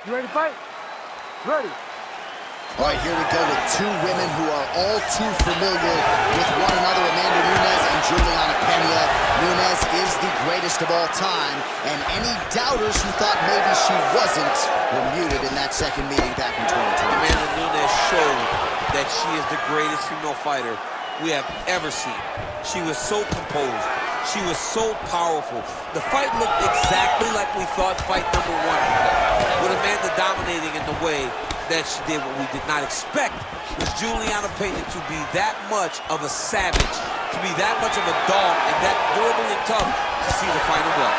You ready to fight? Ready. All right, here we go with two women who are all too familiar with one another, Amanda Nunes and Juliana Pena. Nunes is the greatest of all time, and any doubters who thought maybe she wasn't were muted in that second meeting back in 2020. Amanda Nunes showed that she is the greatest female fighter we have ever seen. She was so composed. She was so powerful. The fight looked exactly like we thought fight number one would look, with Amanda dominating in the way that she did. What we did not expect was Juliana Pena to be that much of a savage, to be that much of a dog, and that durable and tough to see the final bell.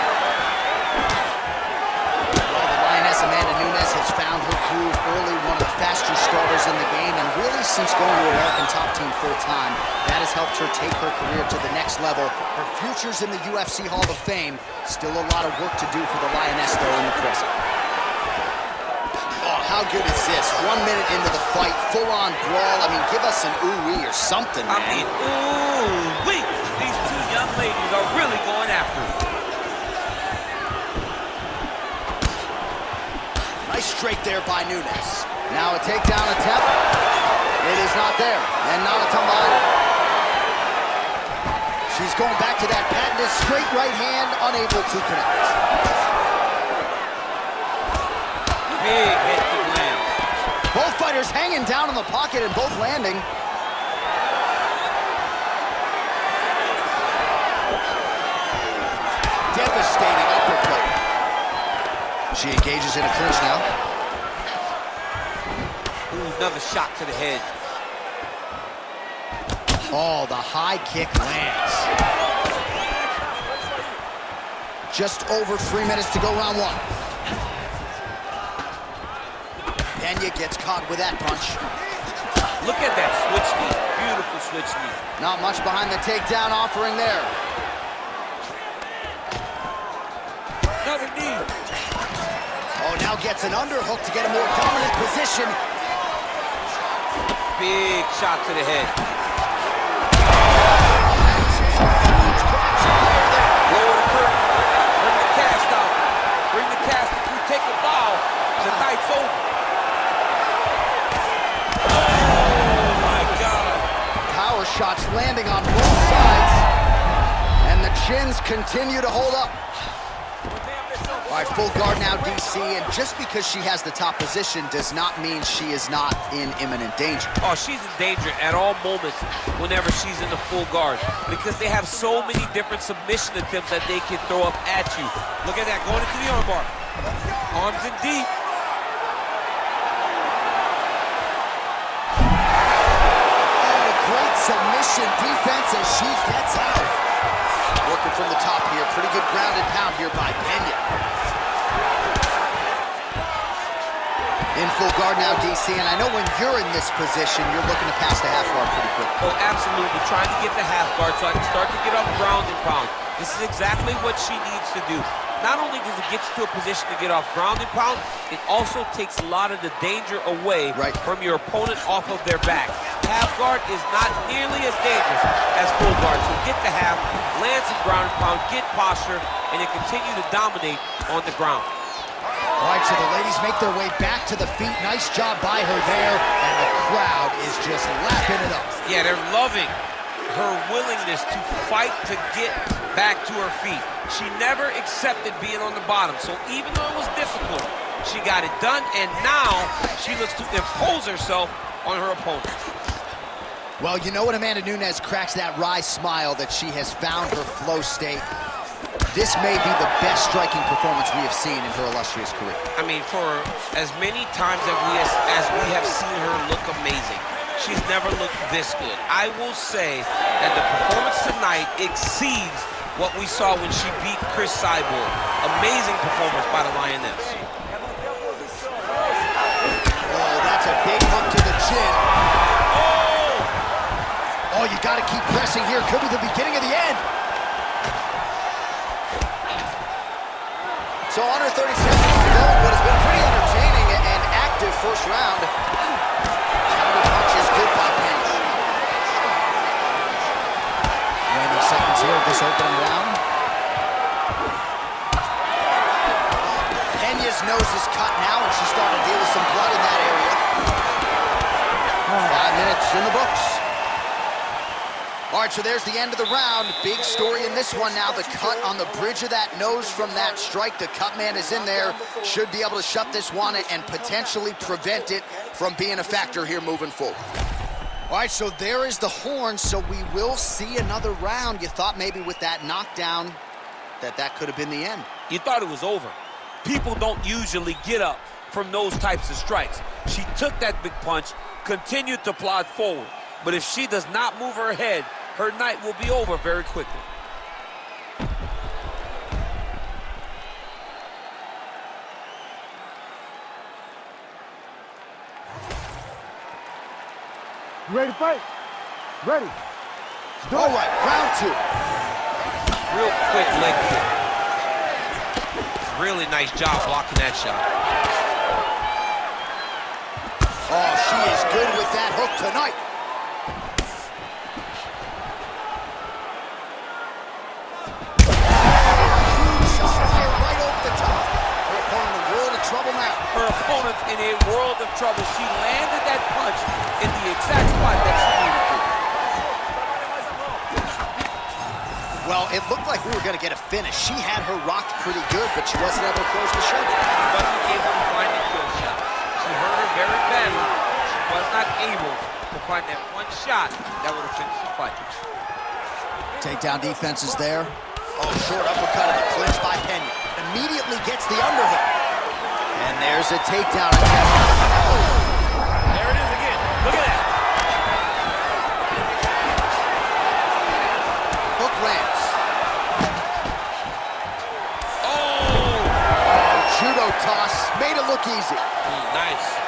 Well, the Lioness Amanda Nunes has found her groove early, one of the faster starters in the game, and really since going to American Top Team full-time, that has helped her take her career to the next level. Her future's in the UFC Hall of Fame. Still a lot of work to do for the Lioness, though, in the present. How good is this? 1 minute into the fight, full-on brawl. I mean, give us an ooh-wee or something, man. I mean, ooh-wee. These two young ladies are really going after it. Nice straight there by Nunes. Now a takedown attempt. It is not there, and not a tumble either. She's going back to that patented straight right hand, unable to connect. Big hit to land. Both fighters hanging down in the pocket and both landing. Devastating uppercut. She engages in a clinch now. Ooh, another shot to the head. Oh, the high kick lands. Just over 3 minutes to go, round one. Pena gets caught with that punch. Look at that switch knee. Beautiful switch knee. Not much behind the takedown offering there. Another knee. Oh, now gets an underhook to get a more dominant position. Big shot to the head. Lower the curtain. Bring the cast out. Bring the cast. If we take a bow, the night's over. Power shots landing on both sides. And the chins continue to hold up. All right, full guard now, DC, and just because she has the top position does not mean she is not in imminent danger. Oh, she's in danger at all moments whenever she's in the full guard, because they have so many different submission attempts that they can throw up at you. Look at that, going into the armbar. Arms in deep. Oh, great submission defense as she gets out. Working from the top here, pretty good ground and pound here by Pena. In full guard now, DC, and I know when you're in this position, you're looking to pass the half guard pretty quick. Oh, absolutely. Trying to get the half guard so I can start to get up ground and pound. This is exactly what she needs to do. Not only does it get you to a position to get off ground and pound, it also takes a lot of the danger away from your opponent off of their back. Half guard is not nearly as dangerous as full guard. So get the half, land some ground and pound, get posture, and you continue to dominate on the ground. All right, so the ladies make their way back to the feet. Nice job by her there, and the crowd is just lapping it up. Yeah, they're loving her willingness to fight to get back to her feet. She never accepted being on the bottom, so even though it was difficult, she got it done, and now she looks to impose herself on her opponent. Well, you know when Amanda Nunes cracks that wry smile that she has found her flow state. This may be the best striking performance we have seen in her illustrious career. I mean, for as many times as we have seen her look amazing, she's never looked this good. I will say that the performance tonight exceeds what we saw when she beat Chris Cyborg. Amazing performance by the Lioness. Oh, that's a big hook to the chin. Oh, you got to keep pressing here. Could be the beginning of the end. So under 30 seconds to go, what has been a pretty entertaining and active first round. Counter punch is good by Pena. 90 seconds here of this opening round. Pena's Joe's nose is cut now, and she's starting to deal with some blood in that area. 5 minutes in the books. All right, so there's the end of the round. Big story in this one now. The cut on the bridge of that nose from that strike. The cut man is in there. Should be able to shut this one and potentially prevent it from being a factor here moving forward. All right, so there is the horn, so we will see another round. You thought maybe with that knockdown that could have been the end. You thought it was over. People don't usually get up from those types of strikes. She took that big punch, continued to plod forward. But if she does not move her head, her night will be over very quickly. You ready to fight? Ready. All right, round 2. Real quick leg kick. Really nice job blocking that shot. Oh, she is good with that hook tonight. Right over the top. Her opponent in a world of trouble now. Her opponent's in a world of trouble. She landed that punch in the exact spot that she needed to. Well, it looked like we were going to get a finish. She had her rocked pretty good, but she wasn't able to close the show. She wasn't able to find a kill shot. She hurt her very badly. She was not able to find that one shot that would have finished the fight. Takedown defense is there. Oh, short uppercut in the clinch by Pena. Immediately gets the underhook. And there's a takedown attempt. There it is again. Look at that. Hook lands. Judo toss, made it look easy. Nice.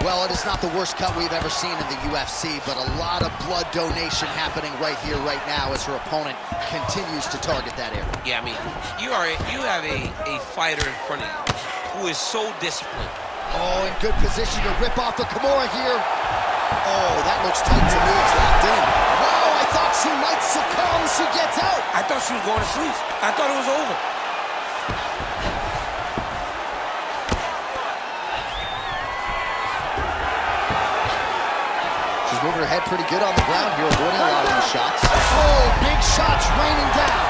Well, it is not the worst cut we've ever seen in the UFC, but a lot of blood donation happening right here, right now, as her opponent continues to target that area. Yeah, I mean, you have a fighter in front of you who is so disciplined. Oh, in good position to rip off the Kimura here. Oh, that looks tight to me. It's locked in. Wow, I thought she might succumb. She gets out. I thought she was going to sleep. I thought it was over. Moving her head pretty good on the ground here, avoiding a lot of these shots. Oh, big shots raining down.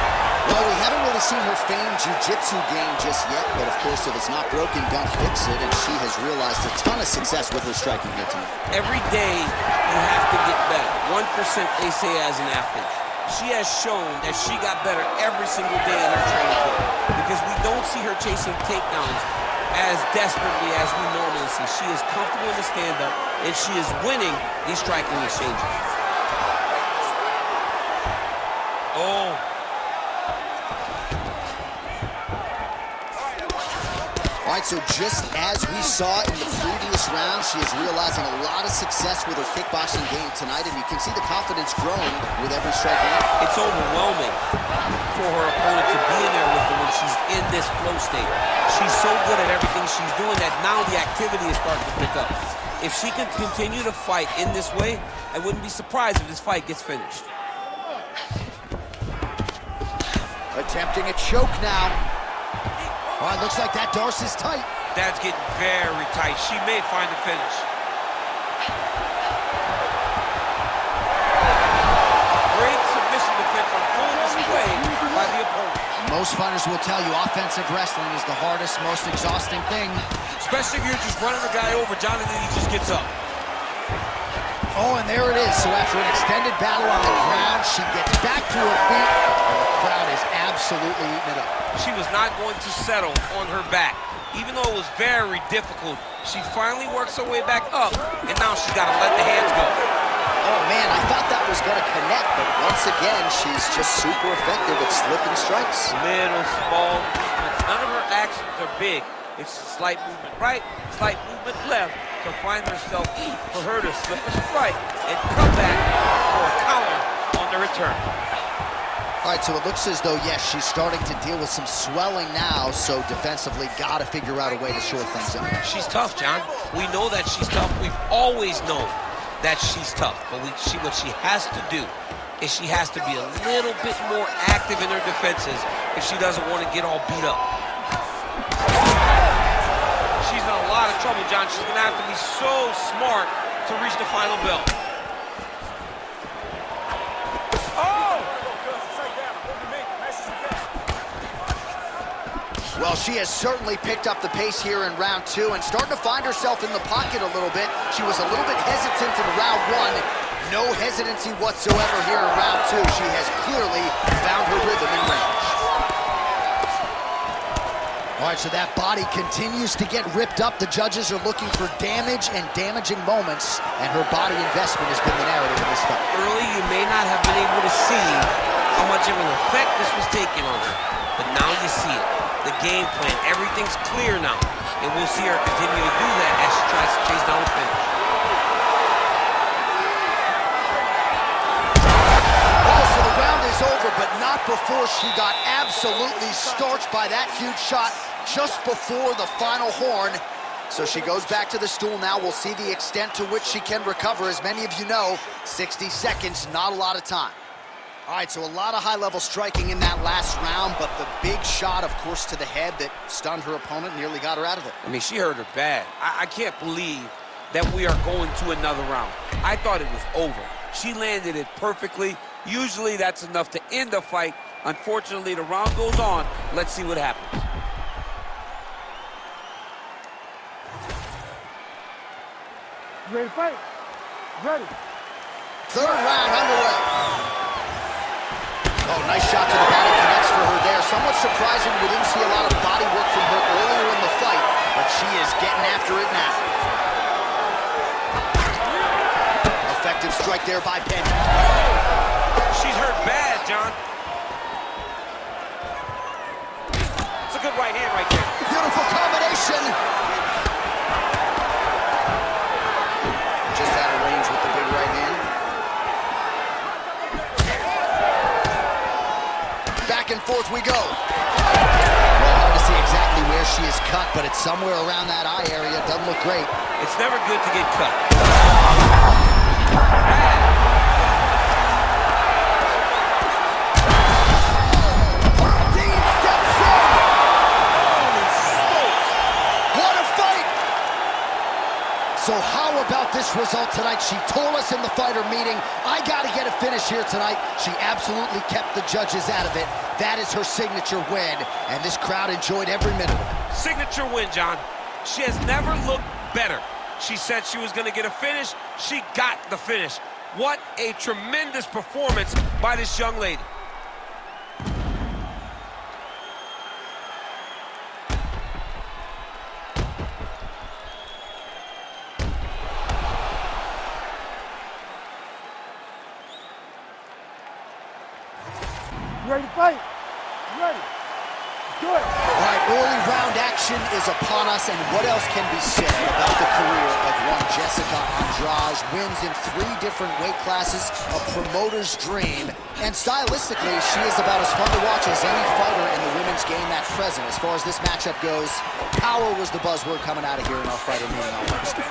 Well, we haven't really seen her famed jiu-jitsu game just yet, but of course, if it's not broken, don't fix it, and she has realized a ton of success with her striking here tonight. Every day, you have to get better. 1%, they say, as an athlete. She has shown that she got better every single day in her training camp, because we don't see her chasing takedowns as desperately as we normally see. She is comfortable in the stand-up, and she is winning these striking exchanges. Oh. All right, so just as we saw in the previous round, she is realizing a lot of success with her kickboxing game tonight, and you can see the confidence growing with every strike. It's overwhelming for her opponent to be in there with her when she's in this flow state. She's so good at everything she's doing that now the activity is starting to pick up. If she can continue to fight in this way, I wouldn't be surprised if this fight gets finished. Attempting a choke now. Oh, it looks like that Darcy's tight. That's getting very tight. She may find the finish. Great submission defense on full display by the opponent. Most fighters will tell you offensive wrestling is the hardest, most exhausting thing. Especially if you're just running the guy over, Jonathan, he just gets up. Oh, and there it is. So after an extended battle on the ground, she gets back to her feet, and the crowd is absolutely eating it up. She was not going to settle on her back. Even though it was very difficult, she finally works her way back up, and now she's got to let the hands go. Oh, man, I thought that was going to connect, but once again, she's just super effective at slipping strikes. Little, small movements. None of her actions are big. It's slight movement right, slight movement left to find herself, for her to slip a strike and come back for a counter on the return. All right, so it looks as though, yes, she's starting to deal with some swelling now, so defensively got to figure out a way to shore things up. She's tough, John. We know that she's tough. We've always known that she's tough, but what she has to do is she has to be a little bit more active in her defenses if she doesn't want to get all beat up. trouble, John. She's going to have to be so smart to reach the final bell. Well, she has certainly picked up the pace here in round 2 and starting to find herself in the pocket a little bit. She was a little bit hesitant in round 1. No hesitancy whatsoever here in round 2. She has clearly found her rhythm in range. All right, so that body continues to get ripped up. The judges are looking for damage and damaging moments, and her body investment has been the narrative in this fight. Early, you may not have been able to see how much of an effect this was taking on her, but now you see it. The game plan, everything's clear now, and we'll see her continue to do that as she tries to chase down the finish. Oh, so the round is over, but not before she got absolutely starched by that huge shot just before the final horn. So she goes back to the stool now. We'll see the extent to which she can recover. As many of you know, 60 seconds, not a lot of time. All right, so a lot of high-level striking in that last round, but the big shot, of course, to the head that stunned her opponent, nearly got her out of it. I mean, she hurt her bad. I can't believe that we are going to another round. I thought it was over. She landed it perfectly. Usually that's enough to end a fight. Unfortunately, the round goes on. Let's see what happens. You ready to fight? Ready. Third round underway. Oh, nice shot to the body, connects for her there. Somewhat surprising, we didn't see a lot of body work from her earlier in the fight, but she is getting after it now. Effective strike there by Penn. She's hurt bad, John. It's a good right hand right there. Beautiful combination. Just out of range with the big right hand. Back and forth we go. Well, hard to see exactly where she is cut, but it's somewhere around that eye area. Doesn't look great. It's never good to get cut. Dean steps in. Holy smokes. What a fight! So how about this result tonight? She told us in the fighter meeting, I got to get a finish here tonight. She absolutely kept the judges out of it. That is her signature win, and this crowd enjoyed every minute of it. Signature win, John. She has never looked better. She said she was going to get a finish. She got the finish. What a tremendous performance by this young lady. You ready to fight? Ready. Do it. All right, early round action is upon us, and what else can be said about the career of one Jessica Andrade? Wins in 3 different weight classes, a promoter's dream, and stylistically, she is about as fun to watch as any fighter in the women's game at present. As far as this matchup goes, power was the buzzword coming out of here in our fighter meeting on Wednesday.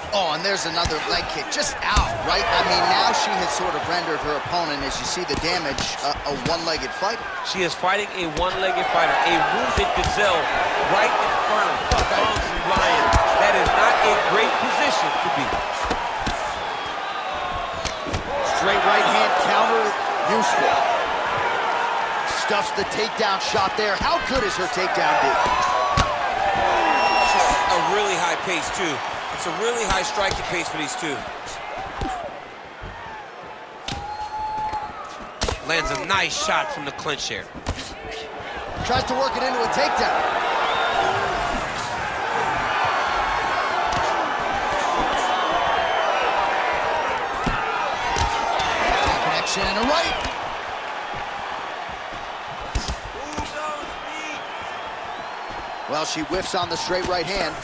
Oh, and there's another leg kick, just out, right? I mean, now she has sort of rendered her opponent, as you see the damage, a one-legged fighter. She is fighting a one-legged fighter, a wounded gazelle right in front of a hungry lion. That is not a great position to be. Straight right hand counter, useful. Stuffs the takedown shot there. How good is her takedown, dude? A really high pace, too. It's a really high striking pace for these two. Lands a nice shot from the clinch here. Tries to work it into a takedown. Connection and a right. Well, she whiffs on the straight right hand.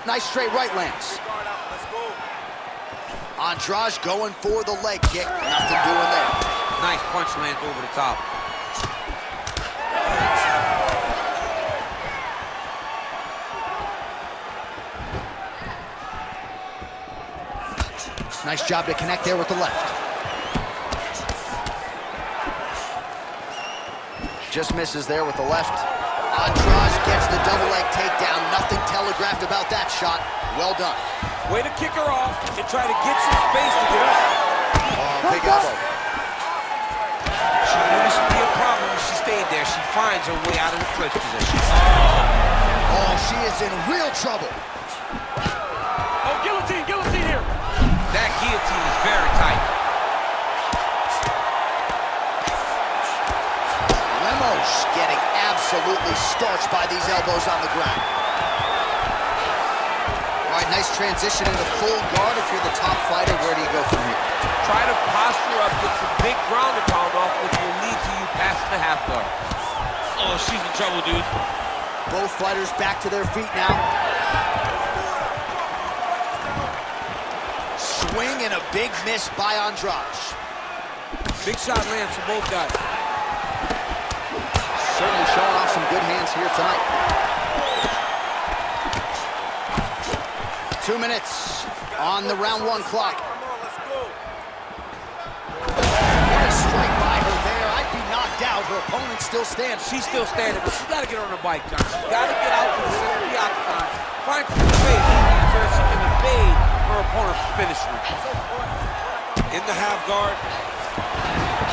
Nice straight right lands. Andrade going for the leg kick. Nothing doing there. Nice punch lands over the top. Nice job to connect there with the left. Just misses there with the left. Andrade gets the double leg takedown. Nothing telegraphed about that shot. Well done. Way to kick her off and try to get some space to get up. Big elbow. She knew this would be a problem if she stayed there. She finds her way out of the clinch position. Oh, she is in real trouble. Oh, guillotine, guillotine here. That guillotine is very tight. Lemos getting absolutely starched by these elbows on the ground. All right, nice transition into full guard. If you're the top fighter, where do you go from here? Try to posture up, get some big ground and pound off, which will lead to you passing the half guard. Oh, she's in trouble, dude. Both fighters back to their feet now. Swing and a big miss by Andrade. Big shot lands for both guys. Certainly showing off some good hands here tonight. 2 minutes on the round 1 clock. What a strike by her there. I'd be knocked out. Her opponent still stands. She's still standing, but she's got to get on her bike, John. She's got to get out to the center of the octagon, find some space so that she can evade her opponent's finisher. In the half guard.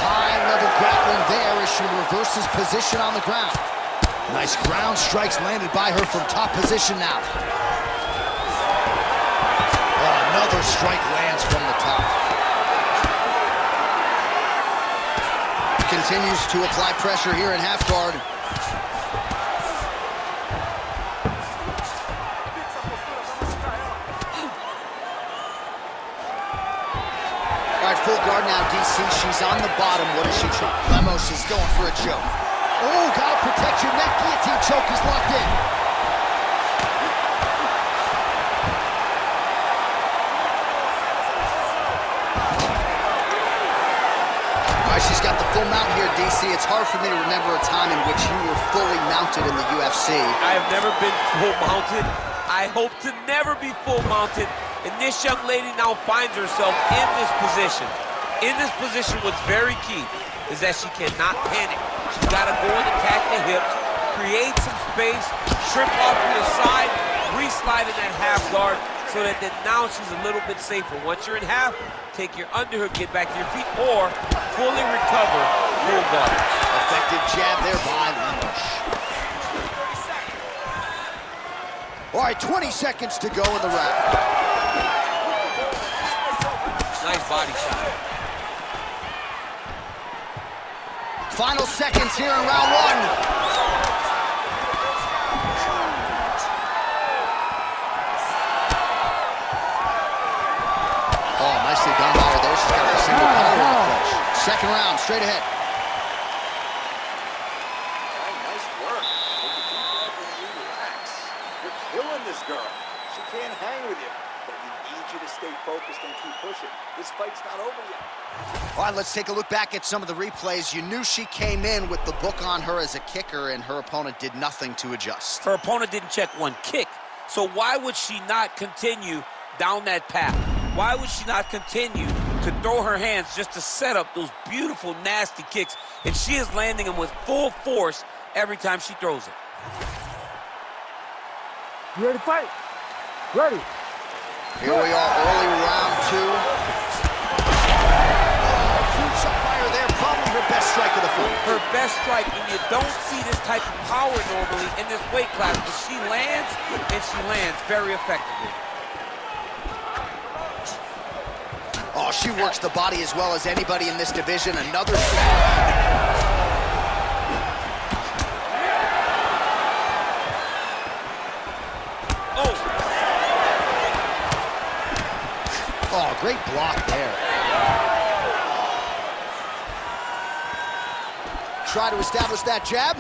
High-level grappling there as she reverses position on the ground. Nice ground strikes landed by her from top position now. Oh, another strike lands from the top. Continues to apply pressure here in half guard. All right, full guard now, DC. She's on the bottom. What does she try? Lemos is going for a choke. Oh, gotta protect your neck. Guillotine choke is locked in. All right, she's got the full mount here, DC. It's hard for me to remember a time in which you were fully mounted in the UFC. I have never been full mounted. I hope to never be full mounted. And this young lady now finds herself in this position. In this position, what's very key is that she cannot panic. She's got to go and attack the hips, create some space, shrimp off to the side, re-slide in that half guard so that then now she's a little bit safer. Once you're in half, take your underhook, get back to your feet, or fully recover full guard. Effective jab there by Lemos. All right, 20 seconds to go in the round. Nice body shot. Final seconds here in round 1. Oh, nicely done by her there. She's got the single power in the clutch. Second round, straight ahead. Nice work. Take a deep breath and relax. You're killing this girl. She can't hang with you, but we need you to stay focused and keep pushing. This fight's not over yet. All right, let's take a look back at some of the replays. You knew she came in with the book on her as a kicker, and her opponent did nothing to adjust. Her opponent didn't check one kick, so why would she not continue down that path? Why would she not continue to throw her hands just to set up those beautiful, nasty kicks? And she is landing them with full force every time she throws it. You ready to fight? Ready. Here we are, early round 2. Huge shot by her there, probably her best strike of the fight. Her best strike, and you don't see this type of power normally in this weight class, but she lands, and she lands very effectively. Oh, she works the body as well as anybody in this division. Another Oh, great block there. Try to establish that jab.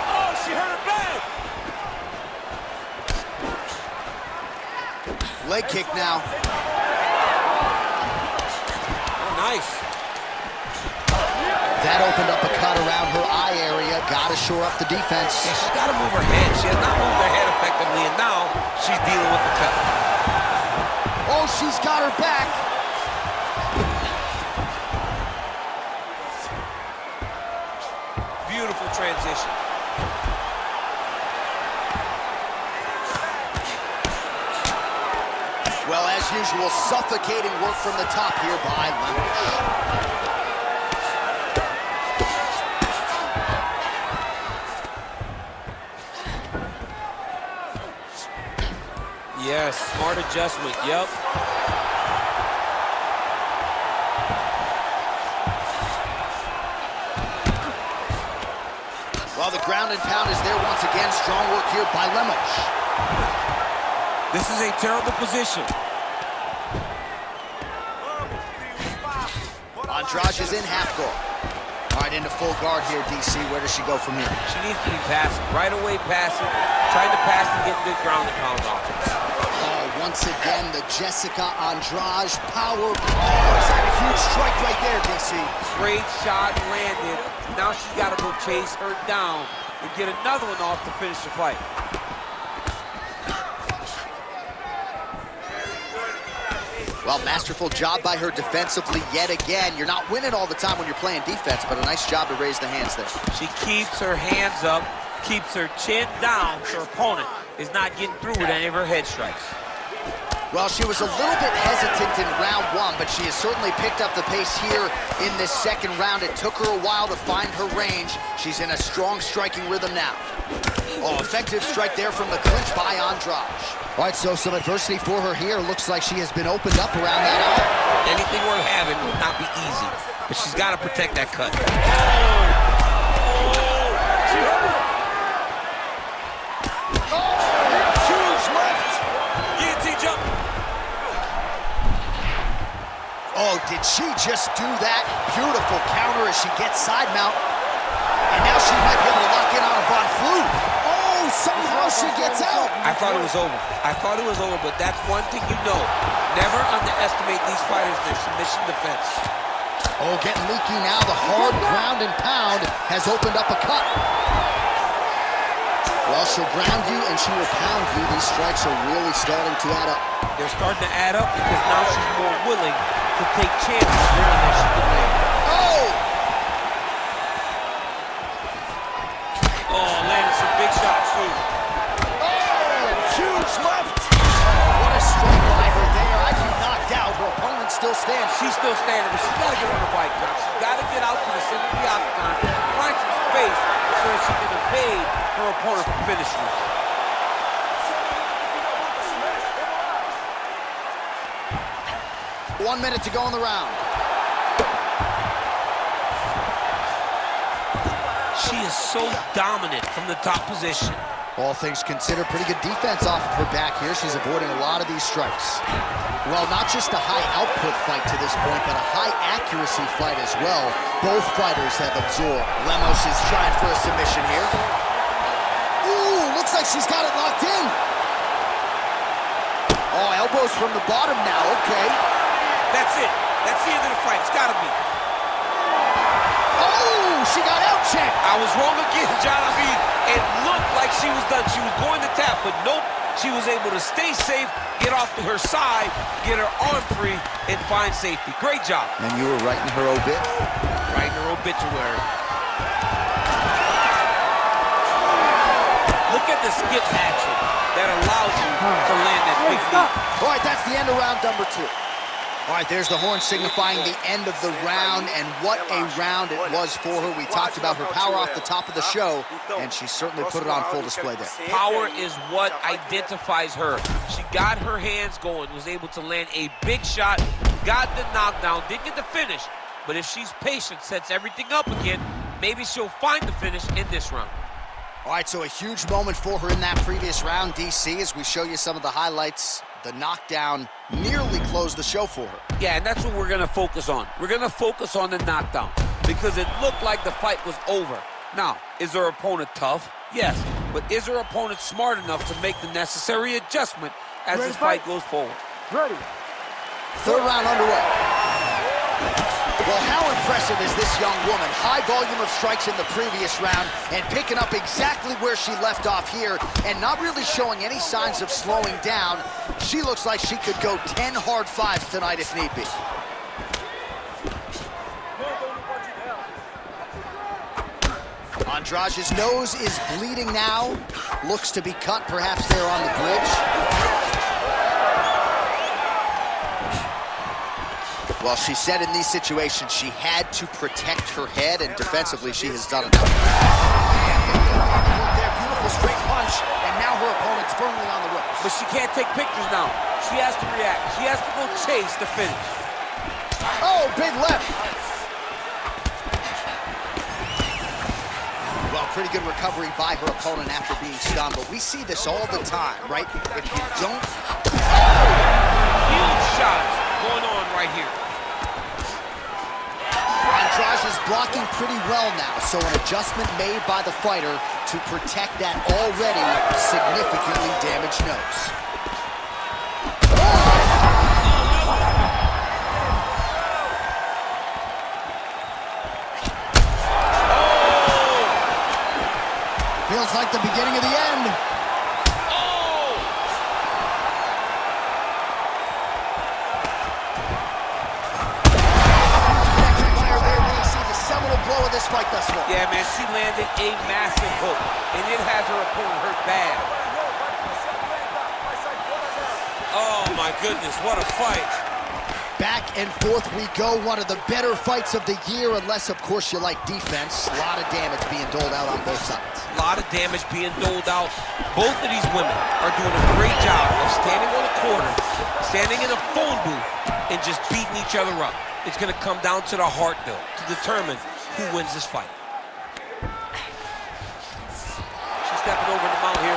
Oh, she hurt her back. Leg kick now. Oh, nice. That opened up a cut around her eye area. Got to shore up the defense. Yeah, she's got to move her head. She has not moved her head effectively, and now she's dealing with the cut. Oh, she's got her back. transition. Well, as usual, suffocating work from the top here by Lemus. Yes, smart adjustment, yep. Well, the ground and pound is there once again. Strong work here by Lemus. This is a terrible position. Andrade is in half guard. All right, into full guard here, DC. Where does she go from here? She needs to be passing, right away passing, trying to pass and get good ground and pound offense. Oh, once again, the Jessica Andrade power. Oh, is that a huge strike right there, DC? Great shot landed. Now she's got to go chase her down and get another one off to finish the fight. Well, masterful job by her defensively yet again. You're not winning all the time when you're playing defense, but a nice job to raise the hands there. She keeps her hands up, keeps her chin down so her opponent is not getting through with any of her head strikes. Well, she was a little bit hesitant in round one, but she has certainly picked up the pace here in this second round. It took her a while to find her range. She's in a strong striking rhythm now. Oh, effective strike there from the clinch by Andrade. All right, so some adversity for her here. Looks like she has been opened up around that eye. Anything worth having will not be easy, but she's got to protect that cut. Oh, did she just do that? Beautiful counter as she gets side mount. And now she might be able to lock in on a Von Flue. Oh, somehow she gets out. I thought it was over. I thought it was over, but that's one thing you know. Never underestimate these fighters, their submission defense. Oh, getting leaky now. The hard ground and pound has opened up a cut. Well, she'll ground you and she will pound you. These strikes are really starting to add up. They're starting to add up because now she's more willing to take chances knowing that she can win. Oh! Oh, landed some big shots, too. Oh! Huge left! What a strike by her there. I do knocked out. Her opponent still stands. She's still standing, but she's got to get on the bike now. She's got to get out to the center of the octagon, find some space so that she can evade her opponent from finishing her. 1 minute to go in the round. She is so dominant from the top position. All things considered, pretty good defense off of her back here. She's avoiding a lot of these strikes. Well, not just a high output fight to this point, but a high accuracy fight as well. Both fighters have absorbed. Lemus is trying for a submission here. Ooh, looks like she's got it locked in. Oh, elbows from the bottom now, okay. That's it. That's the end of the fight. It's got to be. Oh, she got out checked. I was wrong again, John. I mean, it looked like she was done. She was going to tap, but nope. She was able to stay safe, get off to her side, get her arm free, and find safety. Great job. And you were writing her obit? Writing her obituary. Look at the skip action that allows you to land that big knee. All right, that's the end of round number 2. All right, there's the horn signifying the end of the round, and what a round it was for her. We talked about her power off the top of the show, and she certainly put it on full display there. Power is what identifies her. She got her hands going, was able to land a big shot, got the knockdown, didn't get the finish, but if she's patient, sets everything up again, maybe she'll find the finish in this round. All right, so a huge moment for her in that previous round, DC, as we show you some of the highlights. The knockdown nearly closed the show for her. Yeah, and that's what we're going to focus on. We're going to focus on the knockdown because it looked like the fight was over. Now, is her opponent tough? Yes, but is her opponent smart enough to make the necessary adjustment as this fight goes forward? Ready. Third round underway. Well, how impressive is this young woman? High volume of strikes in the previous round and picking up exactly where she left off here and not really showing any signs of slowing down. She looks like she could go 10 hard fives tonight if need be. Andrade's nose is bleeding now. Looks to be cut, perhaps there on the bridge. Well, she said in these situations she had to protect her head, and defensively she has done enough. There, beautiful straight punch, and now her opponent's firmly on the ropes. But she can't take pictures now. She has to react. She has to go chase the finish. Oh, big left. Well, pretty good recovery by her opponent after being stunned, but we see this all the time, right? If you don't... Huge shots going on right here. Andrade is blocking pretty well now, so an adjustment made by the fighter to protect that already significantly damaged nose. Feels like the beginning of the end. Blow of this fight thus far. Yeah, man, she landed a massive hook, and it has her opponent hurt bad. Oh, my goodness, what a fight. Back and forth we go. One of the better fights of the year, unless, of course, you like defense. A lot of damage being doled out on both sides. A lot of damage being doled out. Both of these women are doing a great job of standing on the corner, standing in a phone booth, and just beating each other up. It's going to come down to the heart, though, to determine who wins this fight. She's stepping over the mount here.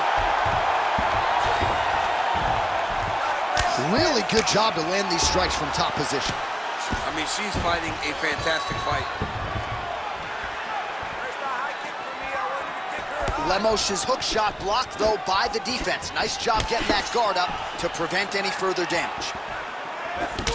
Really good job to land these strikes from top position. I mean, she's fighting a fantastic fight. Lemos's hook shot blocked, though, by the defense. Nice job getting that guard up to prevent any further damage.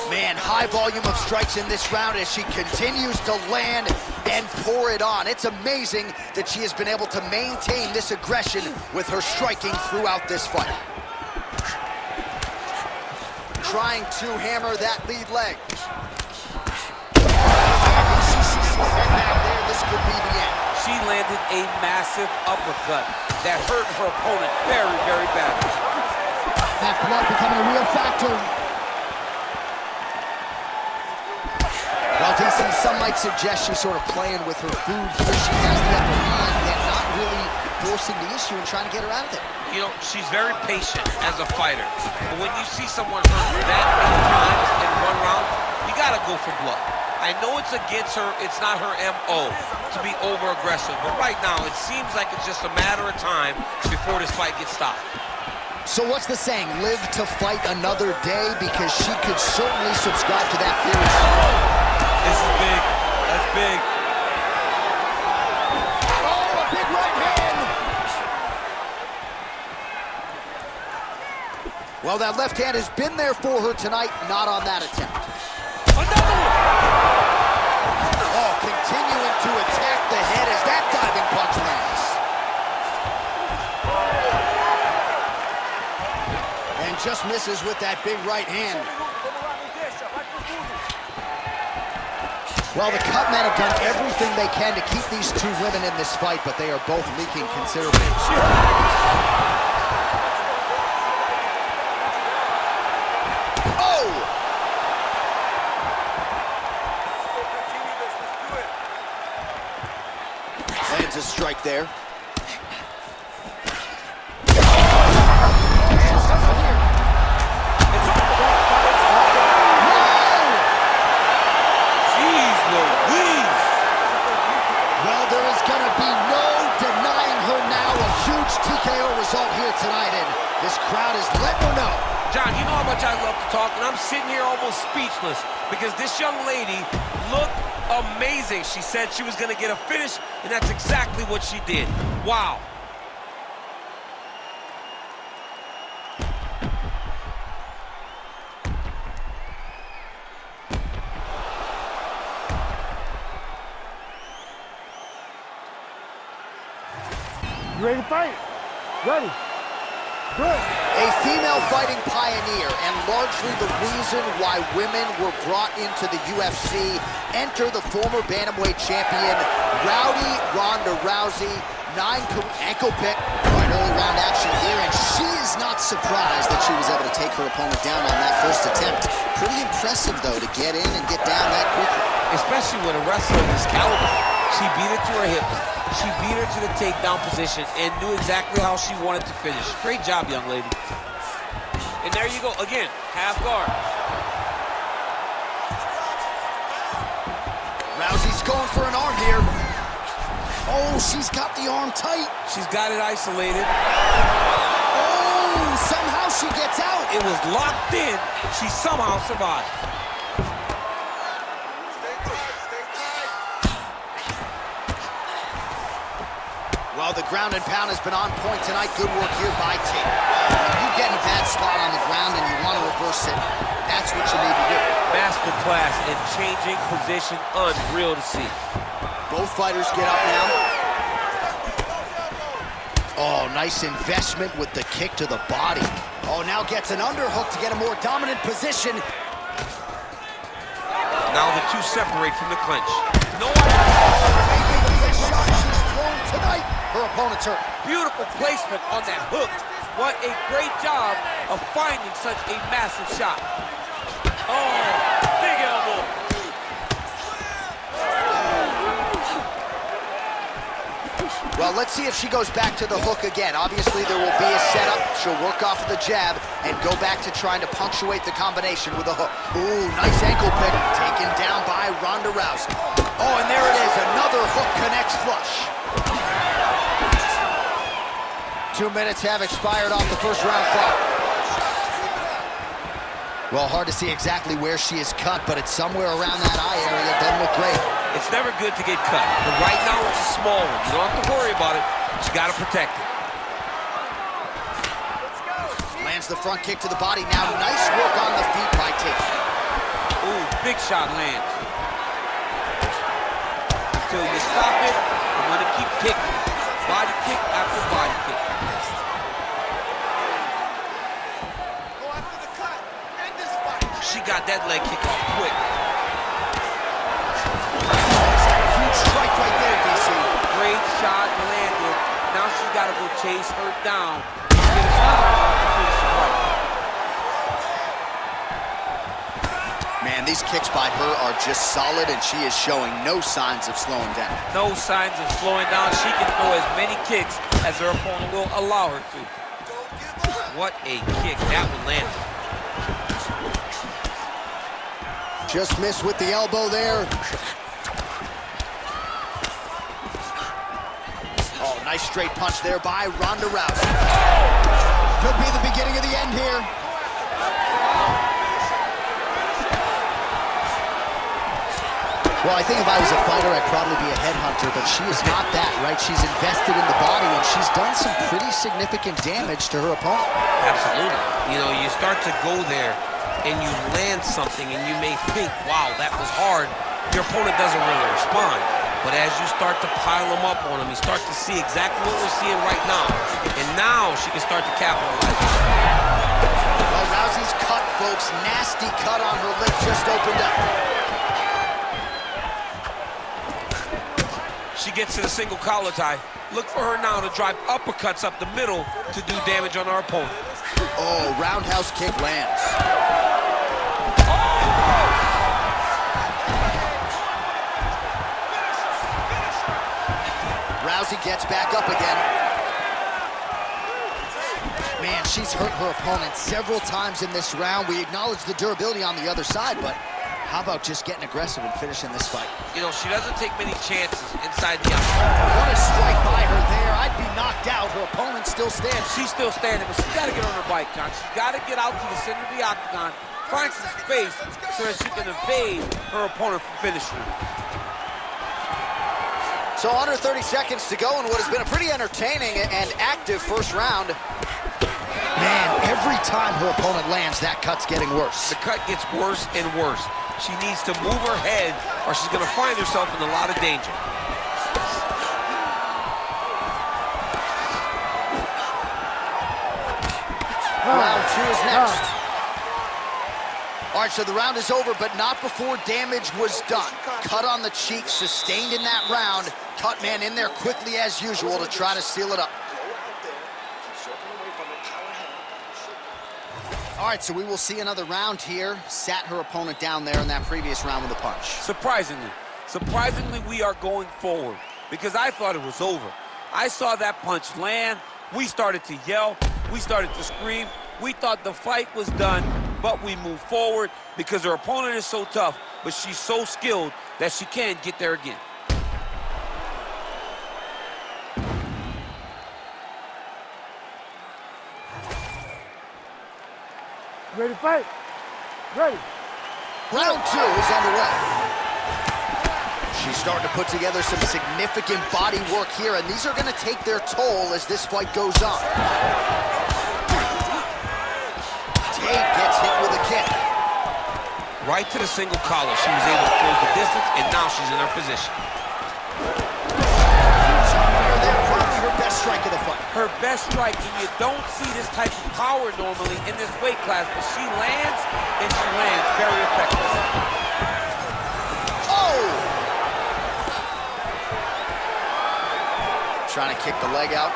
Man, high volume of strikes in this round as she continues to land and pour it on. It's amazing that she has been able to maintain this aggression with her striking throughout this fight. Trying to hammer that lead leg. Back there, this could be the end. She landed a massive uppercut that hurt her opponent very, very badly. That blood becoming a real factor. Well, DC, some might suggest she's sort of playing with her food here. She has the upper hand and not really forcing the issue and trying to get her out of it. You know, she's very patient as a fighter. But when you see someone hurt that many times in one round, you gotta go for blood. I know it's against her, it's not her MO to be over-aggressive, but right now it seems like it's just a matter of time before this fight gets stopped. So what's the saying? Live to fight another day? Because she could certainly subscribe to that theory. This is big. That's big. Oh, a big right hand! Well, that left hand has been there for her tonight, not on that attempt. Another one! Oh, continuing to attack the head as that diving punch lands. And just misses with that big right hand. Well, the cut men have done everything they can to keep these two women in this fight, but they are both leaking considerably. Oh! Lands a strike there. TKO result here tonight, and this crowd is letting her know. John, you know how much I love to talk, and I'm sitting here almost speechless because this young lady looked amazing. She said she was going to get a finish, and that's exactly what she did. Wow. You ready to fight? Ready. Good. A female fighting pioneer and largely the reason why women were brought into the UFC. Enter the former bantamweight champion, Rowdy Ronda Rousey. Ankle pick, right, early round action here, and she is not surprised that she was able to take her opponent down on that first attempt. Pretty impressive, though, to get in and get down that quickly. Especially when a wrestler of this caliber. She beat her to her hips. She beat her to the takedown position and knew exactly how she wanted to finish. Great job, young lady. And there you go, again, half guard. Rousey's going for an arm here. Oh, she's got the arm tight. She's got it isolated. Oh, somehow she gets out. It was locked in. She somehow survived. Well, the ground and pound has been on point tonight. Good work here by Tate. You get in a bad spot on the ground and you want to reverse it. That's what you need to do. Master class in changing position, unreal to see. Both fighters get up now. Oh, nice investment with the kick to the body. Oh, now gets an underhook to get a more dominant position. Now the two separate from the clinch. No Maybe the shot she's thrown tonight. Her opponent's hurt. beautiful placement on that hook. What a great job of finding such a massive shot. Oh, big elbow. Well, let's see if she goes back to the hook again. Obviously, there will be a setup. She'll work off of the jab and go back to trying to punctuate the combination with a hook. Ooh, nice ankle pick. Taken down by Ronda Rousey. Oh, and there it is. Another hook connects flush. 2 minutes have expired off the first round clock. Well, hard to see exactly where she is cut, but it's somewhere around that eye area. It doesn't look great. It's never good to get cut, but right now it's a small one. You don't have to worry about it, but you got to protect it. Lands the front kick to the body. Now, nice work on the feet by Tate. Ooh, big shot lands. Until you stop it, I'm going to keep kicking. Body kick after body kick. She got that leg kick off quick. Huge strike right there, DC. Great shot landed. Now she's got to go chase her down. Get another one to finish the fight. Man, these kicks by her are just solid, and she is showing no signs of slowing down. No signs of slowing down. She can throw as many kicks as her opponent will allow her to. What a kick. That one landed. Just missed with the elbow there. Oh, nice straight punch there by Ronda Rousey. Could be the beginning of the end here. Well, I think if I was a fighter, I'd probably be a headhunter, but she is not that, right? She's invested in the body, and she's done some pretty significant damage to her opponent. Absolutely. You know, you start to go there, and you land something, and you may think, wow, that was hard. Your opponent doesn't really respond. But as you start to pile them up on him, you start to see exactly what we're seeing right now. And now she can start to capitalize. Well, Rousey's cut, folks. Nasty cut on her lip just opened up. She gets to the single collar tie. Look for her now to drive uppercuts up the middle to do damage on our opponent. Oh, roundhouse kick lands. Rousey gets back up again. Man, she's hurt her opponent several times in this round. We acknowledge the durability on the other side, but how about just getting aggressive and finishing this fight? You know, she doesn't take many chances inside the octagon. What a strike by her there. I'd be knocked out. Her opponent still stands. She's still standing, but she's got to get on her bike, John. She's got to get out to the center of the octagon, find some space so that she can evade her opponent from finishing her. So under 30 seconds to go in what has been a pretty entertaining and active first round. Man, every time her opponent lands, that cut's getting worse. The cut gets worse and worse. She needs to move her head or she's going to find herself in a lot of danger. Round 2 is next. All right, so the round is over, but not before damage was done. Cut on the cheek, sustained in that round. Cut man in there quickly as usual to try to seal it up. All right, so we will see another round here. Sat her opponent down there in that previous round with a punch. Surprisingly, we are going forward because I thought it was over. I saw that punch land. We started to yell. We started to scream. We thought the fight was done, but we moved forward because her opponent is so tough, but she's so skilled that she can get there again. Ready to fight? Ready. Round 2 is underway. She's starting to put together some significant body work here, and these are going to take their toll as this fight goes on. Tate gets hit with a kick. Right to the single collar. She was able to close the distance, and now she's in her position. They're probably her best strike of the fight. Her best strike, and you don't see this type of power normally in this weight class, but she lands, and she lands very effective. Oh! Trying to kick the leg out.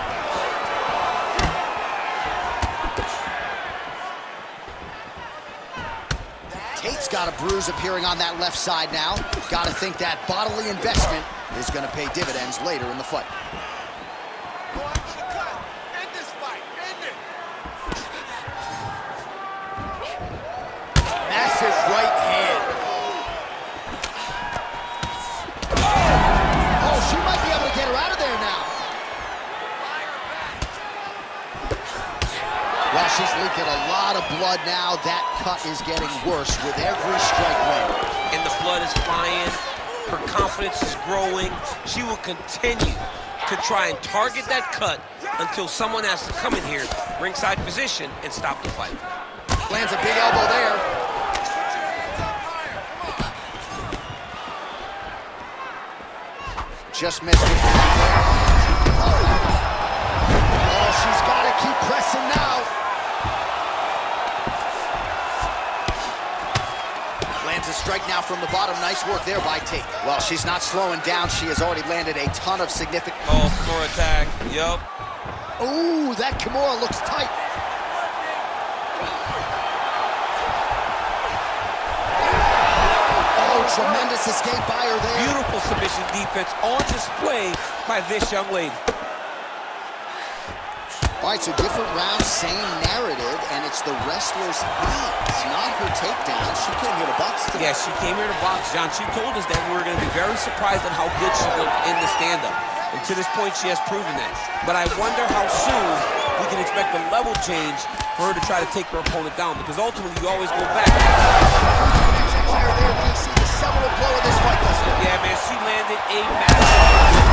Tate's got a bruise appearing on that left side now. Got to think that bodily investment is going to pay dividends later in the fight. Go after the cut. End this fight. End it. Massive right hand. Oh, she might be able to get her out of there now. Well, she's leaking a lot of blood now. That cut is getting worse with every strike landed. And the blood is flying. Her confidence is growing. She will continue to try and target that cut until someone has to come in here, ringside position, and stop the fight. Lands a big elbow there. Just missed it. Oh, she's got to keep pressing now. Lands a strike now from the bottom. Nice work there by Tate. Well, she's not slowing down. She has already landed a ton of significant... Oh, Kimura attack. Yup. Ooh, that Kimura looks tight. Oh, tremendous escape by her there. Beautiful submission defense on display by this young lady. All right, so different rounds, same narrative, and it's the wrestler's hands, not her takedown. She came here to box today. Yeah, she came here to box, John. She told us that we were going to be very surprised at how good she looked in the stand-up. And to this point, she has proven that. But I wonder how soon we can expect a level change for her to try to take her opponent down, because ultimately you always go back. Fire there, DC, the seminal blow of this fight thus far. Yeah, man, she landed a massive...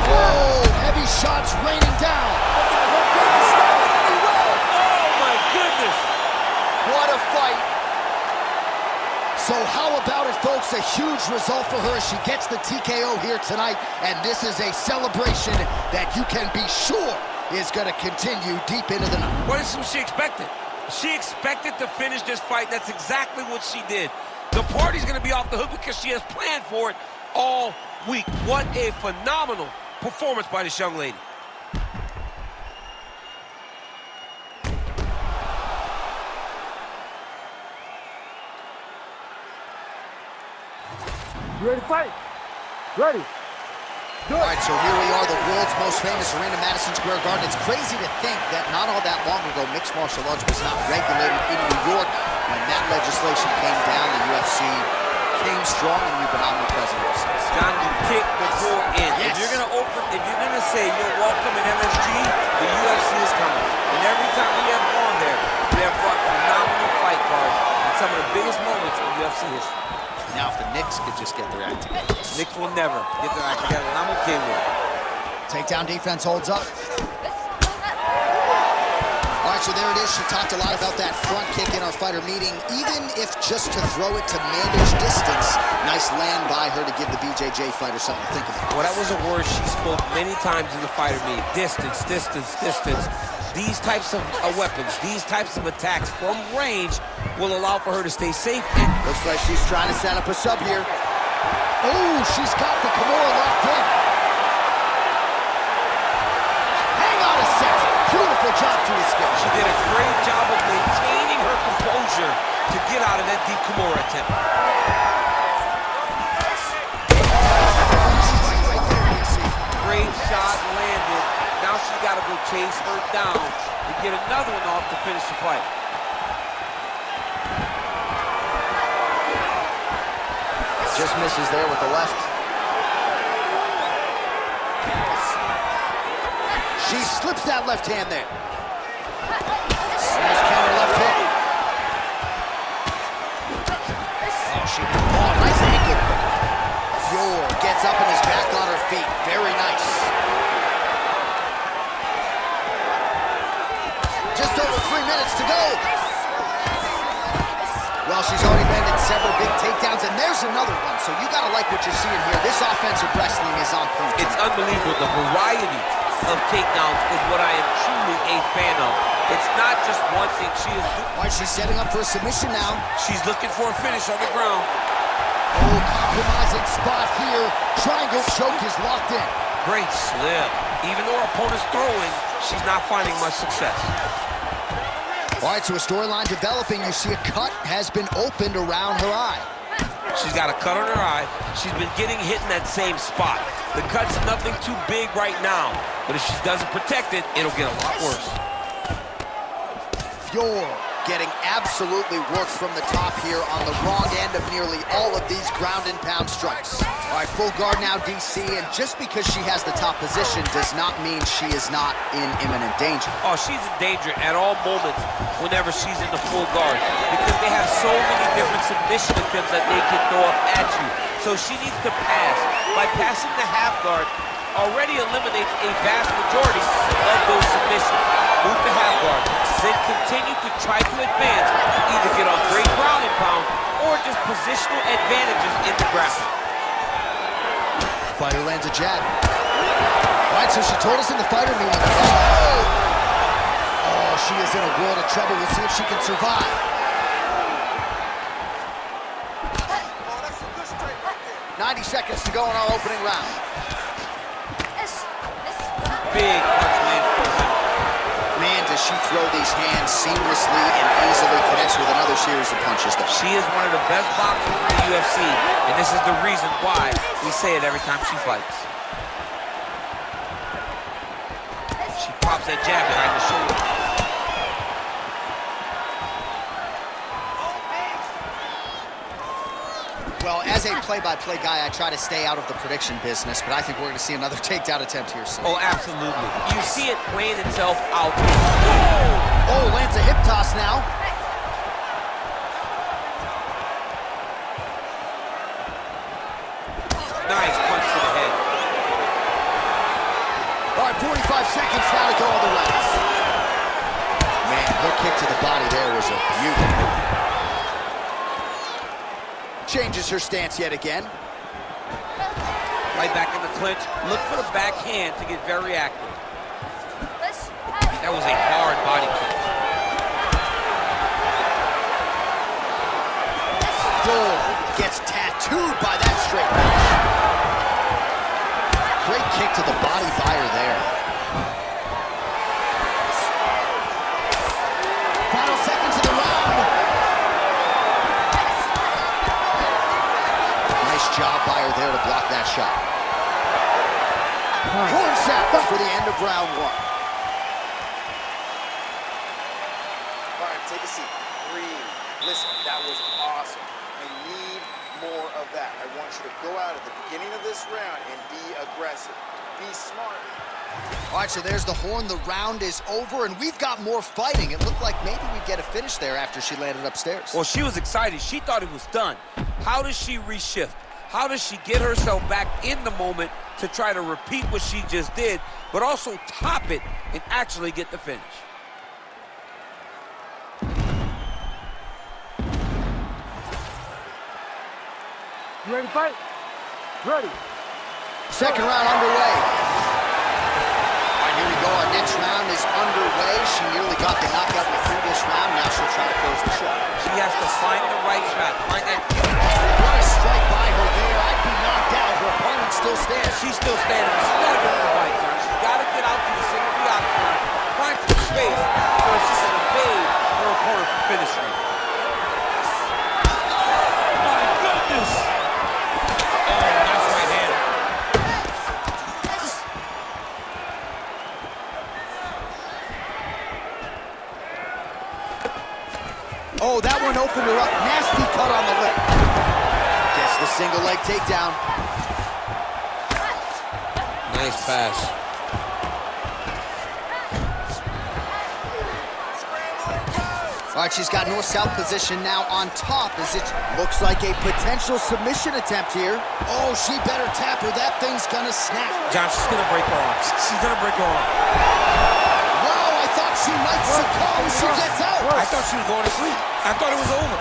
Whoa, heavy shots raining down. Oh, my goodness. What a fight. So how about it, folks? A huge result for her. She gets the TKO here tonight, and this is a celebration that you can be sure is going to continue deep into the night. What is she expected? She expected to finish this fight. That's exactly what she did. The party's going to be off the hook because she has planned for it all week. What a phenomenal performance by this young lady. You ready to fight? Ready. All right, so here we are, the world's most famous arena, Madison Square Garden. It's crazy to think that not all that long ago, mixed martial arts was not regulated in New York. When that legislation came down, the UFC came strong, and we've been omnipresent ever since. John, you kick the door in. Yes. If you're gonna say you're welcome in MSG, the UFC is coming. And every time we have gone there, we have brought phenomenal fight cards and some of the biggest moments in UFC history. Now, if the Knicks could just get their act together. Knicks will never get their act together, and I'm okay with it. Takedown defense holds up. All right, So there it is. She talked a lot about that front kick in our fighter meeting, even if just to throw it to manage distance. Nice land by her to give the BJJ fighter something to think about. Well, that was a word she spoke many times in the fighter meeting. Distance, distance, distance. These types of weapons, these types of attacks from range will allow for her to stay safe. And looks like she's trying to set up a sub here. Oh, she's got the Kimura locked in. Hang on a second. Beautiful job to escape. She did a great job of maintaining her composure to get out of that deep Kimura attempt. Great shot landed. Now she's got to go chase her down and get another one off to finish the fight. Just misses there with the left. She slips that left hand there. Nice counter left hook. Oh, nice ankle. Yor gets up and is back on her feet. Very nice. Just over 3 minutes to go. Well, she's already landed several big takedowns, and there's another one. So you gotta like what you're seeing here. This offensive wrestling is on point. It's unbelievable. The variety of takedowns is what I am truly a fan of. It's not just one thing she is doing. All right, she's setting up for a submission now. She's looking for a finish on the ground. Oh, compromising spot here. Triangle choke is locked in. Great slip. Even though her opponent's throwing, she's not finding much success. All right, so a storyline developing. You see a cut has been opened around her eye. She's got a cut on her eye. She's been getting hit in that same spot. The cut's nothing too big right now, but if she doesn't protect it, it'll get a lot worse. Yor getting absolutely worked from the top here on the wrong end of nearly all of these ground and pound strikes. All right, full guard now, DC, and just because she has the top position does not mean she is not in imminent danger. Oh, she's in danger at all moments whenever she's in the full guard because they have so many different submission attempts that they can throw up at you. So she needs to pass. By passing the half guard, already eliminates a vast majority of those submissions. Move to half guard, then continue to try to advance, either get on great ground and pound or just positional advantages in the grappling. Fighter lands a jab. All right, so she told us in the fighter meeting. Oh, she is in a world of trouble. We'll see if she can survive. Oh, that's a good straight right there. 90 seconds to go in our opening round. Big punch lands for her. Man, does she throw these hands seamlessly and easily, connects with another series of punches. She is one of the best boxers in the UFC, and this is the reason why we say it every time she fights. She pops that jab behind the shoulder. Well, as a play-by-play guy, I try to stay out of the prediction business, but I think we're going to see another takedown attempt here soon. Oh, absolutely. You see it playing itself out. Oh, lands a hip toss now. Nice punch to the head. All right, 45 seconds now to go on the rounds. Man, her kick to the body there was a beauty. Changes her stance yet again. Right back in the clinch. Look for the backhand to get very active. That was a hard body kick. Bull gets tattooed by that straight punch. Great kick to the body by her there. Final seconds of the round. Nice job by her there to block that shot. Horn sound for the end of round one. All right, take a seat. Breathe. Listen, that was awesome. I need more of that. I want you to go out at the beginning of this round and be aggressive. Be smart. All right, so there's the horn. The round is over, and we've got more fighting. It looked like maybe we'd get a finish there after she landed upstairs. Well, she was excited. She thought it was done. How does she reshift? How does she get herself back in the moment to try to repeat what she just did, but also top it and actually get the finish? You ready to fight? Ready. Second round underway. All right, here we go. Our next round is underway. She nearly got the knockout in the previous round. Now she'll try to close the show. She has to find the right shot. Find that. What a strike by her there. I'd be knocked out. Her opponent still stands. She's still standing. She's got to get the fight, John. She's got to get out to the center of the octagon. Find some space so she can evade her opponent from finishing. My goodness! Oh, nice right hand. Oh, that one opened her up. Nasty cut on the lip. Gets the single leg takedown. Nice pass. All right, she's got north-south position now on top as it looks like a potential submission attempt here. Oh, she better tap her. That thing's gonna snap. John, she's gonna break her arm. She's gonna break her arm. Wow, I thought she might succumb. She gets out. I thought she was going to sleep. I thought it was over.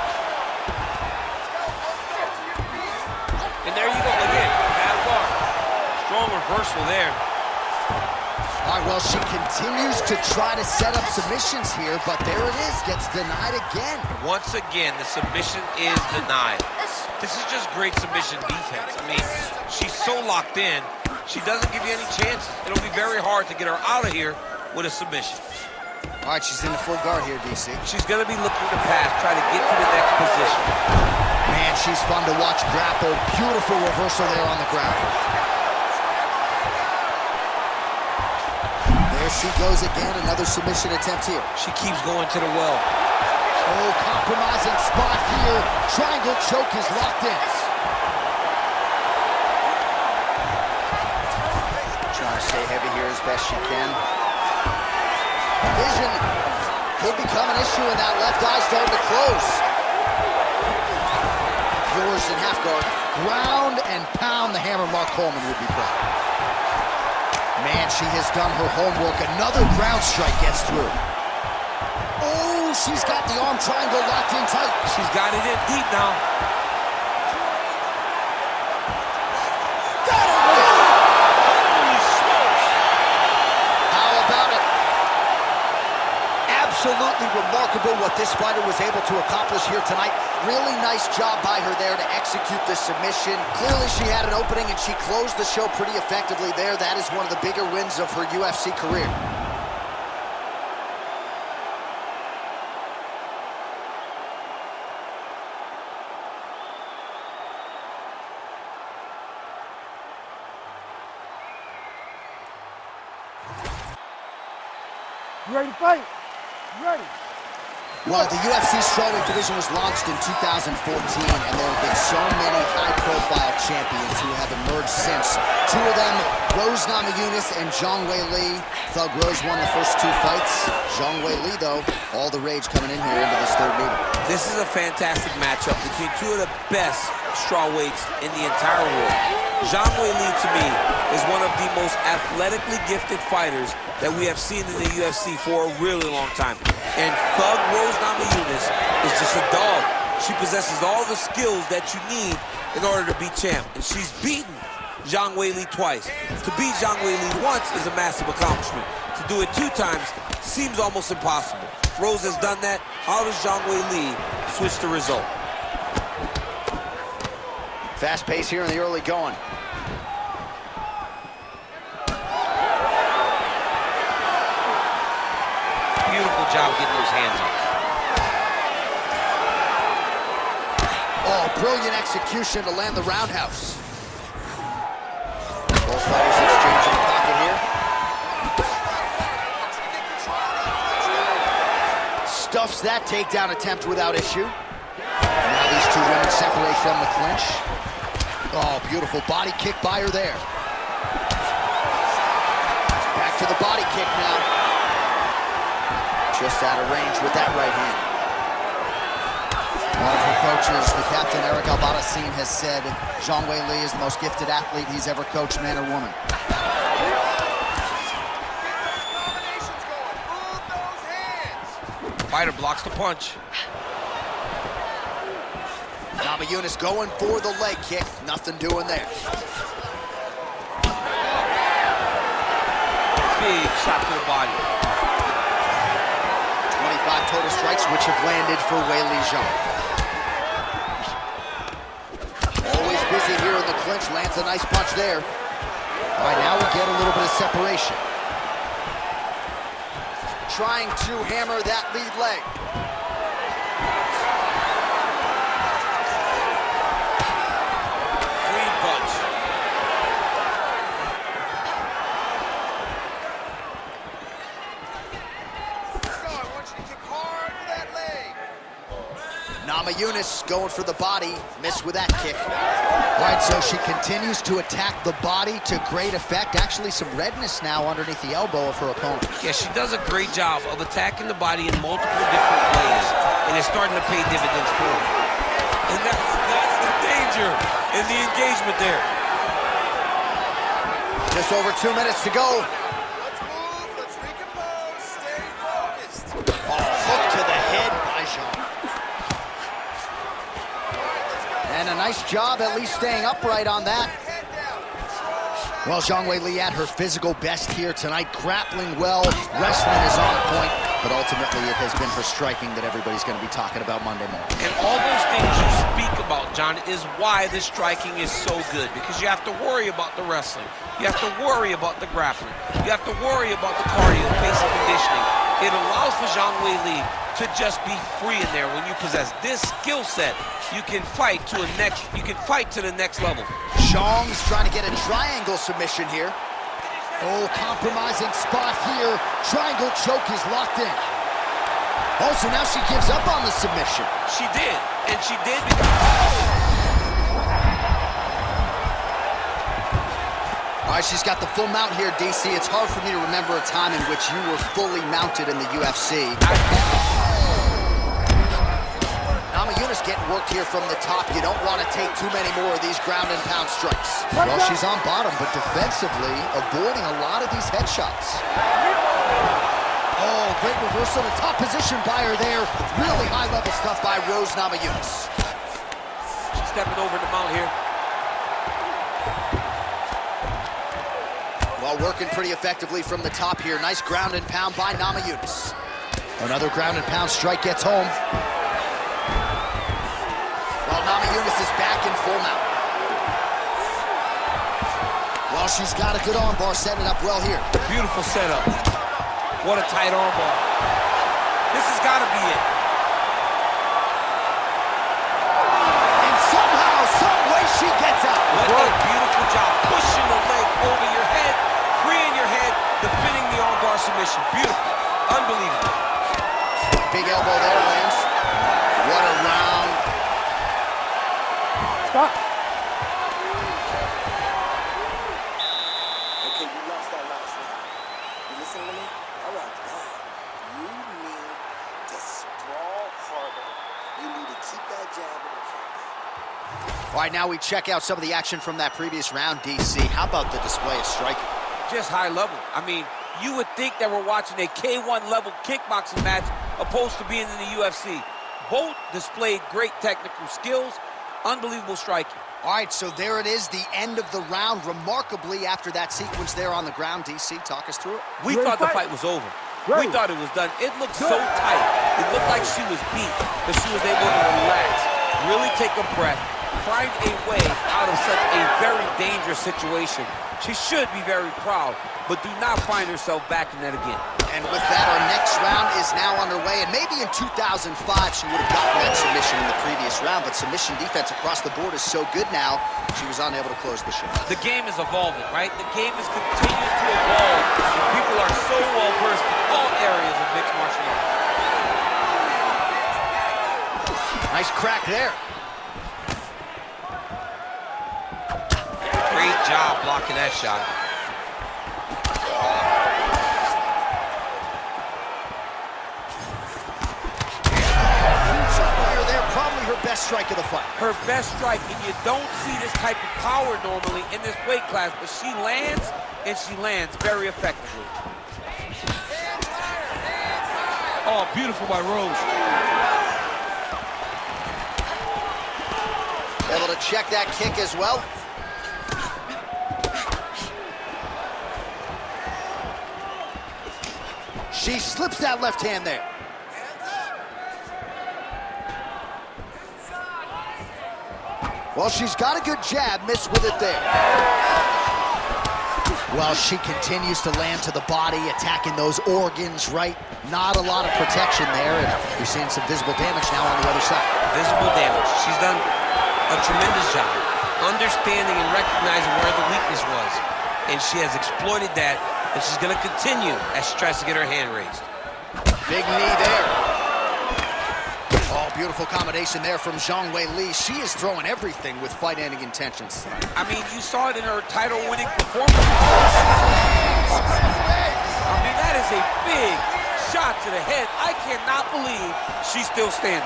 And there you go again. Bad guard. Strong reversal there. All right, well, she continues to try to set up submissions here, but there it is, gets denied again. Once again, the submission is denied. This is just great submission defense. I mean, she's so locked in, she doesn't give you any chances. It'll be very hard to get her out of here with a submission. All right, she's in the full guard here, DC. She's going to be looking to pass, try to get to the next position. Man, she's fun to watch grapple. Beautiful reversal there on the ground. There she goes again, another submission attempt here. She keeps going to the well. Oh, compromising spot here. Triangle choke is locked in. Trying to stay heavy here as best she can. Vision could become an issue, and that left eye starting to close. Yours in half guard. Ground and pound, the hammer Mark Coleman would be proud. Man, she has done her homework. Another ground strike gets through. Oh, she's got the arm triangle locked in tight. She's got it in deep now. Holy smokes! How about it? Absolutely remarkable what this fighter was able to accomplish here tonight. Really nice job by her there to execute the submission. Clearly she had an opening and she closed the show pretty effectively there. That is one of the bigger wins of her UFC career. You ready to fight? You ready? Well, the UFC strawweight division was launched in 2014, and there have been so many high-profile champions who have emerged since. Two of them, Rose Namajunas and Zhang Weili. Thug Rose won the first two fights. Zhang Weili, though, all the rage coming in here into this third meeting. This is a fantastic matchup between two of the best strawweights in the entire world. Zhang Weili, to me, is one of the most athletically gifted fighters that we have seen in the UFC for a really long time. And Thug Rose Namajunas is just a dog. She possesses all the skills that you need in order to be champ. And she's beaten Zhang Weili twice. To beat Zhang Weili once is a massive accomplishment. To do it 2 times seems almost impossible. Rose has done that. How does Zhang Weili switch the result? Fast pace here in the early going. Beautiful job getting those hands up. Oh, brilliant execution to land the roundhouse. Both fighters exchanging the pocket here. Stuffs that takedown attempt without issue. Now these two women separate from the clinch. Oh, beautiful body kick by her there. Back to the body kick now. Just out of range with that right hand. One of her coaches, the captain, Eric Albarracin, has said Zhang Weili is the most gifted athlete he's ever coached, man or woman. Fighter blocks the punch. Namajunas going for the leg kick. Nothing doing there. Big shot to the body. 25 total strikes, which have landed for Weili Zhang. Always busy here in the clinch. Lands a nice punch there. All right, now we get a little bit of separation. Trying to hammer that lead leg. Clean punch. I want you to kick hard with that leg. Namajunas going for the body, missed with that kick. All right, so she continues to attack the body to great effect. Actually, some redness now underneath the elbow of her opponent. Yeah, she does a great job of attacking the body in multiple different ways, and it's starting to pay dividends for her. And that's the danger in the engagement there. Just over 2 minutes to go. Let's move. Let's recompose. Stay focused. Oh, hook to the head by Zhang. And a nice job at least staying upright on that. Head down. Well, Zhang Weili at her physical best here tonight, grappling well, wrestling is on point, but ultimately it has been her striking that everybody's going to be talking about Monday morning. And all those things you speak about, John, is why the striking is so good, because you have to worry about the wrestling. You have to worry about the grappling. You have to worry about the cardio, pace, and conditioning. It allows for Zhang Weili to just be free in there. When you possess this skill set, you can fight to the next level. Zhang's trying to get a triangle submission here. Oh, compromising spot here. Triangle choke is locked in. Oh, so now she gives up on the submission. She did, and she did because... All right, she's got the full mount here, DC. It's hard for me to remember a time in which you were fully mounted in the UFC. Namajunas getting worked here from the top. You don't want to take too many more of these ground and pound strikes. Well, she's on bottom, but defensively avoiding a lot of these headshots. Oh, great reversal to top position by her there. Really high-level stuff by Rose Namajunas. She's stepping over the mount here. Well, working pretty effectively from the top here. Nice ground and pound by Namajunas. Another ground and pound strike gets home. Well, Namajunas is back in full mount. Well, she's got a good arm bar, setting it up well here. Beautiful setup. What a tight arm bar. This has got to be it. And somehow, some way, she gets out. What a beautiful job. Pushing the leg over your head, freeing your head, defending the arm bar submission. Beautiful. Unbelievable. Big elbow there, lands. What a round. Stop. Okay, you lost that last round. You listening to me? All right, now you need to sprawl harder. You need to keep that jab in the front. All right, now we check out some of the action from that previous round, DC. How about the display of striking? Just high level. I mean, you would think that we're watching a K1 level kickboxing match opposed to being in the UFC. Both displayed great technical skills, unbelievable striking. All right, so there it is, the end of the round. Remarkably, after that sequence there on the ground, DC, talk us through it. We thought the fight was over. We thought it was done. It looked so tight. It looked like she was beat, but she was able to relax, really take a breath, find a way out of such a very dangerous situation. She should be very proud, but do not find herself back in that again. And with that, our next round is now underway. And maybe in 2005, she would have gotten that submission in the previous round, but submission defense across the board is so good now, she was unable to close the show. The game is evolving, right? The game is continuing to evolve. People are so well versed in all areas of mixed martial arts. Nice crack there. Great job blocking that shot. Probably her best strike of the fight. Her best strike, and you don't see this type of power normally in this weight class, but she lands, and she lands very effectively. Oh, beautiful by Rose. Able to check that kick as well. She slips that left hand there. Well, she's got a good jab, missed with it there. Well, she continues to land to the body, attacking those organs, right? Not a lot of protection there, and you're seeing some visible damage now on the other side. Visible damage. She's done a tremendous job understanding and recognizing where the weakness was. And she has exploited that, and she's going to continue as she tries to get her hand raised. Big knee there. Oh, beautiful combination there from Zhang Weili. She is throwing everything with fight-ending intentions. I mean, you saw it in her title-winning performance. I mean, that is a big shot to the head. I cannot believe she's still standing.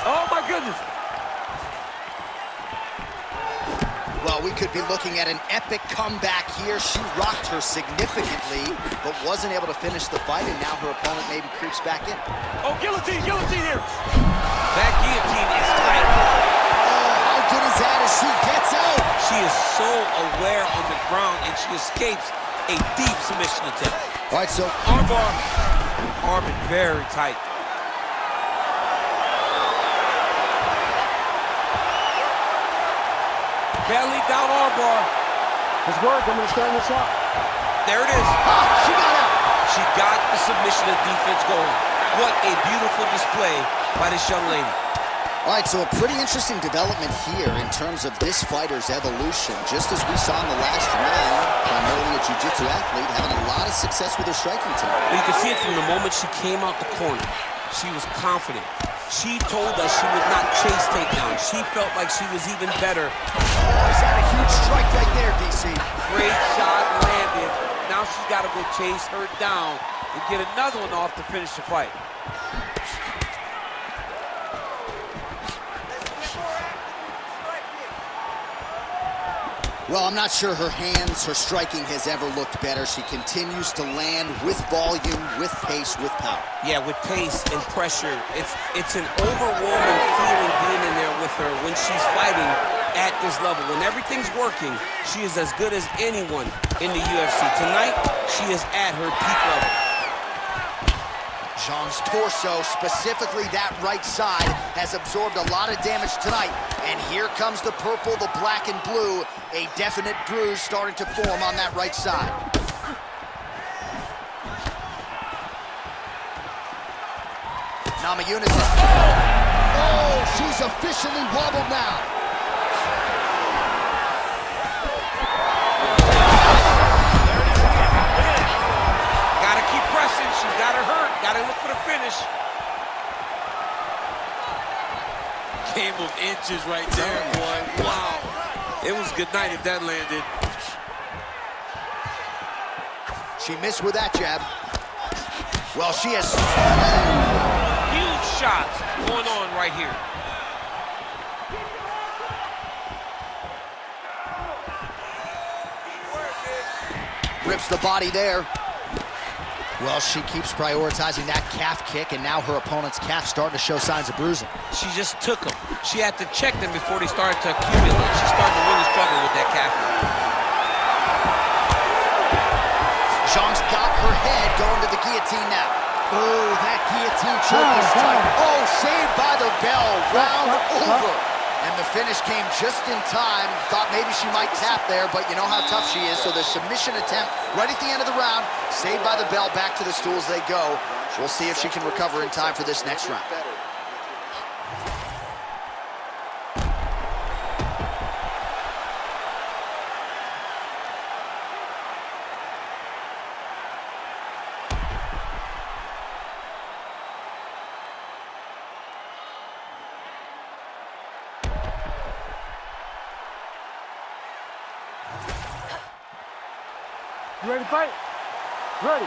Oh, my goodness. Well, we could be looking at an epic comeback here. She rocked her significantly, but wasn't able to finish the fight, and now her opponent maybe creeps back in. Oh, guillotine here. That guillotine is tight. Oh, how good is that as she gets out? She is so aware on the ground, and she escapes a deep submission attempt. All right, so Armbar. Arm is very tight. Belly down armbar. It's work. I'm going to stand this up. There it is. she got out. She got the submission and defense going. What a beautiful display by this young lady. All right, so a pretty interesting development here in terms of this fighter's evolution. Just as we saw in the last round, primarily a jiu-jitsu athlete, having a lot of success with her striking team. You can see it from the moment she came out the corner. She was confident. She told us she would not chase takedowns. She felt like she was even better. Oh, he's got a huge strike right there, DC. Great shot landed. Now she's got to go chase her down and get another one off to finish the fight. Well, I'm not sure her hands, her striking has ever looked better. She continues to land with volume, with pace, with power. Yeah, with pace and pressure. It's an overwhelming feeling being in there with her when she's fighting at this level. When everything's working, she is as good as anyone in the UFC. Tonight, she is at her peak level. Zhang's torso, specifically that right side, has absorbed a lot of damage tonight. And here comes the purple, the black, and blue. A definite bruise starting to form on that right side. Namajunas is... Oh, she's officially wobbled now. Gotta keep pressing. She's got her hurt. Gotta look for the finish. Game of inches right there, boy. Wow. It was good night if that landed. She missed with that jab. Well, she has... Huge shots going on right here. Rips the body there. Well, she keeps prioritizing that calf kick, and now her opponent's calf starting to show signs of bruising. She just took them. She had to check them before they started to accumulate. She started to really struggle with that calf. Zhang's got her head going to the guillotine now. Oh, that guillotine choke is tight. Oh, saved by the bell. Round over. And the finish came just in time. Thought maybe she might tap there, but you know how tough she is. So the submission attempt right at the end of the round, saved by the bell, back to the stools they go. We'll see if she can recover in time for this next round. You ready to fight? Ready.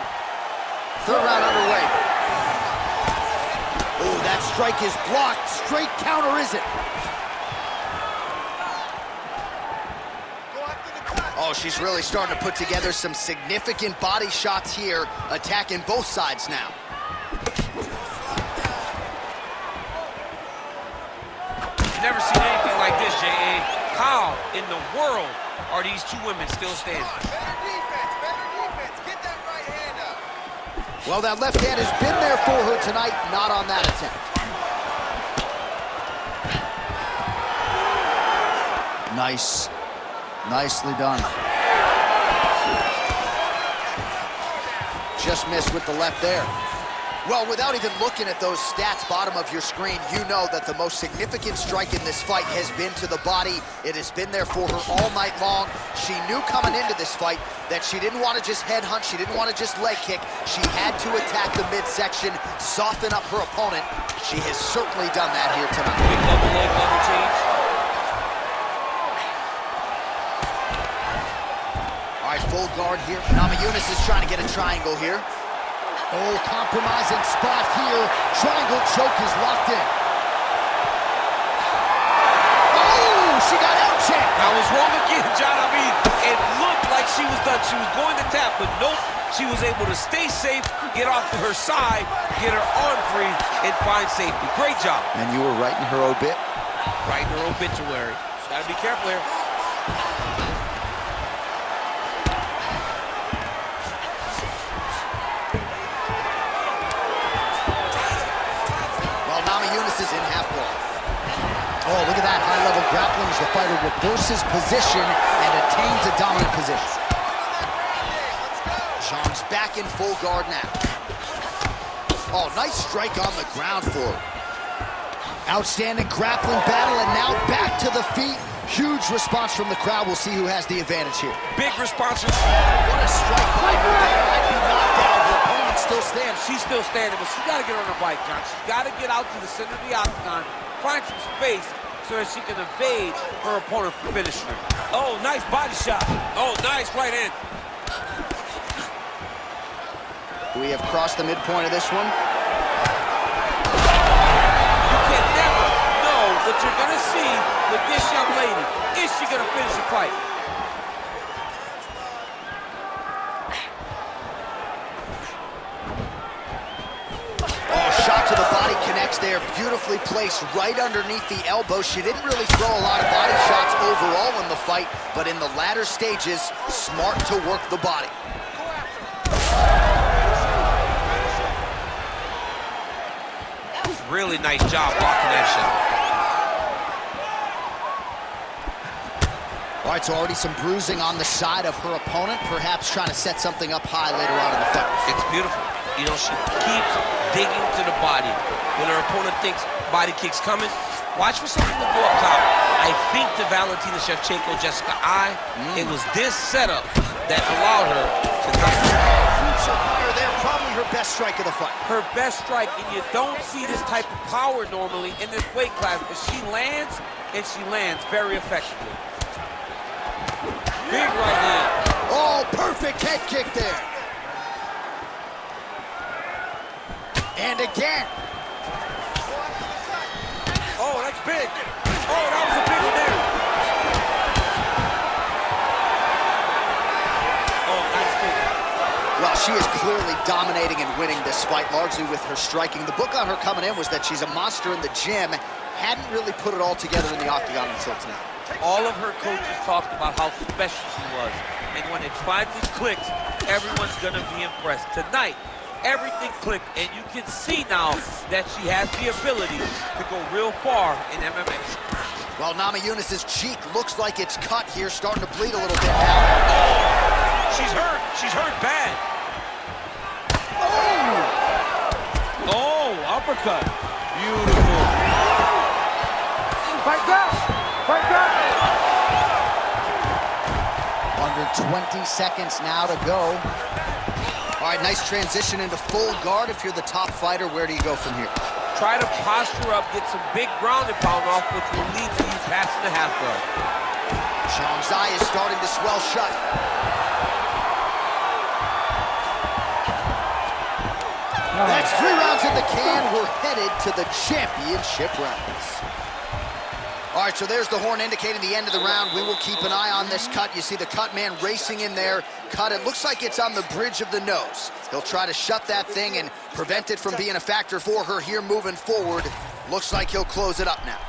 Third round underway. Oh, that strike is blocked. Straight counter, is it? Oh, she's really starting to put together some significant body shots here, attacking both sides now. You've never seen anything like this. this, J.A. How in the world are these two women still standing? Better defense, better defense. Get that right hand up. Well, that left hand has been there for her tonight, not on that attempt. Nice. Nicely done. Just missed with the left there. Well, without even looking at those stats bottom of your screen, you know that the most significant strike in this fight has been to the body. It has been there for her all night long. She knew coming into this fight that she didn't want to just headhunt, she didn't want to just leg kick. She had to attack the midsection, soften up her opponent. She has certainly done that here tonight. Big double leg, double change. All right, full guard here. Namajunas is trying to get a triangle here. Oh, compromising spot here. Triangle choke is locked in. Oh, she got out checked. I was wrong again, John. I mean, it looked like she was done. She was going to tap, but nope. She was able to stay safe, get off to her side, get her arm free, and find safety. Great job. And you were writing her obit? Writing her obituary. Just gotta be careful here. Namajunas is in half guard. Oh, look at that high-level grappling as the fighter reverses position and attains a dominant position. Zhang's back in full guard now. Oh, nice strike on the ground for her. Outstanding grappling battle, and now back to the feet. Huge response from the crowd. We'll see who has the advantage here. Big response. What a strike by her there. I'd be knocked out. Her opponent still stands. She's still standing, but she's got to get on her bike, John. She's got to get out to the center of the octagon, find some space so that she can evade her opponent from finishing her. Oh, nice body shot. Oh, nice right hand. We have crossed the midpoint of this one. You can never know what you're going to see with this young lady. Is she going to finish the fight? Shot to the body connects there, beautifully placed right underneath the elbow. She didn't really throw a lot of body shots overall in the fight, but in the latter stages, smart to work the body. Really nice job blocking that shot. All right, so already some bruising on the side of her opponent, perhaps trying to set something up high later on in the fight. It's beautiful. You know, she keeps digging to the body. When her opponent thinks body kick's coming, watch for something to go up top. I think to Valentina Shevchenko, Jessica, it was this setup that allowed her to knock her out. There, probably her best strike of the fight. Her best strike, and you don't see this type of power normally in this weight class, but she lands, and she lands very effectively. Big right hand. Oh, perfect head kick there. And again. Oh, that's big. Oh, that was a big one there. Oh, nice kick. Well, she is clearly dominating and winning this fight, largely with her striking. The book on her coming in was that she's a monster in the gym. Hadn't really put it all together in the octagon until tonight. All of her coaches talked about how special she was. And when it finally clicks, everyone's going to be impressed. Tonight, everything clicked, and you can see now that she has the ability to go real far in MMA. Well, Namajunas' cheek looks like it's cut here, starting to bleed a little bit now. Oh, she's hurt. She's hurt bad. Oh, uppercut. Beautiful. Fight back! Fight back! Under 20 seconds now to go. All right, nice transition into full guard. If you're the top fighter, where do you go from here? Try to posture up, get some big ground and pound off, which will lead to you passing the half guard. Zhang's eye is starting to swell shut. That's 3 rounds in the can. We're headed to the championship rounds. All right, so there's the horn indicating the end of the round. We will keep an eye on this cut. You see the cut man racing in there. Cut, it looks like it's on the bridge of the nose. He'll try to shut that thing and prevent it from being a factor for her here moving forward. Looks like he'll close it up now.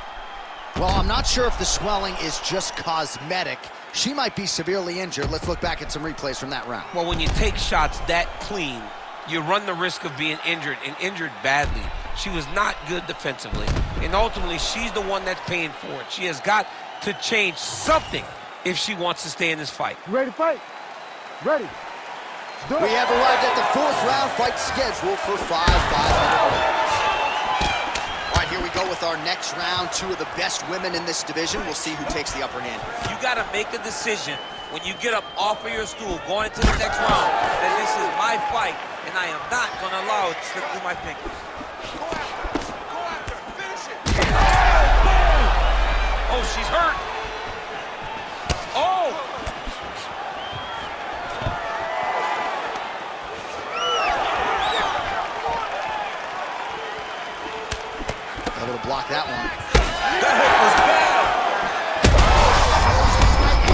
Well, I'm not sure if the swelling is just cosmetic. She might be severely injured. Let's look back at some replays from that round. Well, when you take shots that clean, you run the risk of being injured, and injured badly. She was not good defensively, and ultimately, she's the one that's paying for it. She has got to change something if she wants to stay in this fight. You ready to fight? Ready. We have arrived at the 4th round fight scheduled for 5 5-minute rounds. All right, here we go with our next round. 2 of the best women in this division. We'll see who takes the upper hand. You got to make a decision when you get up off of your stool going into the next round that this is my fight, and I am not going to allow it to slip through my fingers. Go after, finish it. Oh, she's hurt. Oh! Able to block that one. That hit was bad.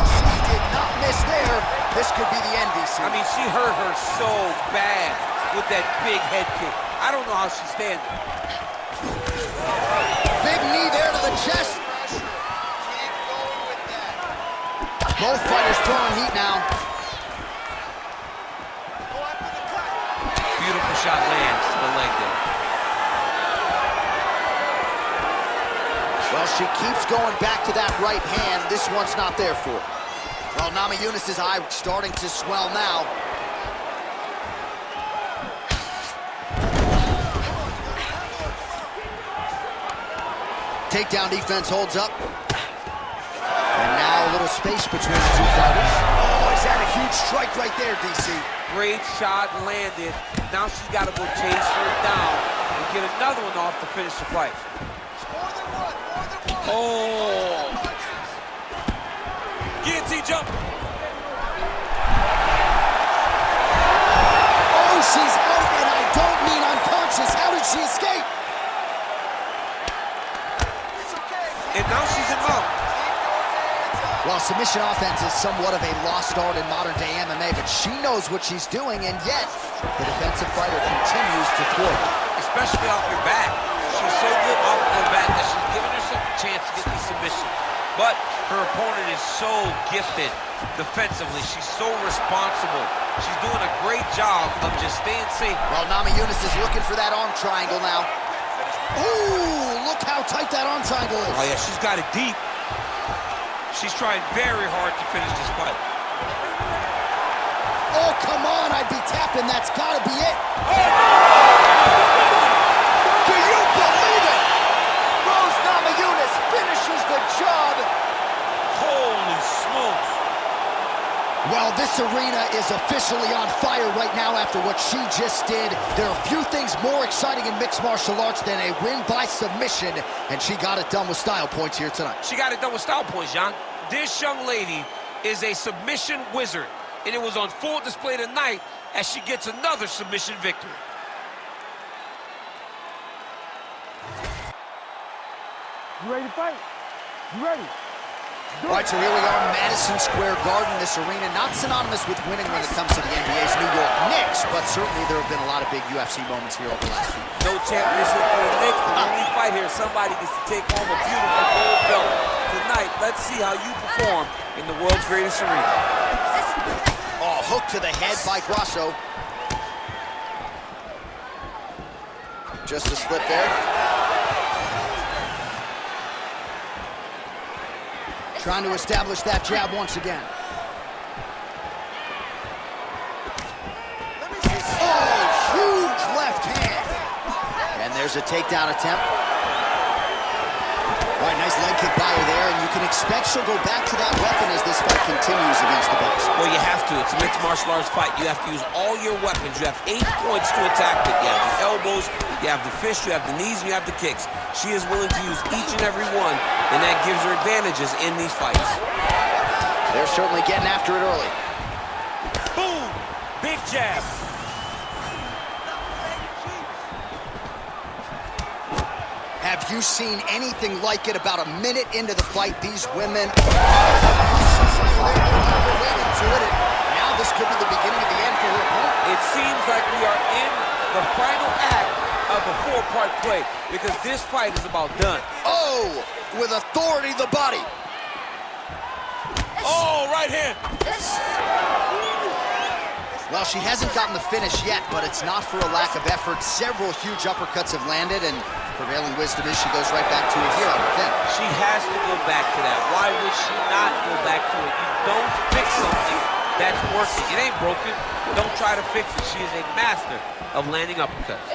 She did not miss there. This could be the end, DC. I mean, she hurt her so bad with that big head kick. I don't know how she's standing. Big knee there to the chest. Pressure. Keep going with that. Both fighters throwing heat now. Go after the cut. Beautiful shot lands to the leg there. Well, she keeps going back to that right hand. This one's not there for her. Well, Namajunas' eye starting to swell now. Takedown defense holds up. And now a little space between the 2 fighters. Oh, is that a huge strike right there, DC? Great shot landed. Now she's got to go chase her down and get another one off to finish the fight. More than one. Oh! Guillotine jump. Oh, she's out, and I don't mean unconscious. How did she escape? It's okay. And now she's in mount. Well, submission offense is somewhat of a lost art in modern-day MMA, but she knows what she's doing, and yet the defensive fighter continues to thwart. Especially off your back. She's so good off her back that she's giving herself a chance to get these submissions. But her opponent is so gifted defensively. She's so responsible. She's doing a great job of just staying safe. Well, Namajunas is looking for that arm triangle now. Ooh, look how tight that arm triangle is. Oh, yeah, she's got it deep. She's trying very hard to finish this fight. Oh, come on, I'd be tapping. That's got to be it. Do you believe it? Rose Namajunas finishes the job. Holy smokes. Well, this arena is officially on fire right now after what she just did. There are few things more exciting in mixed martial arts than a win by submission, and she got it done with style points here tonight. She got it done with style points, John. This young lady is a submission wizard, and it was on full display tonight as she gets another submission victory. You ready to fight? You ready? All right, so here we are, Madison Square Garden. This arena not synonymous with winning when it comes to the NBA's New York Knicks, but certainly there have been a lot of big UFC moments here over the last few years. No championship for the Knicks, but when we fight here, somebody gets to take home a beautiful gold belt. Tonight, let's see how you perform in the world's greatest arena. Oh, hook to the head by Grasso. Just a slip there. Trying to establish that jab once again. Oh, huge left hand. And there's a takedown attempt. All right, nice leg kick by her there, and you can expect she'll go back to that weapon as this fight continues against the Bucks. Well, you have to. It's a mixed martial arts fight. You have to use all your weapons. You have 8 points to attack with. You have the elbows, you have the fists, you have the knees, and you have the kicks. She is willing to use each and every one, and that gives her advantages in these fights. They're certainly getting after it early. Boom! Big jab. Have you seen anything like it? About a minute into the fight, these women are waiting to it. And now this could be the beginning of the end for her opponent. It seems like we are in the final act of a four-part play because this fight is about done. Oh, with authority, the body. Oh, right hand. Well, she hasn't gotten the finish yet, but it's not for a lack of effort. Several huge uppercuts have landed, and prevailing wisdom is she goes right back to it here on the fin. She has to go back to that. Why would she not go back to it? You don't fix something that's working. It ain't broken. Don't try to fix it. She is a master of landing uppercuts.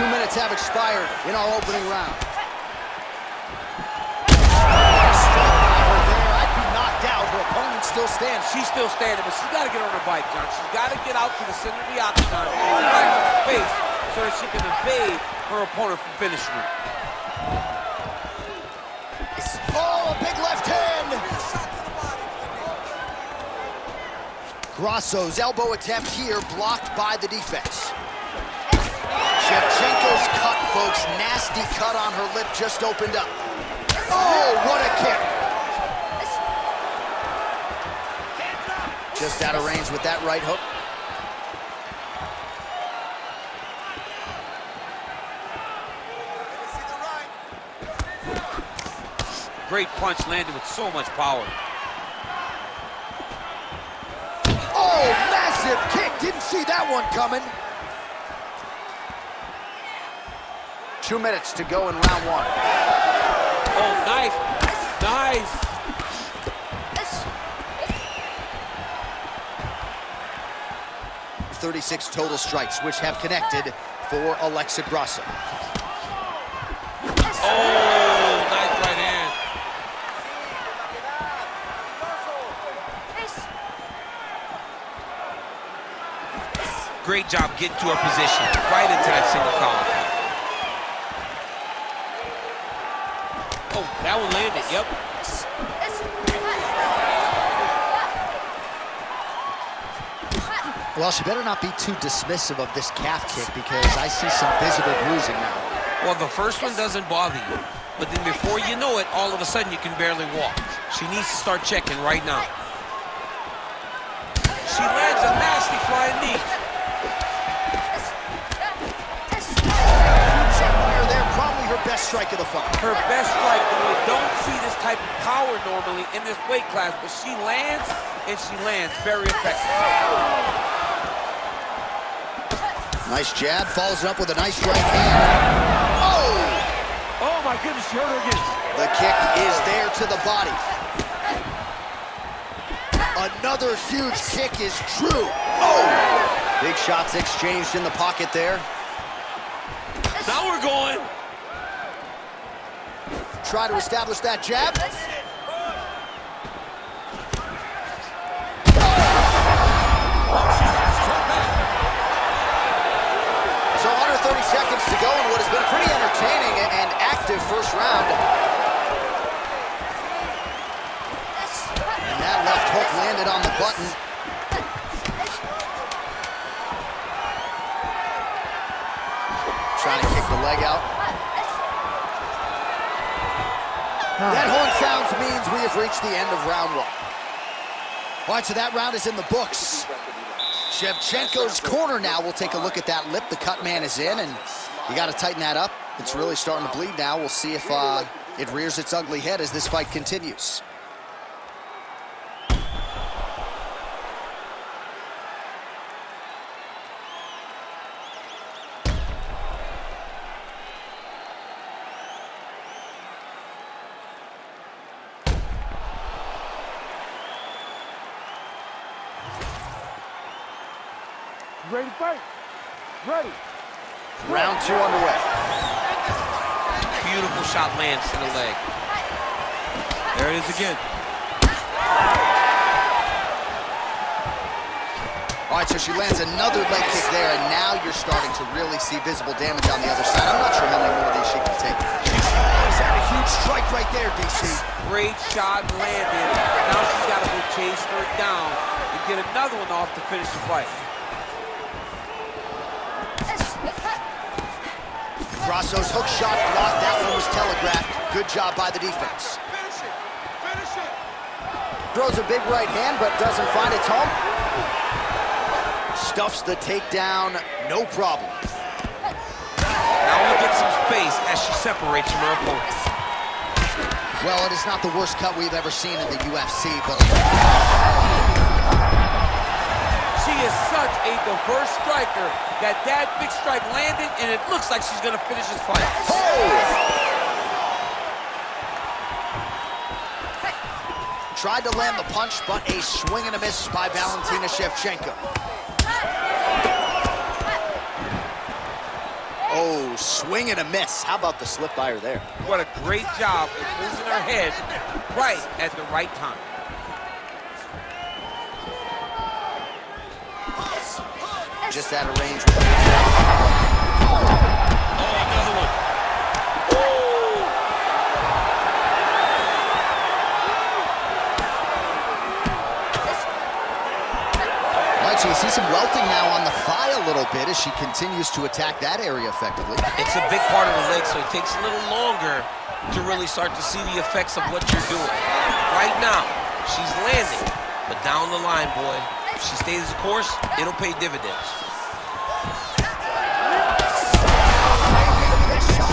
2 minutes have expired in our opening round. Still standing. She's still standing, but she's got to get on her bike, John. She's got to get out to the center of the octagon and find some space so that she can evade her opponent from finishing her. Oh, a big left hand! Grasso's elbow attempt here blocked by the defense. Shevchenko's cut, folks. Nasty cut on her lip just opened up. Oh, what a kick! Just out of range with that right hook. Great punch landed with so much power. Oh, massive kick. Didn't see that one coming. 2 minutes to go in round one. Oh, nice. Nice. 36 total strikes, which have connected for Alexa Grasso. Oh, nice right hand. Great job getting to her position, right into that single column. Oh, that one landed, yep. Well, she better not be too dismissive of this calf kick because I see some visible bruising now. Well, the first one doesn't bother you, but then before you know it, all of a sudden you can barely walk. She needs to start checking right now. She lands a nasty flying knee. There, probably her best strike of the fight. Her best strike, and we don't see this type of power normally in this weight class, but she lands, and she lands very effective. Nice jab, follows it up with a nice right hand. Oh! Oh my goodness, she hurt her again. The kick is there to the body. Another huge kick is true. Oh! Big shots exchanged in the pocket there. Now we're going. Try to establish that jab. So under 30 seconds to go in what has been a pretty entertaining and active first round. And that left hook landed on the button. Trying to kick the leg out. That horn sounds means we have reached the end of round one. All right, so that round is in the books. Shevchenko's corner now. We'll take a look at that lip. The cut man is in, and you got to tighten that up. It's really starting to bleed now. We'll see if it rears its ugly head as this fight continues. Ready to fight? Ready. Round two underway. Beautiful shot lands to the leg. There it is again. All right, so she lands another leg kick there, and now you're starting to really see visible damage on the other side. I'm not sure how many more of these she can take. She's had a huge strike right there, DC. Great shot landed. Now she's got to go chase her down and get another one off to finish the fight. Grasso's hook shot blocked. That one was telegraphed. Good job by the defense. Finish it. Finish it. Throws a big right hand, but doesn't find its home. stuffs the takedown, no problem. Now we'll get some space as she separates from her opponent. Well, it is not the worst cut we've ever seen in the UFC, but... She is such a diverse striker that big strike landed, and it looks like she's gonna finish this fight. Oh! Tried to land the punch, but a swing and a miss by Valentina Shevchenko. Oh, swing and a miss. How about the slip by her there? What a great job of moving her head right at the right time. Just out of range. Oh, another one. So you see some welting now on the thigh a little bit as she continues to attack that area effectively. It's a big part of the leg, so it takes a little longer to really start to see the effects of what you're doing. Right now, she's landing, but down the line, boy, if she stays the course, it'll pay dividends.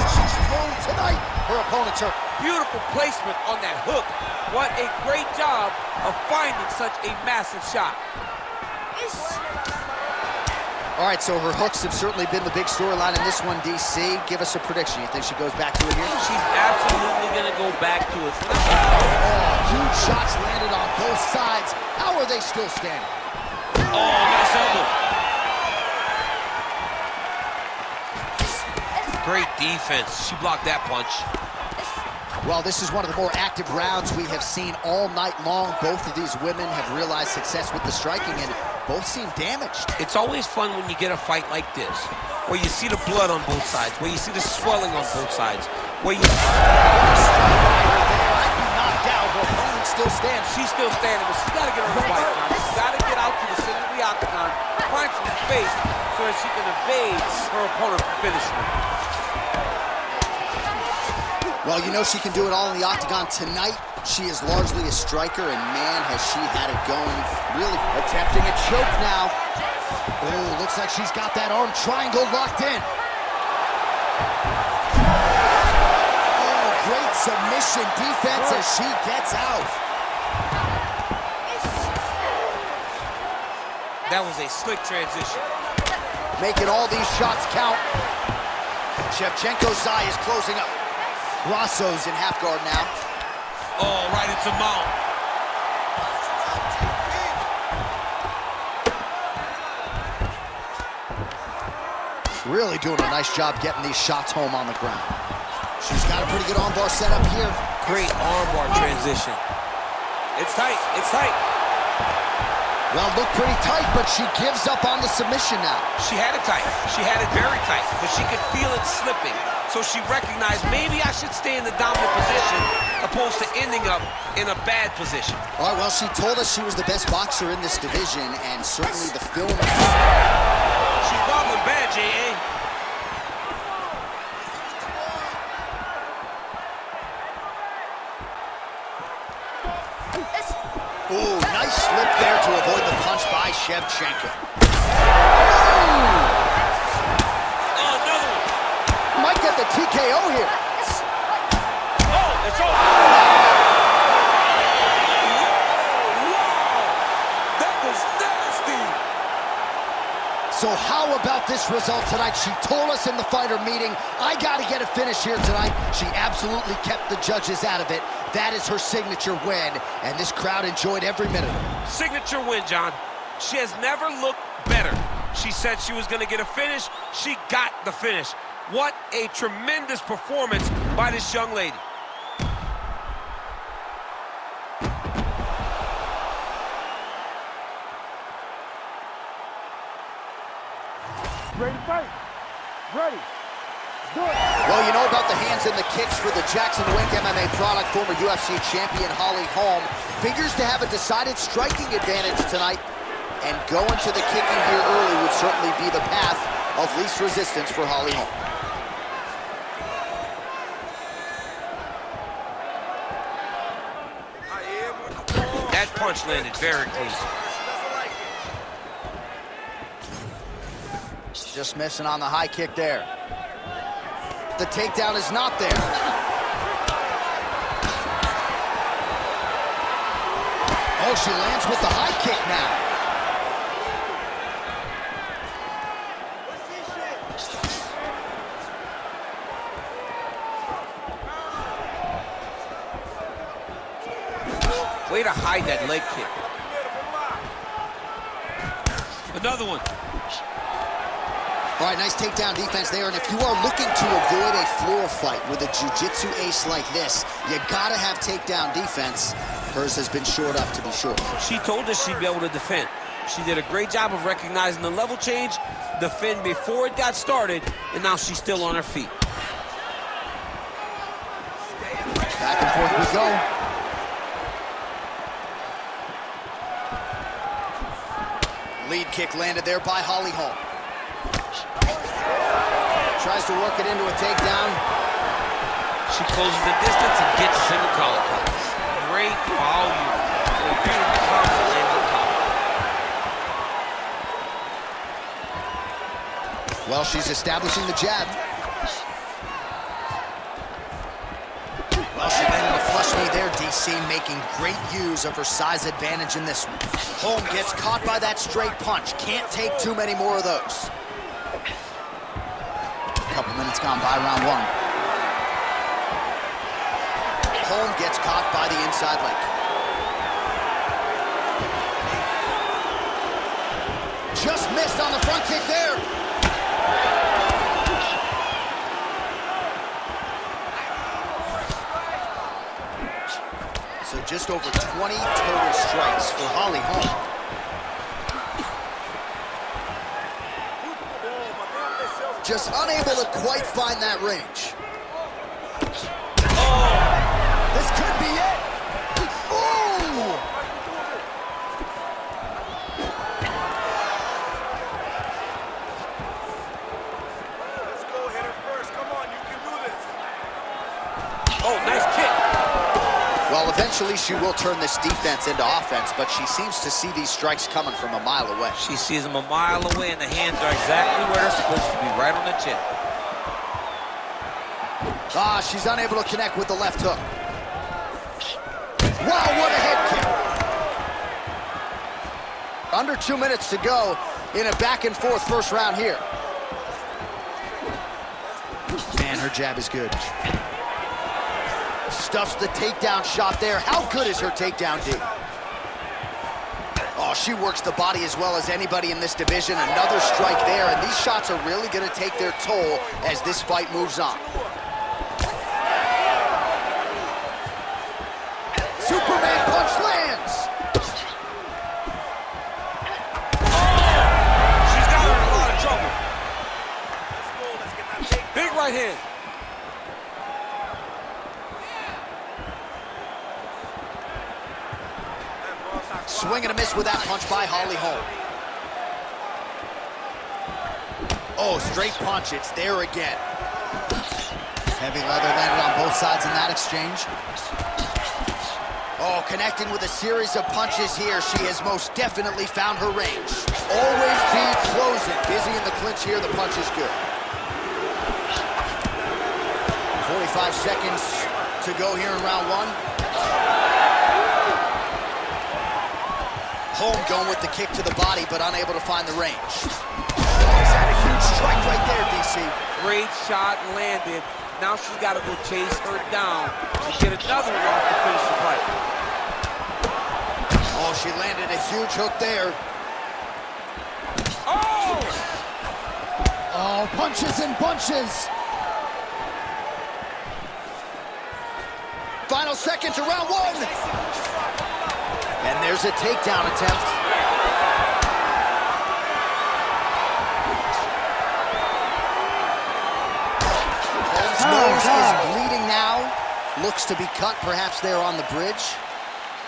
She's thrown tonight. Her opponent's hurt. Beautiful placement on that hook. What a great job of finding such a massive shot. All right, so her hooks have certainly been the big storyline in this one, DC. Give us a prediction. You think she goes back to it here? She's absolutely going to go back to it. Oh, huge shots landed on both sides. How are they still standing? Oh, nice elbow. Great defense. She blocked that punch. Well, this is one of the more active rounds we have seen all night long. Both of these women have realized success with the striking, and both seem damaged. It's always fun when you get a fight like this, where you see the blood on both sides, where you see the swelling on both sides, where you... Knocked out, her opponent still stands. She's still standing, but she's got to get on the fight, John. She's got to get out to the center of the octagon, find some space so that she can evade her opponent from finishing her. Well, you know she can do it all in the octagon tonight. She is largely a striker, and man, has she had it going. Really attempting a choke now. Oh, looks like she's got that arm triangle locked in. Oh, great submission defense as she gets out. That was a slick transition. Making all these shots count. Shevchenko's eye is closing up. Grasso's in half guard now. Oh, right into mount. Really doing a nice job getting these shots home on the ground. She's got a pretty good armbar set up here. Great armbar transition. It's tight, it's tight. Well, looked pretty tight, but she gives up on the submission now. She had it tight. She had it very tight, but she could feel it slipping. So she recognized maybe I should stay in the dominant position opposed to ending up in a bad position. All right, well, she told us she was the best boxer in this division, and certainly the film... She's wobbling bad, J.A. Ooh, nice slip there to avoid the punch by Shevchenko. Oh, another one. Might get the TKO here. Oh, it's over. Wow, that was nasty. So how about this result tonight? She told us in the fighter meeting, I got to get a finish here tonight. She absolutely kept the judges out of it. That is her signature win, and this crowd enjoyed every minute of it. Signature win, John. She has never looked better. She said she was going to get a finish. She got the finish. What a tremendous performance by this young lady. Ready to fight? Ready. Good. Well, you know about the hands and the kicks for the Jackson Wink MMA product. Former UFC champion Holly Holm figures to have a decided striking advantage tonight, and going to the kicking here early would certainly be the path of least resistance for Holly Holm. That punch landed very clean. Just missing on the high kick there. The takedown is not there. Oh, she lands with the high kick now. Way to hide that leg kick. Another one. All right, nice takedown defense there. And if you are looking to avoid a floor fight with a jiu-jitsu ace like this, you gotta have takedown defense. Hers has been shored up, to be sure. She told us she'd be able to defend. She did a great job of recognizing the level change, defend before it got started, and now she's still on her feet. Back and forth we go. Lead kick landed there by Holly Holm. Tries to work it into a takedown. She closes the distance and gets single collar cuts. Great volume. A beautiful combo lands on top. Well, she's establishing the jab. Well, she landed a flush knee there, DC, making great use of her size advantage in this one. Holm gets caught by that straight punch. Can't take too many more of those. Couple minutes gone by round one. Holm gets caught by the inside leg. Just missed on the front kick there. So just over 20 total strikes for Holly Holm. Just unable to quite find that range. Oh, this could be it. Ooh! Let's go, hit her first. Come on, you can do this. Oh, nice kick. Well, eventually she will turn this defense into offense, but she seems to see these strikes coming from a mile away. She sees them a mile away, and the hands are exactly where they're supposed to be, right on the chin. Ah, she's unable to connect with the left hook. Wow, what a head kick. Under 2 minutes to go in a back-and-forth first round here. Man, her jab is good. Stuffs the takedown shot there. How good is her takedown, D? Oh, she works the body as well as anybody in this division. Another strike there, and these shots are really going to take their toll as this fight moves on. Superman punch lands. She's got her in a lot of trouble. Big right hand. Swing and a miss with that punch by Holly Holm. Oh, straight punch. It's there again. Heavy leather landed on both sides in that exchange. Oh, connecting with a series of punches here. She has most definitely found her range. Always be closing. Busy in the clinch here. The punch is good. 45 seconds to go here in round one. Holm going with the kick to the body, but unable to find the range. Oh, he's had a huge strike right there, DC. Great shot landed. Now she's got to go chase her down and get another one off to finish the fight. Oh, she landed a huge hook there. Oh! Oh, punches and bunches. Final seconds of round one. And there's a takedown attempt. Holmes' nose is bleeding now. Looks to be cut, perhaps there on the bridge.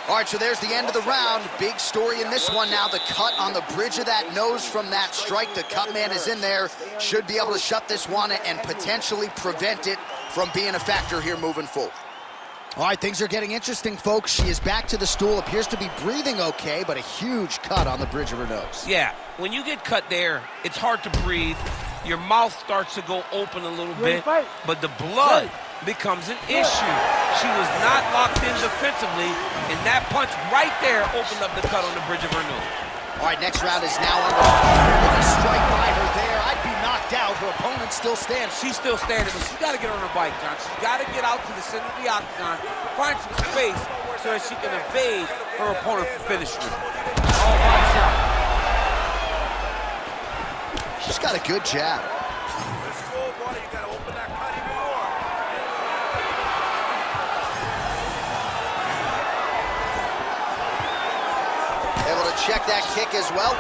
All right, so there's the end of the round. Big story in this one now. The cut on the bridge of that nose from that strike. The cut man is in there. Should be able to shut this one and potentially prevent it from being a factor here moving forward. All right, things are getting interesting, folks. She is back to the stool, appears to be breathing okay, but a huge cut on the bridge of her nose. Yeah, when you get cut there, it's hard to breathe. Your mouth starts to go open a little bit, but the blood becomes an issue. She was not locked in defensively, and that punch right there opened up the cut on the bridge of her nose. All right, next round is now underway. With a strike by her there, I'd be knocked out. Her opponent still stands. She's still standing, but she's got to get on her bike, John. She's got to get out to the center of the octagon, find some space so that she can evade her opponent for finishing her. Oh, my shot. She's got a good jab. Let's go, boy. You got to open that cut even more. Able to check that kick as well.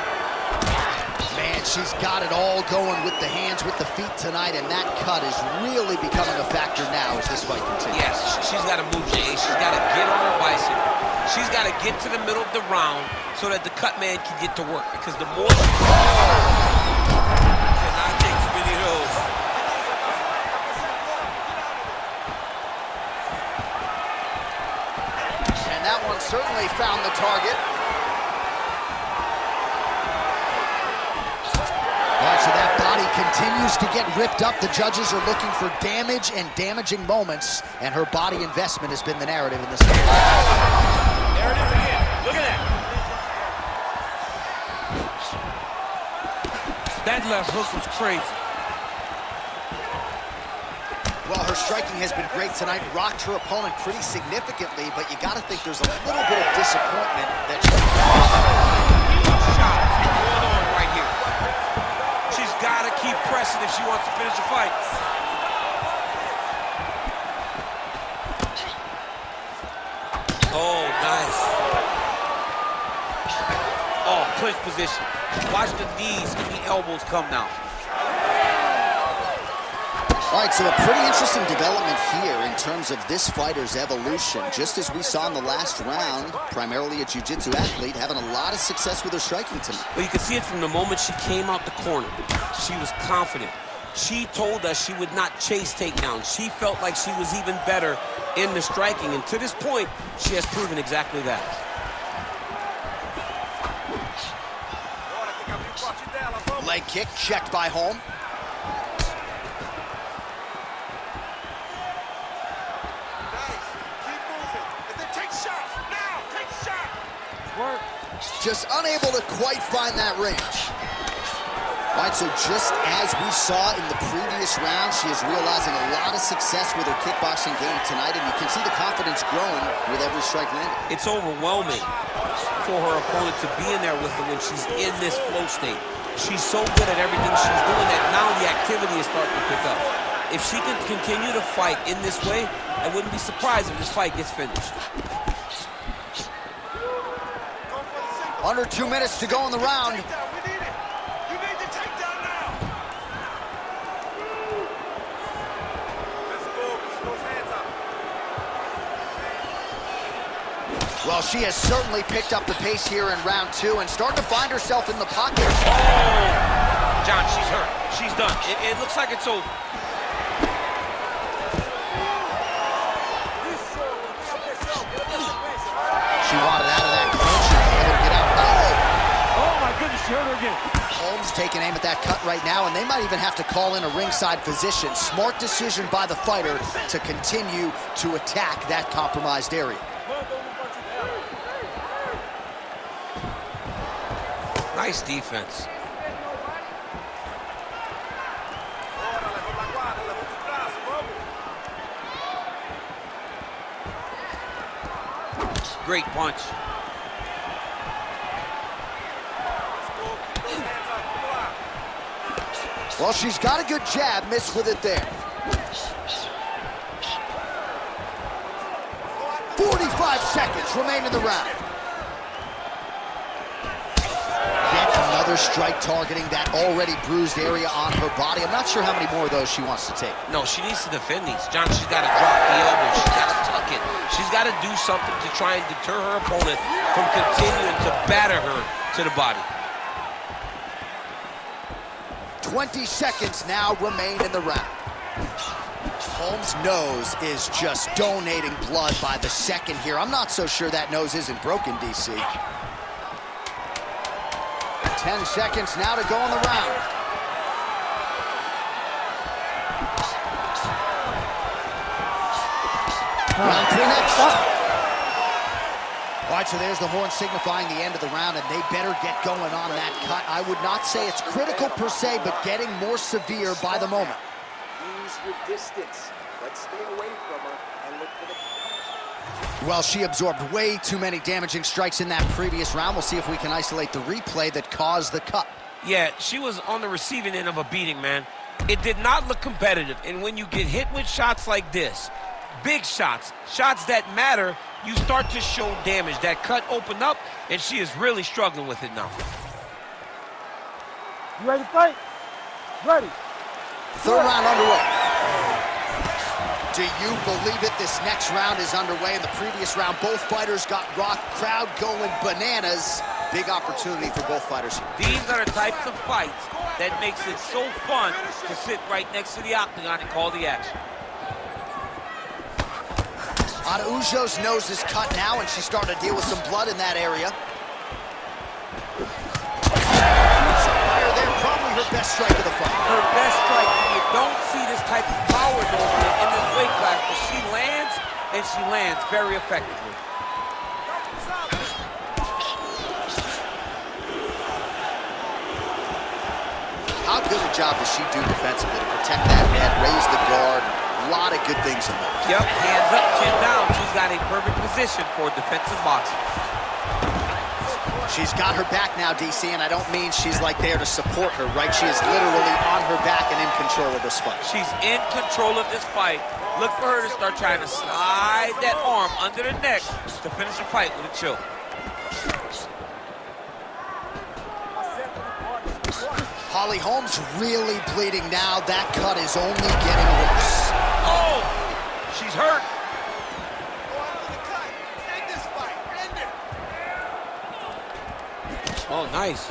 Man, she's got it all going with the hands, with the feet tonight, and that cut is really becoming a factor now as this fight continues. Yes, she's got to move, Jay. She's got to get on her bicycle. She's got to get to the middle of the round so that the cut man can get to work, because the more she cannot take too many of those. And that one certainly found the target. All right, so that body continues to get ripped up. The judges are looking for damage and damaging moments, and her body investment has been the narrative in this case. There it is again. Look at that. That left hook was crazy. Well, her striking has been great tonight, rocked her opponent pretty significantly, but you got to think there's a little bit of disappointment that she... Shots going on right here. She's got to keep pressing if she wants to finish the fight. Oh, nice. Oh, clinch position. Watch the knees and the elbows come now. All right, so a pretty interesting development here in terms of this fighter's evolution. Just as we saw in the last round, primarily a jiu-jitsu athlete, having a lot of success with her striking tonight. Well, you can see it from the moment she came out the corner. She was confident. She told us she would not chase takedowns. She felt like she was even better in the striking, and to this point, she has proven exactly that. Leg kick checked by Holm. Just unable to quite find that range. All right, so just as we saw in the previous round, she is realizing a lot of success with her kickboxing game tonight, and you can see the confidence growing with every strike landed. It's overwhelming for her opponent to be in there with her when she's in this flow state. She's so good at everything she's doing that now the activity is starting to pick up. If she can continue to fight in this way, I wouldn't be surprised if this fight gets finished. Under 2 minutes to go in the round. Well, she has certainly picked up the pace here in round 2 and starting to find herself in the pocket. Oh! John, she's hurt. She's done. It looks like it's over. She wanted out of that clinch and able to get out. Oh my goodness, she hurt her again. Holmes taking aim at that cut right now, and they might even have to call in a ringside physician. Smart decision by the fighter to continue to attack that compromised area. Nice defense. Great punch. Well, she's got a good jab, missed with it there. 45 seconds remain in the round. Yet another strike targeting that already bruised area on her body. I'm not sure how many more of those she wants to take. No, she needs to defend these. John, she's got to drop the elbow. She's got to tuck it. She's got to do something to try and deter her opponent from continuing to batter her to the body. 20 seconds now remain in the round. Holmes' nose is just donating blood by the second here. I'm not so sure that nose isn't broken, DC. 10 seconds now to go in the round. Round 3 next. All right, so there's the horn signifying the end of the round, and they better get going on that cut. I would not say it's critical per se, but getting more severe by the moment. Use your distance. Let's stay away from her and look for the... Well, she absorbed way too many damaging strikes in that previous round. We'll see if we can isolate the replay that caused the cut. Yeah, she was on the receiving end of a beating, man. It did not look competitive, and when you get hit with shots like this, big shots, shots that matter, you start to show damage. That cut opened up, and she is really struggling with it now. You ready to fight? Ready. Third round underway. Do you believe it? This next round is underway. In the previous round, both fighters got rocked. Crowd going bananas. Big opportunity for both fighters. These are the types of fights that makes it so fun to sit right next to the octagon and call the action. Araujo's nose is cut now, and she's starting to deal with some blood in that area. Fire there, probably her best strike of the fight. Her best strike. You don't see this type of power normally in this weight class, but she lands, and she lands very effectively. How good a job does she do defensively to protect that head, raise the guard? A lot of good things in there. Yep, hands up, chin down. She's got a perfect position for defensive boxing. She's got her back now, DC, and I don't mean she's like there to support her, right? She is literally on her back and in control of this fight. She's in control of this fight. Look for her to start trying to slide that arm under the neck to finish the fight with a choke. Holly Holmes really bleeding now. That cut is only getting worse. Oh, she's hurt. Oh, nice.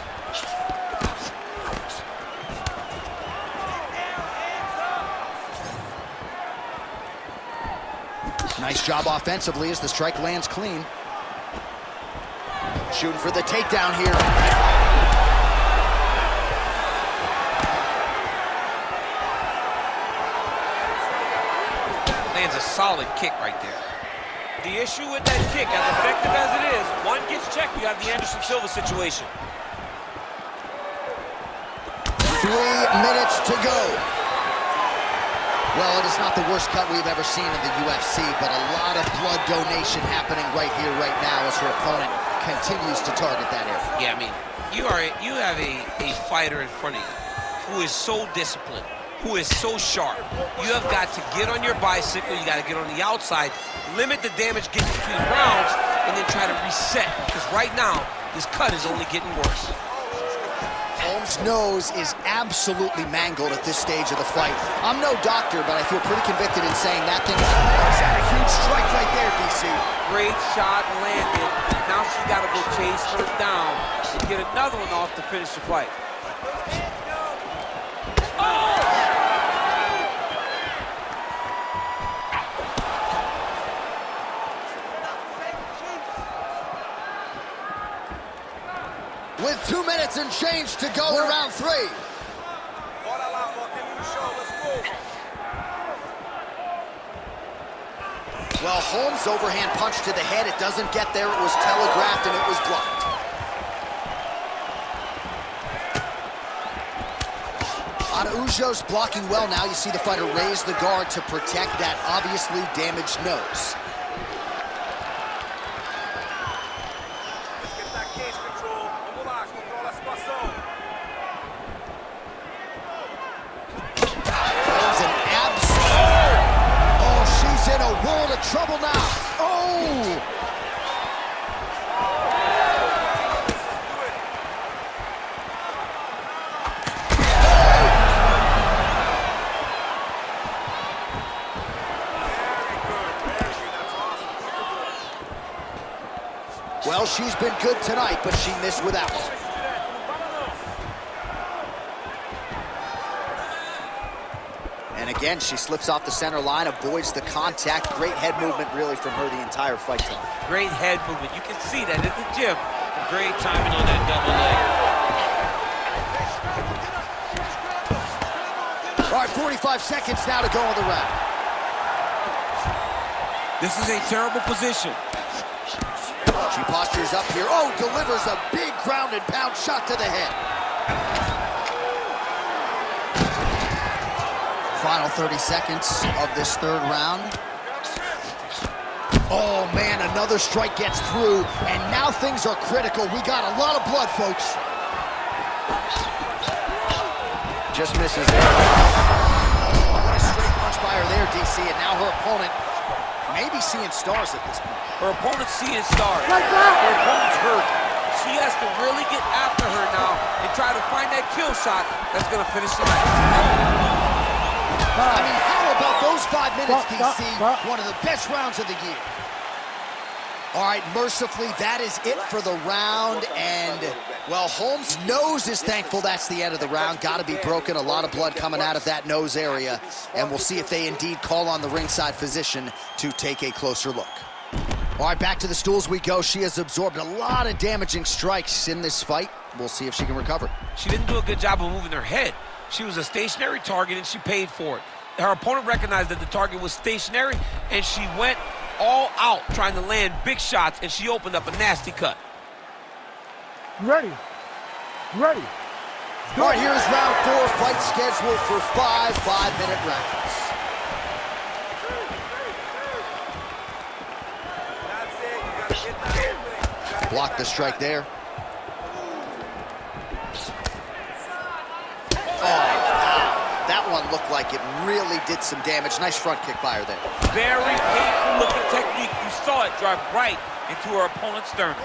Nice job offensively as the strike lands clean. Shooting for the takedown here. Lands a solid kick right there. The issue with that kick, as effective as it is, one gets checked, you have the Anderson Silva situation. 3 minutes to go. Well, it is not the worst cut we've ever seen in the UFC, but a lot of blood donation happening right here, right now, as her opponent continues to target that area. Yeah, I mean, you have a fighter in front of you who is so disciplined, who is so sharp. You have got to get on your bicycle, you got to get on the outside, limit the damage getting between rounds, and then try to reset, because right now, this cut is only getting worse. Holmes' nose is absolutely mangled at this stage of the fight. I'm no doctor, but I feel pretty convicted in saying that thing is a huge strike right there, DC. Great shot landed. Now she's got to go chase her down and get another one off to finish the fight. With 2 minutes and change to go in round 3. Well, Holmes' overhand punch to the head, it doesn't get there. It was telegraphed and it was blocked. Araujo's blocking well now. You see the fighter raise the guard to protect that obviously damaged nose. In a world of trouble now. Oh! Well, she's been good tonight, but she missed with that one. And again, Again, she slips off the center line, avoids the contact. Great head movement, really, from her the entire fight time. Great head movement. You can see that at the gym. Great timing on that double leg. All right, 45 seconds now to go in the round. This is a terrible position. She postures up here. Oh, delivers a big ground and pound shot to the head. Final 30 seconds of this third round. Oh, man, another strike gets through, and now things are critical. We got a lot of blood, folks. Just misses there. What a straight punch by her there, DC, and now her opponent may be seeing stars at this point. Her opponent's seeing stars. Her opponent's hurt. She has to really get after her now and try to find that kill shot that's going to finish the night. I mean, how about those 5 minutes, DC? One of the best rounds of the year. All right, mercifully, that is it for the round. And, well, Holmes' nose is thankful that's the end of the round. Got to be broken. A lot of blood coming out of that nose area. And we'll see if they indeed call on the ringside physician to take a closer look. All right, back to the stools we go. She has absorbed a lot of damaging strikes in this fight. We'll see if she can recover. She didn't do a good job of moving her head. She was a stationary target, and she paid for it. Her opponent recognized that the target was stationary, and she went all out trying to land big shots, and she opened up a nasty cut. Ready. Ready. All right, here's round 4, fight scheduled for 5 5-minute rounds. Block the strike there. That one looked like it really did some damage. Nice front kick by her there. Very painful looking technique. You saw it drive right into her opponent's sternum.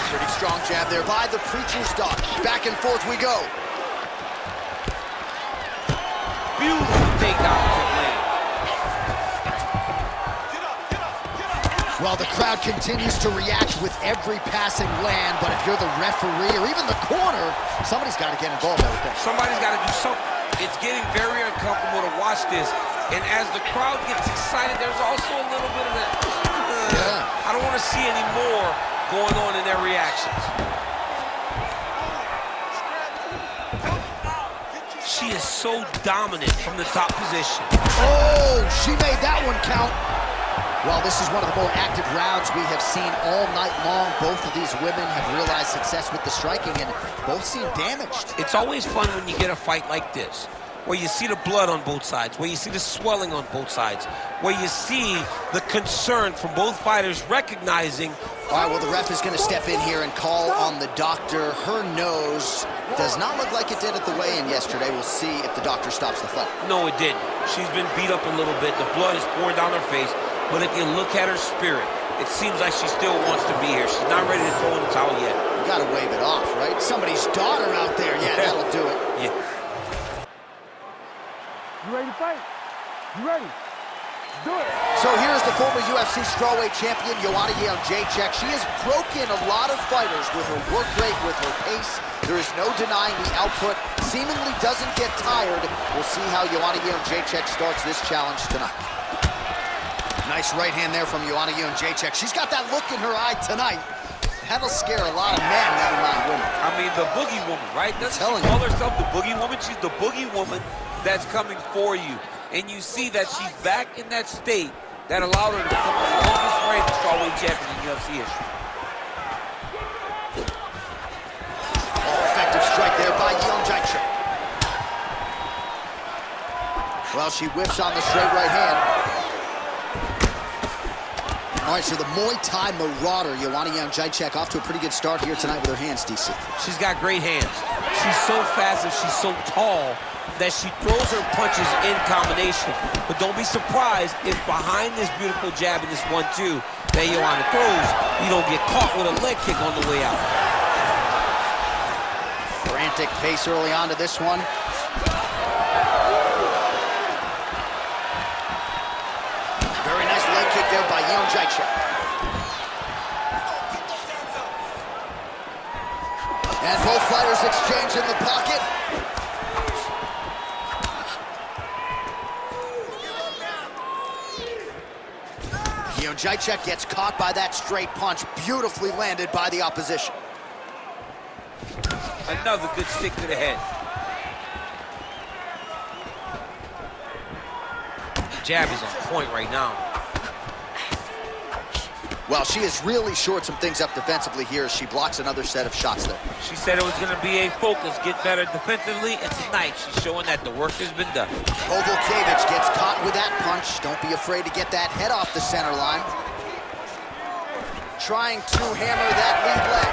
Pretty strong jab there by the Preacher's daughter. Back and forth we go. Beautiful takedown. Well, the crowd continues to react with every passing land, but if you're the referee or even the corner, somebody's got to get involved, I would think. Somebody's got to do something. It's getting very uncomfortable to watch this, and as the crowd gets excited, there's also a little bit of that. I don't want to see any more going on in their reactions. She is so dominant from the top position. Oh, she made that one count. Well, this is one of the more active rounds we have seen all night long. Both of these women have realized success with the striking, and both seem damaged. It's always fun when you get a fight like this, where you see the blood on both sides, where you see the swelling on both sides, where you see the concern from both fighters recognizing. All right, well, the ref is going to step in here and call on the doctor. Her nose does not look like it did at the weigh-in yesterday. We'll see if the doctor stops the fight. No, it didn't. She's been beat up a little bit. The blood is pouring down her face. But if you look at her spirit, it seems like she still wants to be here. She's not ready to throw in the towel yet. You got to wave it off, right? Somebody's daughter out there. Yeah, that'll do it. Yeah. You ready to fight? You ready? Do it. So here's the former UFC strawweight champion, G.O.A.T. She has broken a lot of fighters with her work rate, with her pace. There is no denying the output. Seemingly doesn't get tired. We'll see how G.O.A.T. starts this challenge tonight. Nice right hand there from G.O.A.T. She's got that look in her eye tonight. That'll scare a lot of men, never mind women. I mean, the boogie woman, right? Doesn't she call herself the boogie woman? She's the boogie woman that's coming for you. And you see that she's back in that state that allowed her to become the longest reigning strawweight champion in UFC history. Oh, effective strike there by G.O.A.T. Well, she whips on the straight right hand. All right, so the Muay Thai Marauder, G.O.A.T. off to a pretty good start here tonight with her hands, DC. She's got great hands. She's so fast and she's so tall that she throws her punches in combination. But don't be surprised if behind this beautiful jab and this 1-2 that G.O.A.T. throws, you don't get caught with a leg kick on the way out. Frantic pace early on to this one. Very nice leg kick there by G.O.A.T. And both fighters exchange in the pocket. G.O.A.T gets caught by that straight punch, beautifully landed by the opposition. Another good stick to the head. Jab is on point right now. Well, she has really shored some things up defensively here as she blocks another set of shots there. She said it was going to be a focus, get better defensively, and tonight she's showing that the work has been done. Kovalkiewicz gets caught with that punch. Don't be afraid to get that head off the center line. Trying to hammer that lead leg.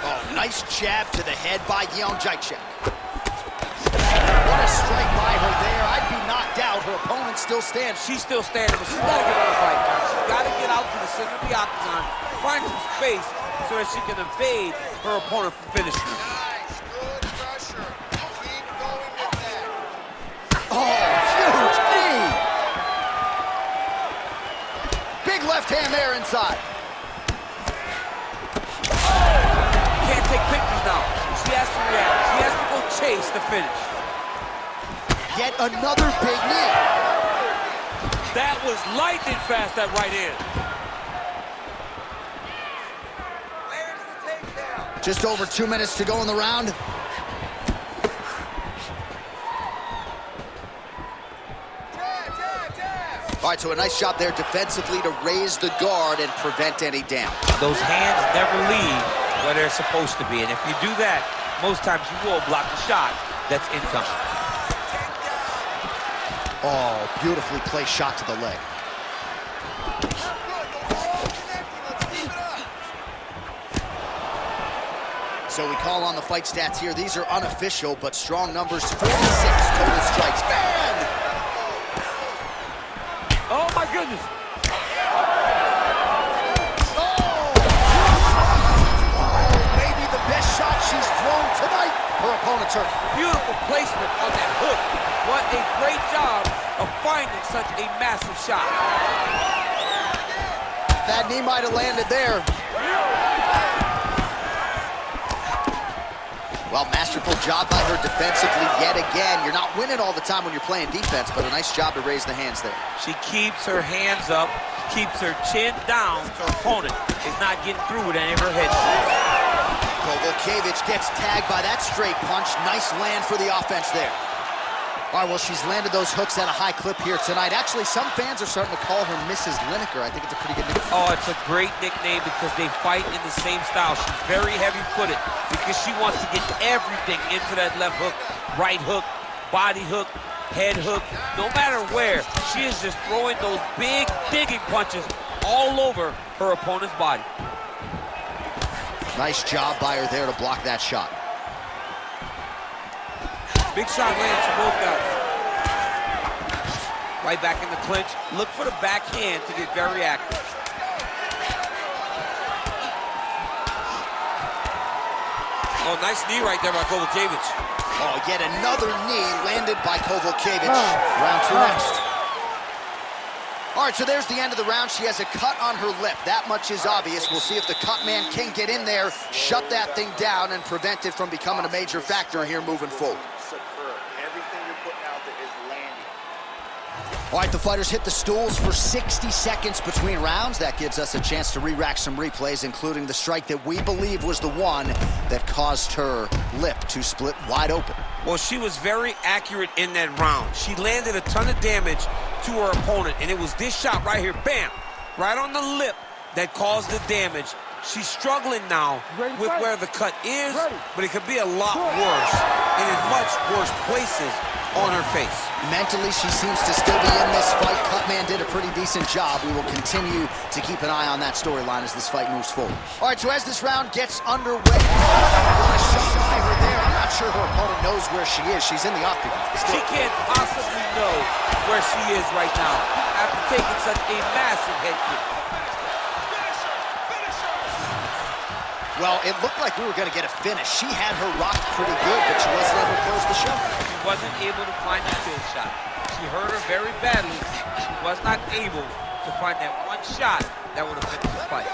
Oh, nice jab to the head by G.O.A.T. What a strike by her there. I'd be knocked out. Her opponent still stands. She's still standing, but she's got to get on the fight now. She's got to get out to the center of the octagon, find some space so that she can evade her opponent from finishing her. Nice, good pressure. Keep going with that. Oh, huge knee. Big left hand there inside. Can't take pictures now. She has to react. She has to go chase the finish. Yet another big knee. That was lightning fast, that right hand. Where's the takedown? Just over 2 minutes to go in the round. All right, so a nice shot there defensively to raise the guard and prevent any damage. Those hands never leave where they're supposed to be, and if you do that, most times you will block the shot that's incoming. Oh, beautifully placed shot to the leg. So we call on the fight stats here. These are unofficial, but strong numbers. 46 total strikes. Bang! Oh, my goodness. Maybe the best shot she's thrown tonight. Her opponent's hurt. Beautiful placement on that hook. What a great job of finding such a massive shot. That knee might have landed there. Well, masterful job by her defensively yet again. You're not winning all the time when you're playing defense, but a nice job to raise the hands there. She keeps her hands up, keeps her chin down so her opponent is not getting through with any of her head shots. Kovalkiewicz gets tagged by that straight punch. Nice land for the offense there. All right, well, she's landed those hooks at a high clip here tonight. Actually, some fans are starting to call her Mrs. Lineker. I think it's a pretty good nickname. Oh, it's a great nickname because they fight in the same style. She's very heavy-footed because she wants to get everything into that left hook, right hook, body hook, head hook. No matter where, she is just throwing those big, digging punches all over her opponent's body. Nice job by her there to block that shot. Big shot lands for both guys. Right back in the clinch. Look for the backhand to get very active. Oh, nice knee right there by Kovalkiewicz. Oh, yet another knee landed by Kovalkiewicz. Round two next. All right, so there's the end of the round. She has a cut on her lip. That much is obvious. We'll see if the cut man can get in there, shut that thing down, and prevent it from becoming a major factor here moving forward. Superb. Everything you're putting out there is landing. All right, the fighters hit the stools for 60 seconds between rounds. That gives us a chance to re-rack some replays, including the strike that we believe was the one that caused her lip to split wide open. Well, she was very accurate in that round. She landed a ton of damage to her opponent, and it was this shot right here, bam, right on the lip that caused the damage. She's struggling now with where the cut is, but it could be a lot worse and in much worse places on her face. Mentally, she seems to still be in this fight. Cutman did a pretty decent job. We will continue to keep an eye on that storyline as this fight moves forward. All right, so as this round gets underway, what a shot by her there. I'm not sure her opponent knows where she is. She's in the octagon. She can't possibly know where she is right now after taking such a massive head kick. Well, it looked like we were going to get a finish. She had her rocked pretty good, but she wasn't able to close the show. She wasn't able to find the kill shot. She hurt her very badly. She was not able to find that one shot that would have finished the fight.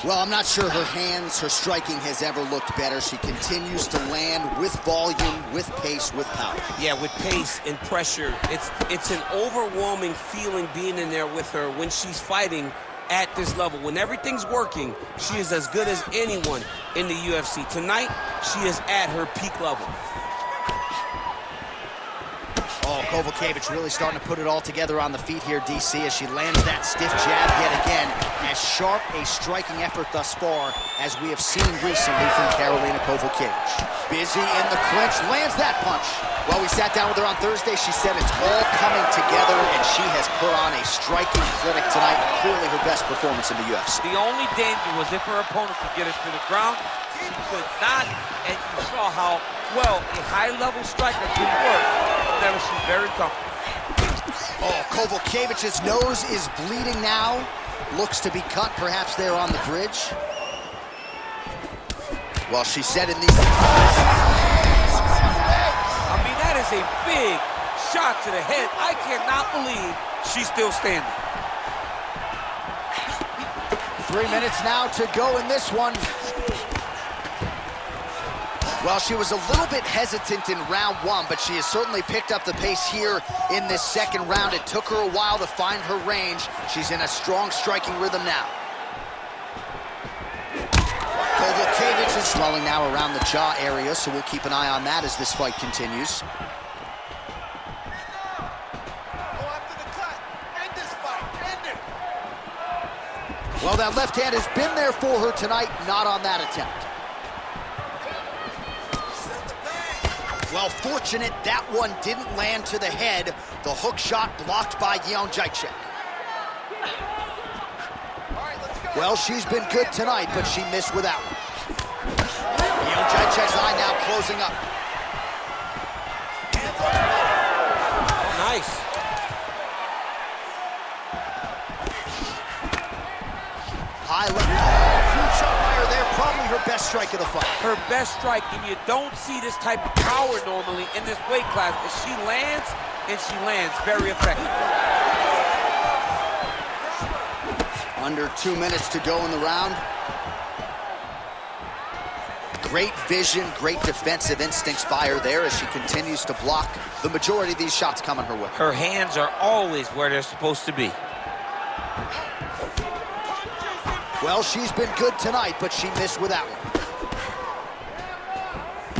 Well, I'm not sure her hands, her striking has ever looked better. She continues to land with volume, with pace, with power. Yeah, with pace and pressure. It's an overwhelming feeling being in there with her when she's fighting at this level. When everything's working, she is as good as anyone in the UFC. Tonight, she is at her peak level. Oh, Kovacevic really starting to put it all together on the feet here, DC, as she lands that stiff jab yet again. As sharp a striking effort thus far as we have seen recently from Karolina Kovacevic. Busy in the clinch, lands that punch. Well, we sat down with her on Thursday. She said it's all coming together, and she has put on a striking clinic tonight. Clearly her best performance in the UFC. The only danger was if her opponent could get her to the ground. She could not, and you saw how well a high-level striker can work. Never, she's very comfortable. Oh, Kovacevic's nose is bleeding now. Looks to be cut, perhaps there on the bridge. Well, she said in these... I mean, that is a big shot to the head. I cannot believe she's still standing. 3 minutes now to go in this one. Well, she was a little bit hesitant in round one, but she has certainly picked up the pace here in this second round. It took her a while to find her range. She's in a strong striking rhythm now. Kovacevic is swelling now around the jaw area, so we'll keep an eye on that as this fight continues. Go after the cut. End this fight. End it. Well, that left hand has been there for her tonight, not on that attempt. Well, fortunate that one didn't land to the head. The hook shot blocked by G.O.A.T. Well, she's been good tonight, but she missed with that one. G.O.A.T's eye now closing up. Nice. High left. Huge shot by her there. Probably her best strike of the fight. Her best strike, and you don't see this type of power normally in this weight class, but she lands, and she lands very effectively. Under 2 minutes to go in the round. Great vision, great defensive instincts by her there as she continues to block the majority of these shots coming her way. Her hands are always where they're supposed to be. Well, she's been good tonight, but she missed with that one.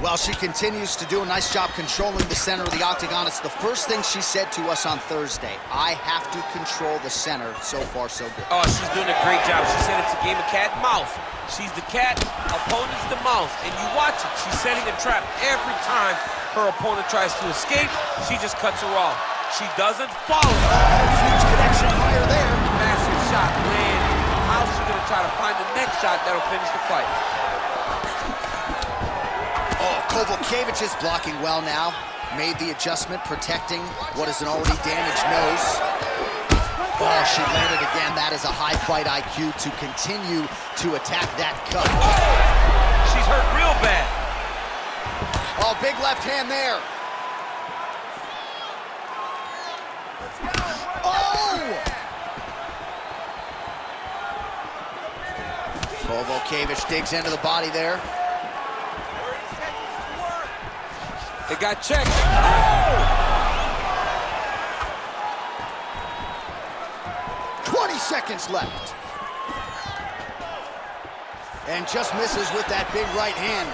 Well, she continues to do a nice job controlling the center of the octagon. It's the first thing she said to us on Thursday. I have to control the center. So far, so good. Oh, she's doing a great job. She said it's a game of cat and mouse. She's the cat, opponent's the mouse. And you watch it. She's setting a trap every time her opponent tries to escape. She just cuts her off. She doesn't follow. Huge connection fire there. Massive shot, land. How's she gonna try to find the next shot that'll finish the fight? Oh, Kovacevic is blocking well now. Made the adjustment, protecting what is an already damaged nose. Oh, she landed again. That is a high fight IQ to continue to attack that cut. She's hurt real bad. Oh, big left hand there. Oh! Kovacevic digs into the body there. It got checked. 20 seconds left. And just misses with that big right hand.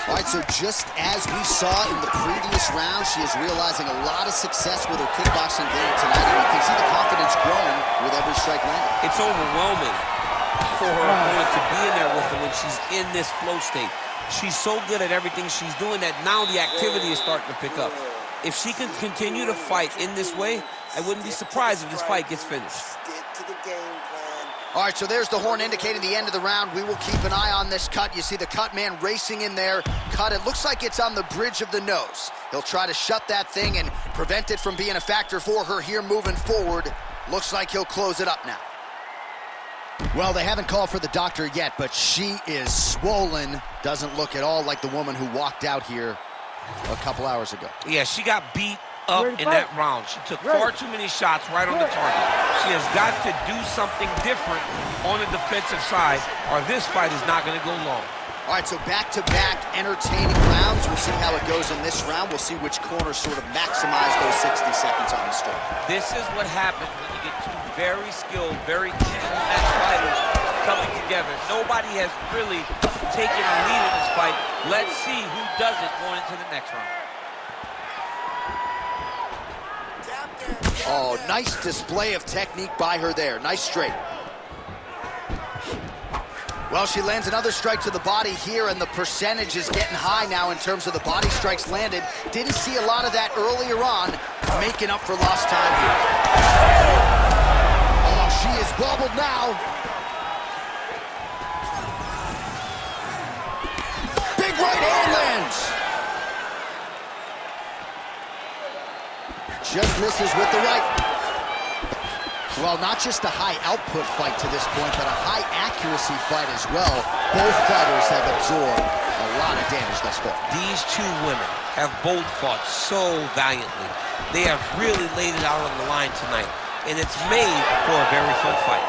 All right, so just as we saw in the previous round, she is realizing a lot of success with her kickboxing game tonight. And you can see the confidence growing with every strike landed. It's overwhelming for her opponent to be in there with her when she's in this flow state. She's so good at everything she's doing that now the activity is starting to pick up. If she can continue to fight in this way, I wouldn't be surprised if this fight gets finished. Stick to the game plan. All right, so there's the horn indicating the end of the round. We will keep an eye on this cut. You see the cut man racing in there. Cut, it looks like it's on the bridge of the nose. He'll try to shut that thing and prevent it from being a factor for her here moving forward. Looks like he'll close it up now. Well, they haven't called for the doctor yet, but she is swollen. Doesn't look at all like the woman who walked out here a couple hours ago. Yeah, she got beat up in that round. She took far too many shots right on the target. She has got to do something different on the defensive side, or this fight is not going to go long. All right, so back-to-back entertaining rounds. We'll see how it goes in this round. We'll see which corner sort of maximize those 60 seconds on the start. This is what happens when you get two very skilled, very match fighters coming together. Nobody has really taken a lead in this fight. Let's see who does it going into the next round. Oh, nice display of technique by her there. Nice straight. Well, she lands another strike to the body here, and the percentage is getting high now in terms of the body strikes landed. Didn't see a lot of that earlier on, making up for lost time here. Oh, she is bobbled now. Big right hand lands. Just misses with the right. Well, not just a high output fight to this point, but a high accuracy fight as well. Both fighters have absorbed a lot of damage thus far. These two women have both fought so valiantly. They have really laid it out on the line tonight, and it's made for a very fun fight.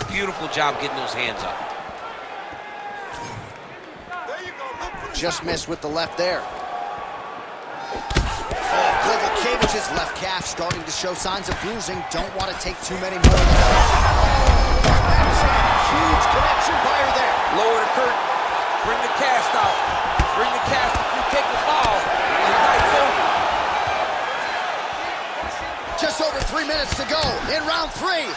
Beautiful job getting those hands up. Just missed with the left there. Oh, Kovalevic's left calf starting to show signs of bruising. Don't want to take too many more. Oh, that's a huge connection by her there. Lower the curtain. Bring the cast out. Bring the cast. If you take the fall, the fight's over. Just over 3 minutes to go in round 3.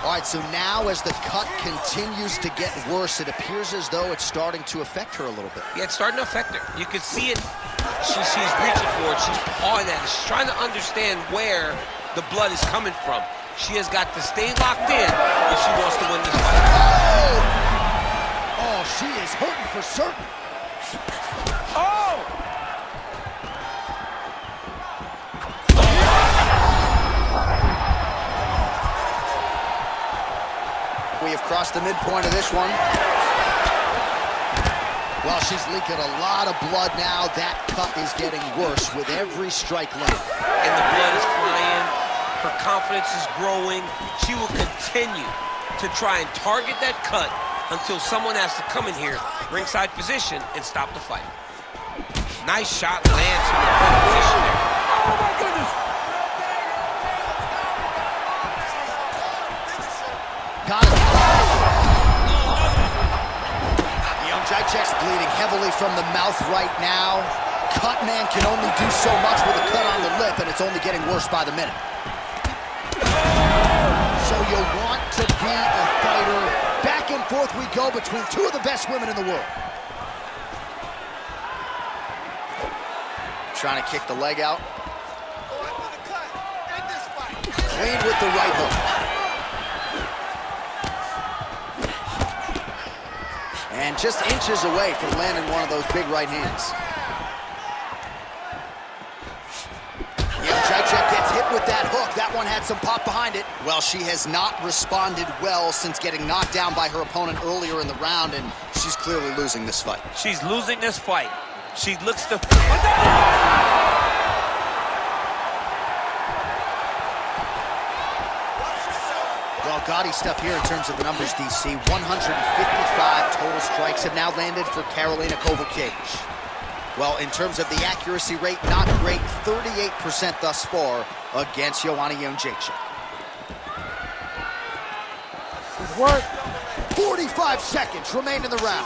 All right, so now as the cut continues to get worse, it appears as though it's starting to affect her a little bit. Yeah, it's starting to affect her. You can see it. She's reaching for it. She's pawing at it. She's trying to understand where the blood is coming from. She has got to stay locked in if she wants to win this fight. Oh, she is hurting for certain. Oh! We have crossed the midpoint of this one. Well, she's leaking a lot of blood now. That cut is getting worse with every strike landed. And the blood is flying. Her confidence is growing. She will continue to try and target that cut until someone has to come in here, ringside position, and stop the fight. Nice shot lands from the front position there. Oh, my goodness! Got it. G.O.A.T's bleeding heavily from the mouth right now. Cut man can only do so much with a cut on the lip, and it's only getting worse by the minute. So you want to be a fighter. Back and forth we go between two of the best women in the world. Trying to kick the leg out. Clean with the right hook. And just inches away from landing one of those big right hands. G.O.A.T gets hit with that hook. That one had some pop behind it. Well, she has not responded well since getting knocked down by her opponent earlier in the round, and she's clearly losing this fight. She's losing this fight. She looks to... Well, gaudy stuff here in terms of the numbers, DC. 155 total strikes have now landed for Karolina Kovalevich. Well, in terms of the accuracy rate, not great. 38% thus far against Joanna Jędrzejczyk. Good work. 45 seconds remain in the round.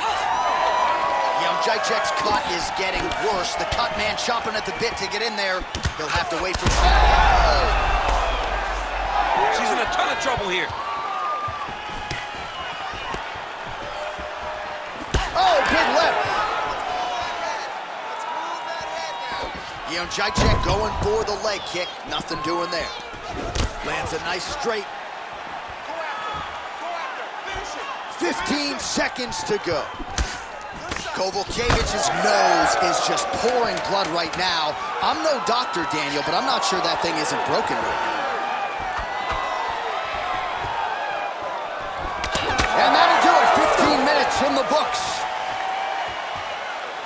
Jędrzejczyk's cut is getting worse. The cut man chomping at the bit to get in there. He'll have to wait for time. She's in a ton of trouble here. Oh, big left. Jędrzejczyk going for the leg kick. Nothing doing there. Lands a nice straight. 15 seconds to go. Kovalievich's nose is just pouring blood right now. I'm no doctor, Daniel, but I'm not sure that thing isn't broken right now. It's in the books.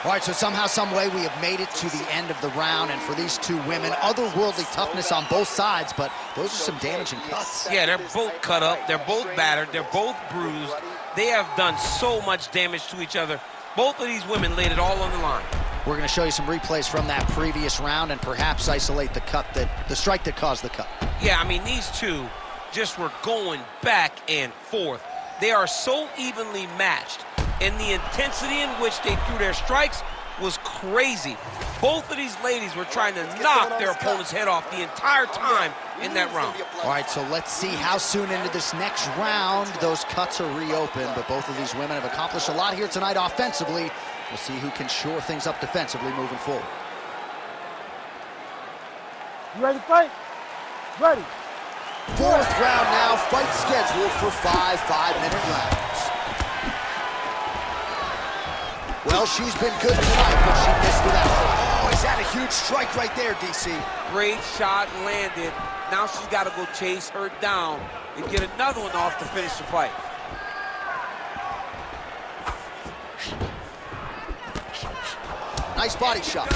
All right, so somehow, some way, we have made it to the end of the round, and for these two women, otherworldly toughness on both sides, but those are some damaging cuts. Yeah, they're both cut up, they're both battered, they're both bruised. They have done so much damage to each other. Both of these women laid it all on the line. We're going to show you some replays from that previous round and perhaps isolate the strike that caused the cut. Yeah, I mean, these two just were going back and forth. They are so evenly matched, and the intensity in which they threw their strikes was crazy. Both of these ladies were trying to knock their opponent's head off the entire time in that round. All right, so let's see how soon into this next round those cuts are reopened, but both of these women have accomplished a lot here tonight offensively. We'll see who can shore things up defensively moving forward. You ready to fight? Ready. Fourth round now, fight scheduled for 5 5-minute rounds. Well, she's been good tonight, but she missed with that. Oh, is that a huge strike right there, DC? Great shot landed. Now she's got to go chase her down and get another one off to finish the fight. Nice body shot.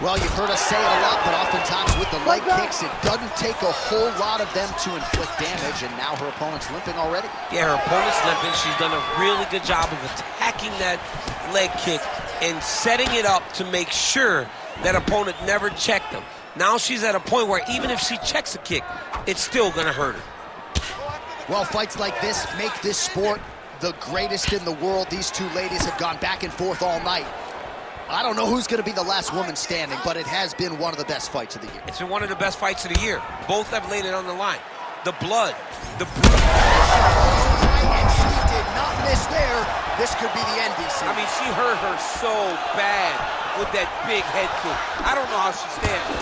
Well, you've heard us say it a lot, but oftentimes with the leg kicks, it doesn't take a whole lot of them to inflict damage, and now her opponent's limping already. Yeah, her opponent's limping. She's done a really good job of attacking that leg kick and setting it up to make sure that opponent never checked them. Now she's at a point where even if she checks a kick, it's still going to hurt her. Well, fights like this make this sport the greatest in the world. These two ladies have gone back and forth all night. I don't know who's going to be the last woman standing, but it has been one of the best fights of the year. It's been one of the best fights of the year. Both have laid it on the line. The blood, the bruise. And she did not miss there. This could be the end, DC. I mean, she hurt her so bad with that big head kick. I don't know how she stands.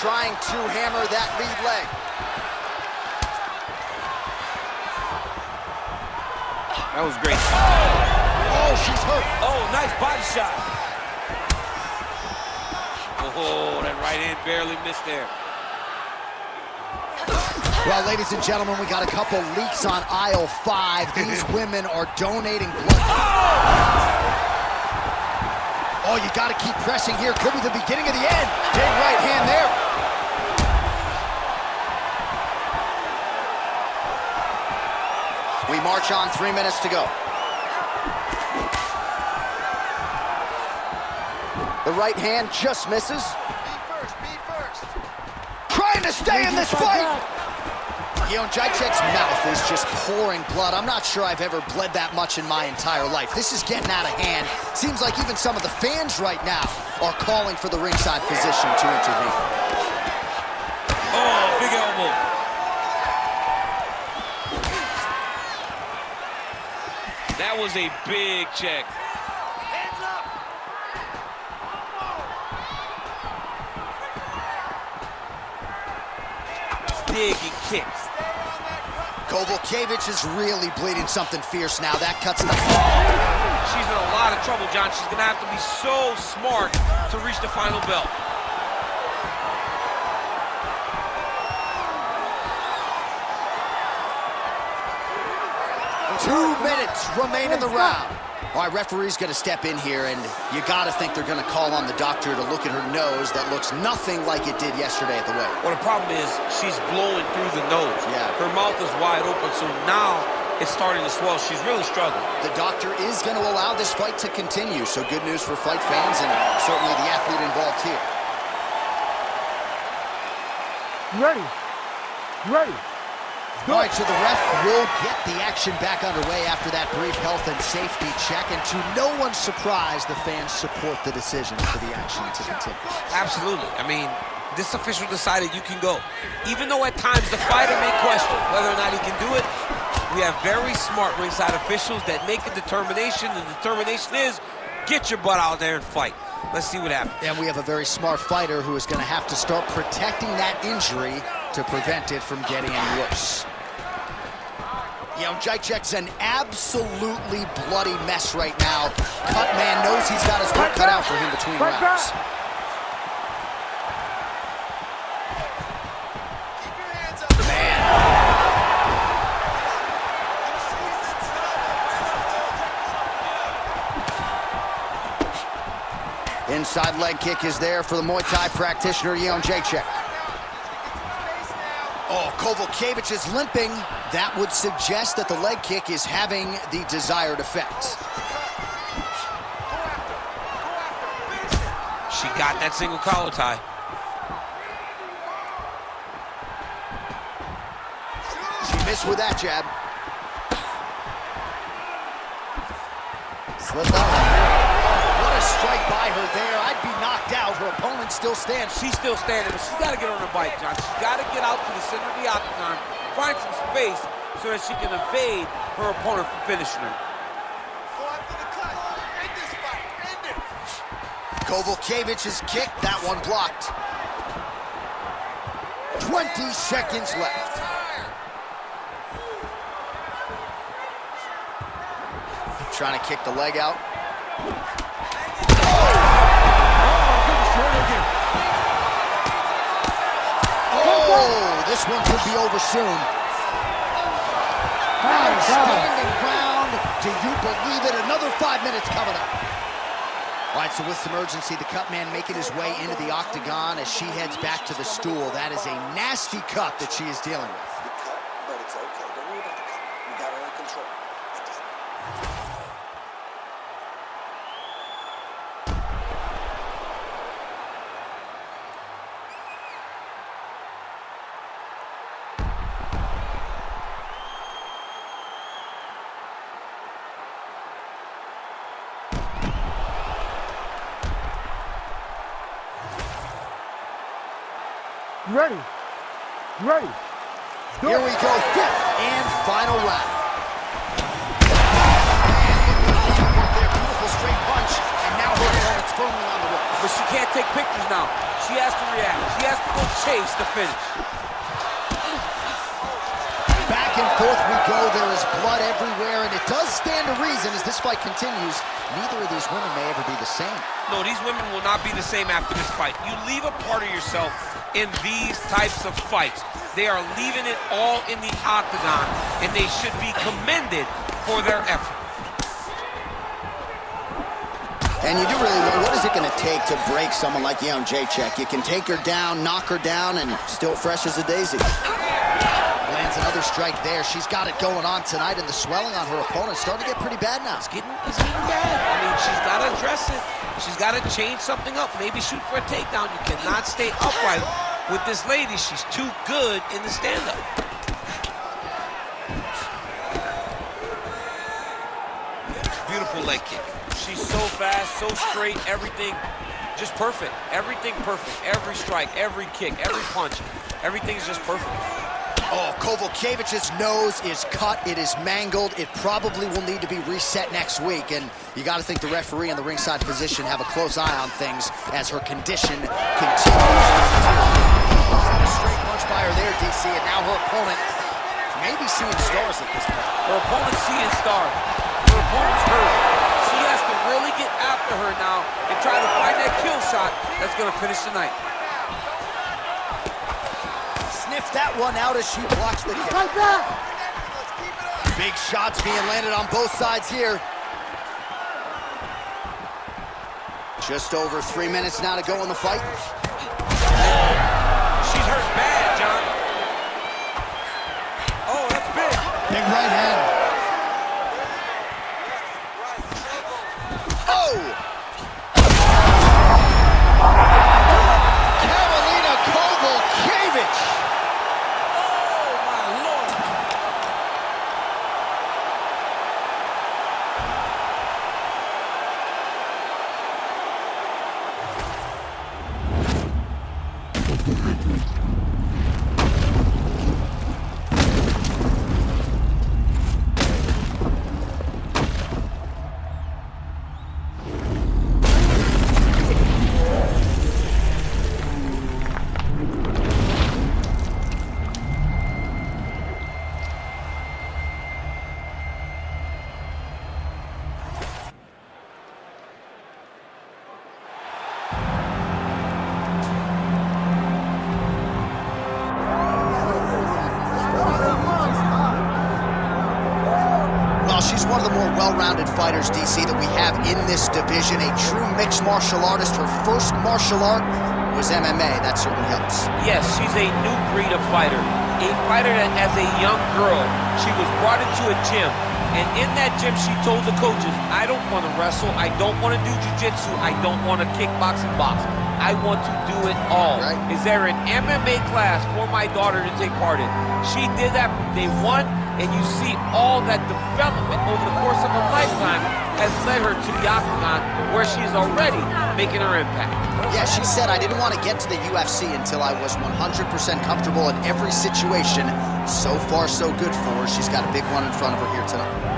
Trying to hammer that lead leg. That was great. Oh, she's hurt. Oh, nice body shot. Oh, that right hand barely missed there. Well, ladies and gentlemen, we got a couple leaks on aisle 5. These women are donating blood. Oh, you got to keep pressing here. Could be the beginning of the end. Big right hand there. We march on, 3 minutes to go. The right hand just misses. Be first. Trying to stay in this fight. G.O.A.T's mouth is just pouring blood. I'm not sure I've ever bled that much in my entire life. This is getting out of hand. Seems like even some of the fans right now are calling for the ringside physician to intervene. Oh, big elbow. That was a big check. Hands up. Digging kicks. G.O.A.T is really bleeding something fierce now. That cuts the... She's in a lot of trouble, John. She's going to have to be so smart to reach the final belt. 2 minutes remain in the round. All right, referee's going to step in here, and you got to think they're going to call on the doctor to look at her nose that looks nothing like it did yesterday at the weigh. Well, the problem is she's blowing through the nose. Yeah. Her mouth is wide open, so now it's starting to swell. She's really struggling. The doctor is going to allow this fight to continue, so good news for fight fans and certainly the athlete involved here. You ready? You ready? All right, so the ref will get the action back underway after that brief health and safety check, and to no one's surprise, the fans support the decision for the action to continue. Absolutely. I mean, this official decided you can go. Even though at times the fighter may question whether or not he can do it, we have very smart ringside officials that make a determination. The determination is, get your butt out there and fight. Let's see what happens. And we have a very smart fighter who is going to have to start protecting that injury to prevent it from getting any worse. G.O.A.T's an absolutely bloody mess right now. Cut man knows he's got his work cut out for him between rounds. Side leg kick is there for the Muay Thai practitioner, G.O.A.T. Oh, Kovalkiewicz is limping. That would suggest that the leg kick is having the desired effect. She got that single collar tie. She missed with that jab. Slip that one. What a strike by her there. I'd be knocked out. Her opponent still stands. She's still standing, but she's got to get on her bike, John. She's got to get out to the center of the octagon, find some space so that she can evade her opponent from finishing her. Go after the cut. End this fight. End it. Kovalkiewicz's kick, that one blocked. 20 seconds left. Trying to kick the leg out. Oh, this one could be over soon. Outstanding round. Do you believe it? Another 5 minutes coming up. All right, so with some urgency, the cut man making his way into the octagon as she heads back to the stool. That is a nasty cut that she is dealing with. The cut, but it's okay. Don't worry about the cut. We got her in control. You ready? You ready? Here we go, fifth and final round. Beautiful straight punch, and now her opponent's firmly on the ropes. But she can't take pictures now. She has to react. She has to go chase the finish. Back and forth we go. There is blood everywhere, and it does stand to reason as this fight continues. Neither of these women may ever be the same. No, these women will not be the same after this fight. You leave a part of yourself in these types of fights. They are leaving it all in the octagon, and they should be commended for their effort. And you do really wonder, what is it going to take to break someone like G.O.A.T? You can take her down, knock her down, and still fresh as a daisy. Lands another strike there. She's got it going on tonight, and the swelling on her opponent starting to get pretty bad now. It's getting bad. I mean, she's got to address it. She's got to change something up. Maybe shoot for a takedown. You cannot stay upright with this lady. She's too good in the stand-up. Beautiful leg kick. She's so fast, so straight, everything just perfect. Everything perfect. Every strike, every kick, every punch, everything's just perfect. Oh, Kovalkiewicz's nose is cut. It is mangled. It probably will need to be reset next week. And you got to think the referee in the ringside position have a close eye on things as her condition continues. A straight punch by her there, DC. And now her opponent may be seeing stars at this point. Her opponent's seeing stars. Her opponent's hurt. She has to really get after her now and try to find that kill shot that's going to finish the night. Sniff that one out as she blocks the kick. Right back! Big shots being landed on both sides here. Just over 3 minutes now to go in the fight. She's hurt bad, John. Oh, that's big. Big right hand. Oh! Karolina Kovalkiewicz. she's one of the more well-rounded fighters, DC, that we have in this division. A true mixed martial artist. Her first martial art was MMA. That certainly helps. Yes, she's a new breed of fighter. A fighter that, as a young girl, she was brought into a gym. And in that gym, she told the coaches, I don't want to wrestle. I don't want to do jiu-jitsu. I don't want to kickbox and box. I want to do it all. Right. Is there an MMA class for my daughter to take part in? She did that from day one, and you see all that development over the course of a lifetime has led her to the octagon, where she is already making her impact. Yeah, she said, I didn't want to get to the UFC until I was 100% comfortable in every situation. So far, so good for her. She's got a big one in front of her here tonight.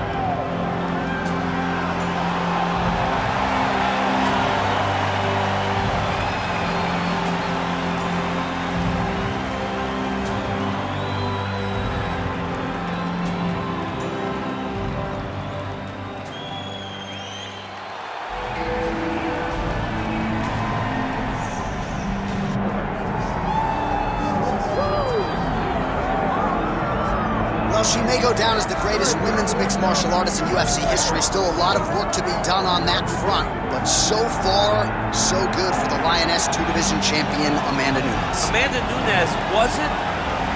Well, she may go down as the greatest women's mixed martial artist in UFC history. Still a lot of work to be done on that front, but so far, so good for the Lioness 2-division champion, Amanda Nunes. Amanda Nunes wasn't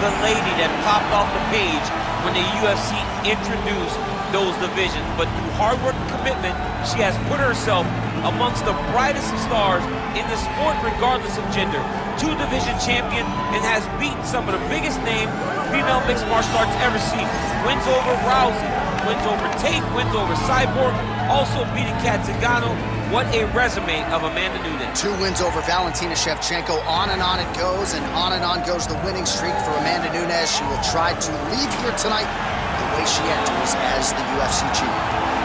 the lady that popped off the page when the UFC introduced those divisions, but through hard work and commitment, she has put herself amongst the brightest of stars in the sport, regardless of gender. 2-division champion, and has beaten some of the biggest names female mixed martial arts ever seen. Wins over Rousey, wins over Tate, wins over Cyborg, also beating Kat Zingano. What a resume of Amanda Nunes. 2 wins over Valentina Shevchenko. On it goes, and on goes the winning streak for Amanda Nunes. She will try to leave here tonight the way she enters, as the UFC champion.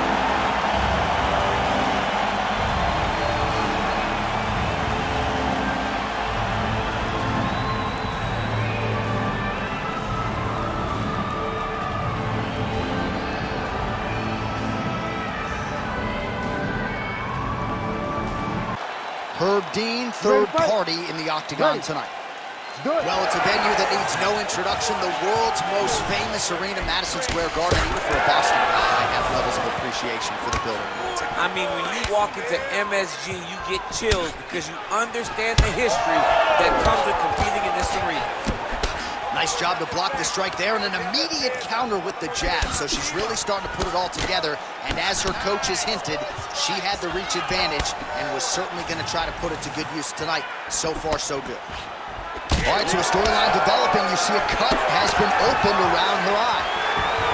Herb Dean, third party in the octagon tonight. Well, it's a venue that needs no introduction. The world's most famous arena, Madison Square Garden. Even for a Boston guy, I have levels of appreciation for the building. I mean, when you walk into MSG, you get chills because you understand the history that comes with competing in this arena. Nice job to block the strike there, and an immediate counter with the jab. So she's really starting to put it all together. And as her coach has hinted, she had the reach advantage and was certainly going to try to put it to good use tonight. So far, so good. All right, so a storyline developing. You see a cut has been opened around her eye.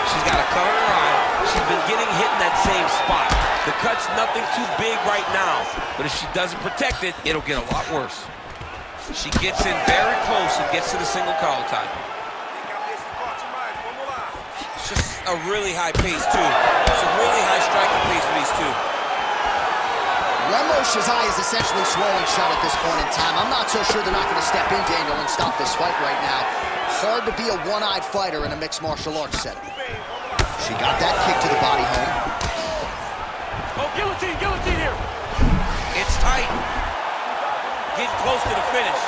She's got a cut on her eye. She's been getting hit in that same spot. The cut's nothing too big right now, but if she doesn't protect it, it'll get a lot worse. She gets in very close and gets to the single collar tie. It's just a really high pace, too. It's a really high striking pace for these two. Lemos's eye is essentially swollen shut at this point in time. I'm not so sure they're not going to step in, Daniel, and stop this fight right now. Hard to be a one-eyed fighter in a mixed martial arts setting. She got that kick to the body home. Oh, guillotine here. It's tight. Getting close to the finish.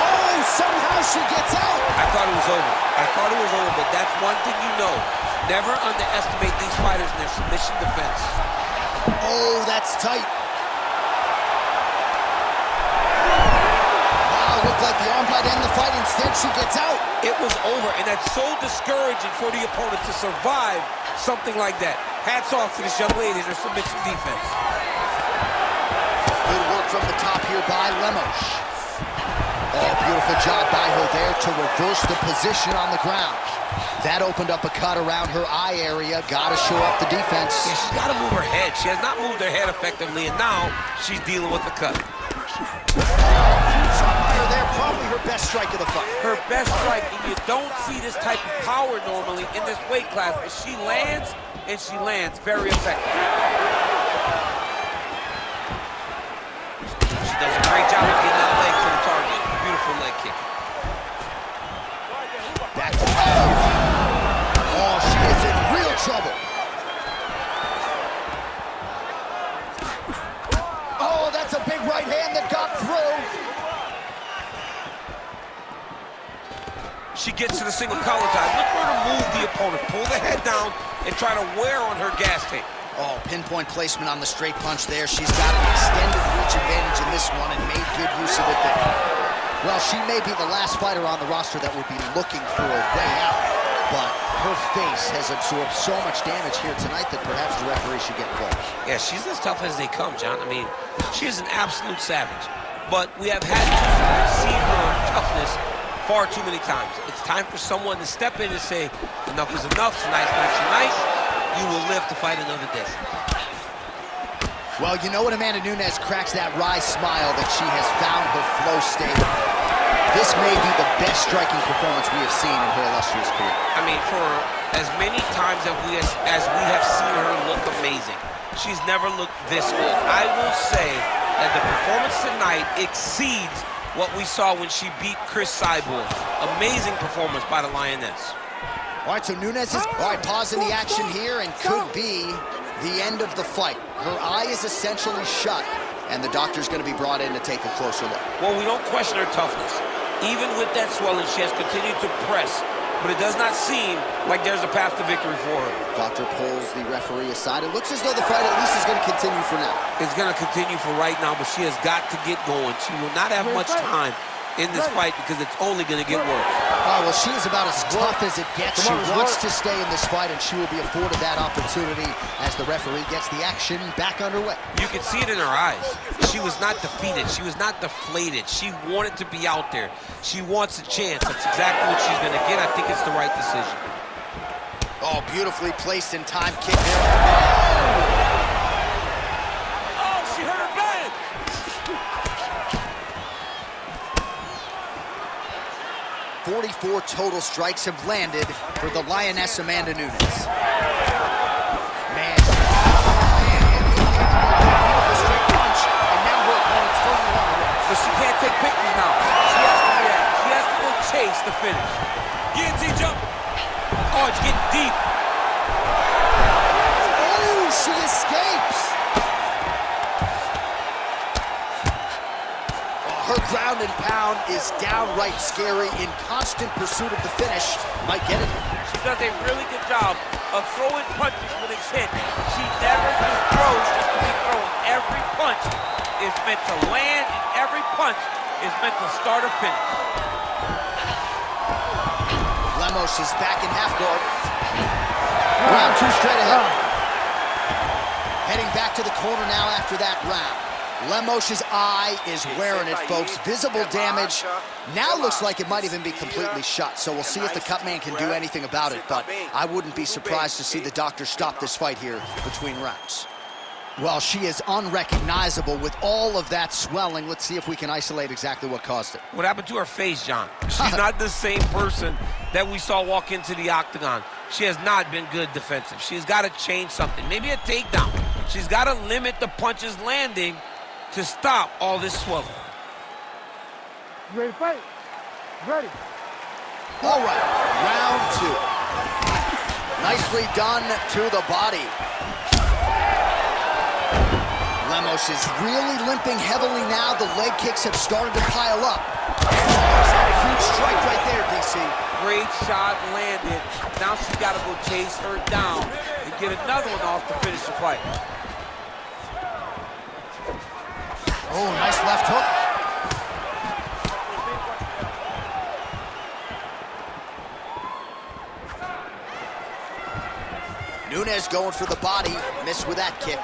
Oh, somehow she gets out. I thought it was over. But that's one thing you know. Never underestimate these fighters in their submission defense. Oh, that's tight. Wow, looked like the arm might end the fight. Instead, she gets out. It was over, and that's so discouraging for the opponent to survive something like that. Hats off to this young lady in her submission defense. Good work from the top here by Lemos. Oh, beautiful job by her there to reverse the position on the ground. That opened up a cut around her eye area. Got to shore up the defense. Yeah, she's got to move her head. She has not moved her head effectively, and now she's dealing with the cut. There, probably her best strike of the fight. Her best strike, and you don't see this type of power normally in this weight class, but she lands, and she lands very effective. She does a great job of getting that leg to the target. Beautiful leg kick. Back to oh, she is in real trouble. Oh, that's a big right hand that got through. she gets to the single collar tie. Look for her to move the opponent, pull the head down, and try to wear on her gas tank. Oh, pinpoint placement on the straight punch there. She's got an extended reach advantage in this one and made good use of it there. Well, she may be the last fighter on the roster that would be looking for a way out, but her face has absorbed so much damage here tonight that perhaps the referee should get involved. Yeah, she's as tough as they come, John. I mean, she is an absolute savage. But we have had to see her toughness far too many times. It's time for someone to step in and say, enough is enough, tonight's not your night. You will live to fight another day. Well, you know when Amanda Nunes cracks that wry smile that she has found her flow state. This may be the best striking performance we have seen in her illustrious career. I mean, for as many times as we have seen her look amazing, she's never looked this good. I will say that the performance tonight exceeds what we saw when she beat Chris Cyborg. Amazing performance by the Lioness. All right, so Nunes is pausing the action here and could be the end of the fight. Her eye is essentially shut, and the doctor's going to be brought in to take a closer look. Well, we don't question her toughness. Even with that swelling, she has continued to press, but it does not seem like there's a path to victory for her. Doctor pulls the referee aside. It looks as though the fight at least is going to continue for now. It's going to continue for right now, but she has got to get going. She will not have much time in this fight because it's only going to get worse. Oh, well, she is about as tough as it gets. She wants to stay in this fight, and she will be afforded that opportunity as the referee gets the action back underway. You can see it in her eyes. She was not defeated. She was not deflated. She wanted to be out there. She wants a chance. That's exactly what she's going to get. I think it's the right decision. Oh, beautifully placed in time kick there. Oh, she hurt her bad. 44 total strikes have landed for the Lioness Amanda Nunes. Man, beautiful straight punch, and now her opponent's throwing it on the ropes. But she can't take pictures now. She has to react. She has to go chase the finish. Guillotine jump. Oh, it's getting deep. Oh, she escapes. Her ground and pound is downright scary, in constant pursuit of the finish. Might get it. She does a really good job of throwing punches with intent. She never just throws just to be throwing. Every punch is meant to land, and every punch is meant to start a finish. Lemos is back in half guard. Round two straight ahead. Heading back to the corner now after that round. Lemos's eye is wearing it, folks. Visible damage. Now looks like it might even be completely shut, so we'll see if the cut man can do anything about it, but I wouldn't be surprised to see the doctor stop this fight here between rounds. Well, she is unrecognizable with all of that swelling. Let's see if we can isolate exactly what caused it. What happened to her face, John? She's not the same person that we saw walk into the octagon. She has not been good defensive. She's got to change something. Maybe a takedown. She's got to limit the punches landing to stop all this swelling. You ready to fight? Ready. All right, round two. Nicely done to the body. Lemos is really limping heavily now. The leg kicks have started to pile up. A huge strike right there, DC. Great shot landed. Now she's got to go chase her down and get another one off to finish the fight. Oh, nice left hook. Nunes going for the body, missed with that kick.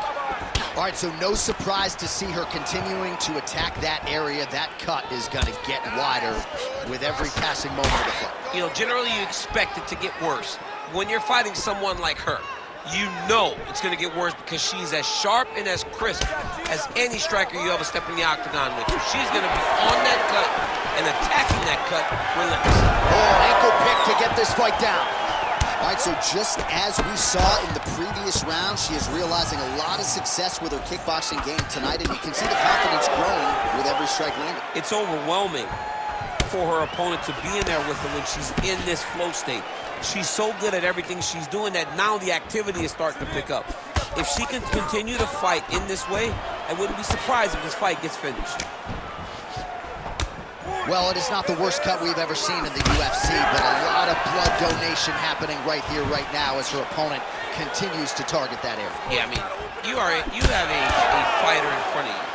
All right, so no surprise to see her continuing to attack that area. That cut is going to get wider with every passing moment of the fight. You know, generally you expect it to get worse. When you're fighting someone like her, you know it's going to get worse because she's as sharp and as crisp as any striker you ever step in the octagon with. So she's going to be on that cut and attacking that cut relentlessly. Oh, ankle pick to get this fight down. All right, so just as we saw in the previous round, she is realizing a lot of success with her kickboxing game tonight, and you can see the confidence growing with every strike landed. It's overwhelming for her opponent to be in there with her when she's in this flow state. She's so good at everything she's doing that now the activity is starting to pick up. If she can continue to fight in this way, I wouldn't be surprised if this fight gets finished. Well, it is not the worst cut we've ever seen in the UFC, but a lot of blood donation happening right here, right now, as her opponent continues to target that area. Yeah, I mean, you have a fighter in front of you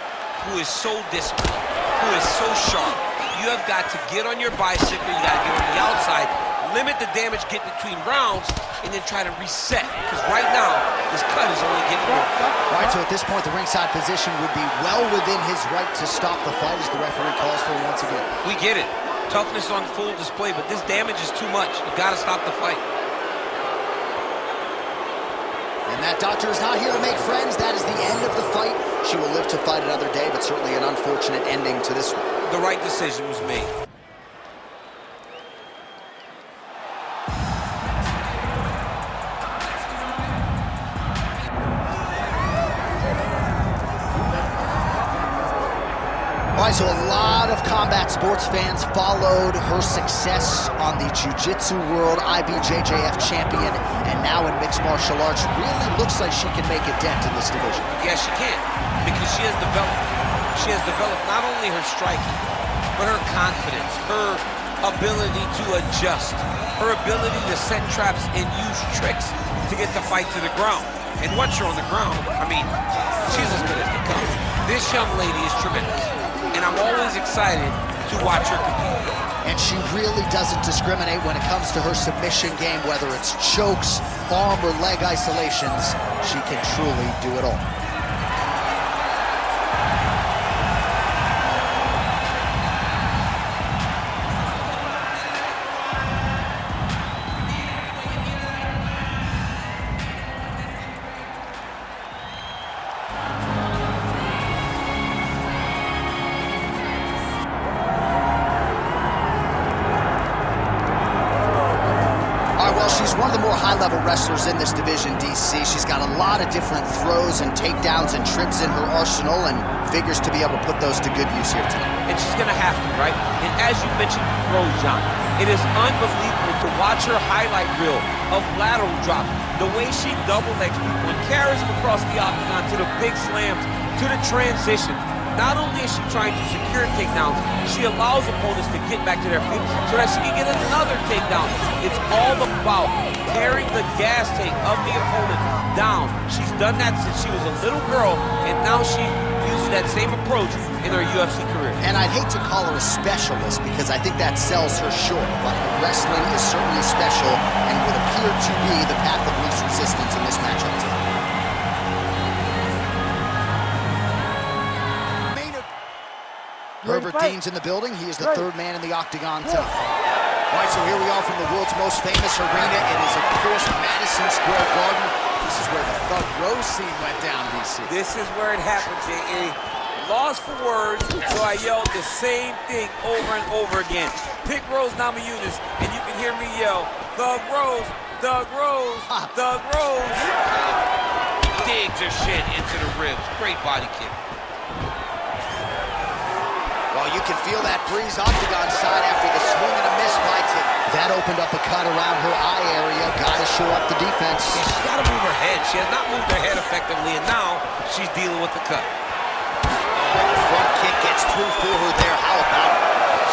who is so disciplined, who is so sharp. You have got to get on your bicycle, you got to get on the outside, limit the damage, get between rounds, and then try to reset. Because right now, this cut is only getting worse. All right, so at this point, the ringside position would be well within his right to stop the fight as the referee calls for it once again. We get it. Toughness on full display, but this damage is too much. You got to stop the fight. And that doctor is not here to make friends. That is the end of the fight. She will live to fight another day, but certainly an unfortunate ending to this one. The right decision was made. All right, so a lot of combat sports fans followed her success on the Jiu-Jitsu World IBJJF champion, and now in mixed martial arts. Really looks like she can make a dent in this division. Yeah, she can, because she has developed. She has developed not only her striking, but her confidence, her ability to adjust, her ability to set traps and use tricks to get the fight to the ground. And once you're on the ground, I mean, she's as good as they come. This young lady is tremendous. And I'm always excited to watch her compete. And she really doesn't discriminate when it comes to her submission game, whether it's chokes, arm or leg isolations. She can truly do it all. She's one of the more high-level wrestlers in this division, DC. She's got a lot of different throws and takedowns and tricks in her arsenal, and figures to be able to put those to good use here tonight. And she's going to have to, right? And as you mentioned, throws, John, it is unbelievable to watch her highlight reel of lateral drop, the way she double legs people and carries them across the octagon to the big slams, to the transitions. Not only is she trying to secure takedowns, she allows opponents to get back to their feet so that she can get another takedown. It's all about carrying the gas tank of the opponent down. She's done that since she was a little girl, and now she uses that same approach in her UFC career. And I'd hate to call her a specialist because I think that sells her short, but wrestling is certainly special and would appear to be the path of least resistance in this matchup tonight. Herbert Dean's in the building. He is the third man in the octagon tonight. All right, so here we are from the world's most famous arena. It is, of course, Madison Square Garden. This is where the Thug Rose scene went down, DC. This is where it happened, J.A. Lost for words, so I yelled the same thing over and over again. Pick Rose Namajunas, and you can hear me yell, Thug Rose, Thug Rose, Thug Rose. Digs her shin into the ribs. Great body kick. Well, you can feel that breeze octagon side after the swing and a miss by Tick. That opened up a cut around her eye area. Got to show up the defense. Yeah, she's got to move her head. She has not moved her head effectively, and now she's dealing with the cut. The front kick gets through for her there. How about it?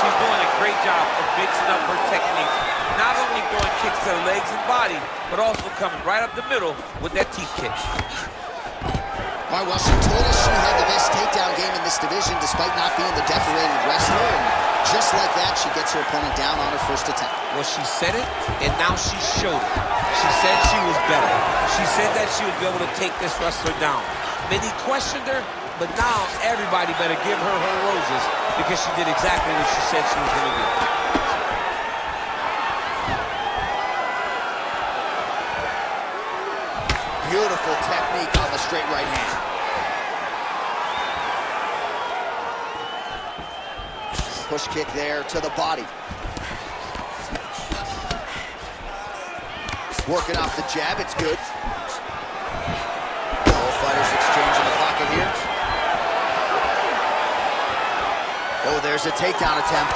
She's doing a great job of mixing up her techniques. Not only throwing kicks to the legs and body, but also coming right up the middle with that teeth kick. All right, well, she told us she had the best takedown game in this division despite not being the decorated wrestler. And just like that, she gets her opponent down on her first attempt. Well, she said it, and now she showed it. She said she was better. She said that she would be able to take this wrestler down. Many questioned her, but now everybody better give her her roses because she did exactly what she said she was going to do. Beautiful technique on the straight right hand. Push kick there to the body. Working off the jab, it's good. Both fighters exchange in the pocket here. Oh, there's a takedown attempt.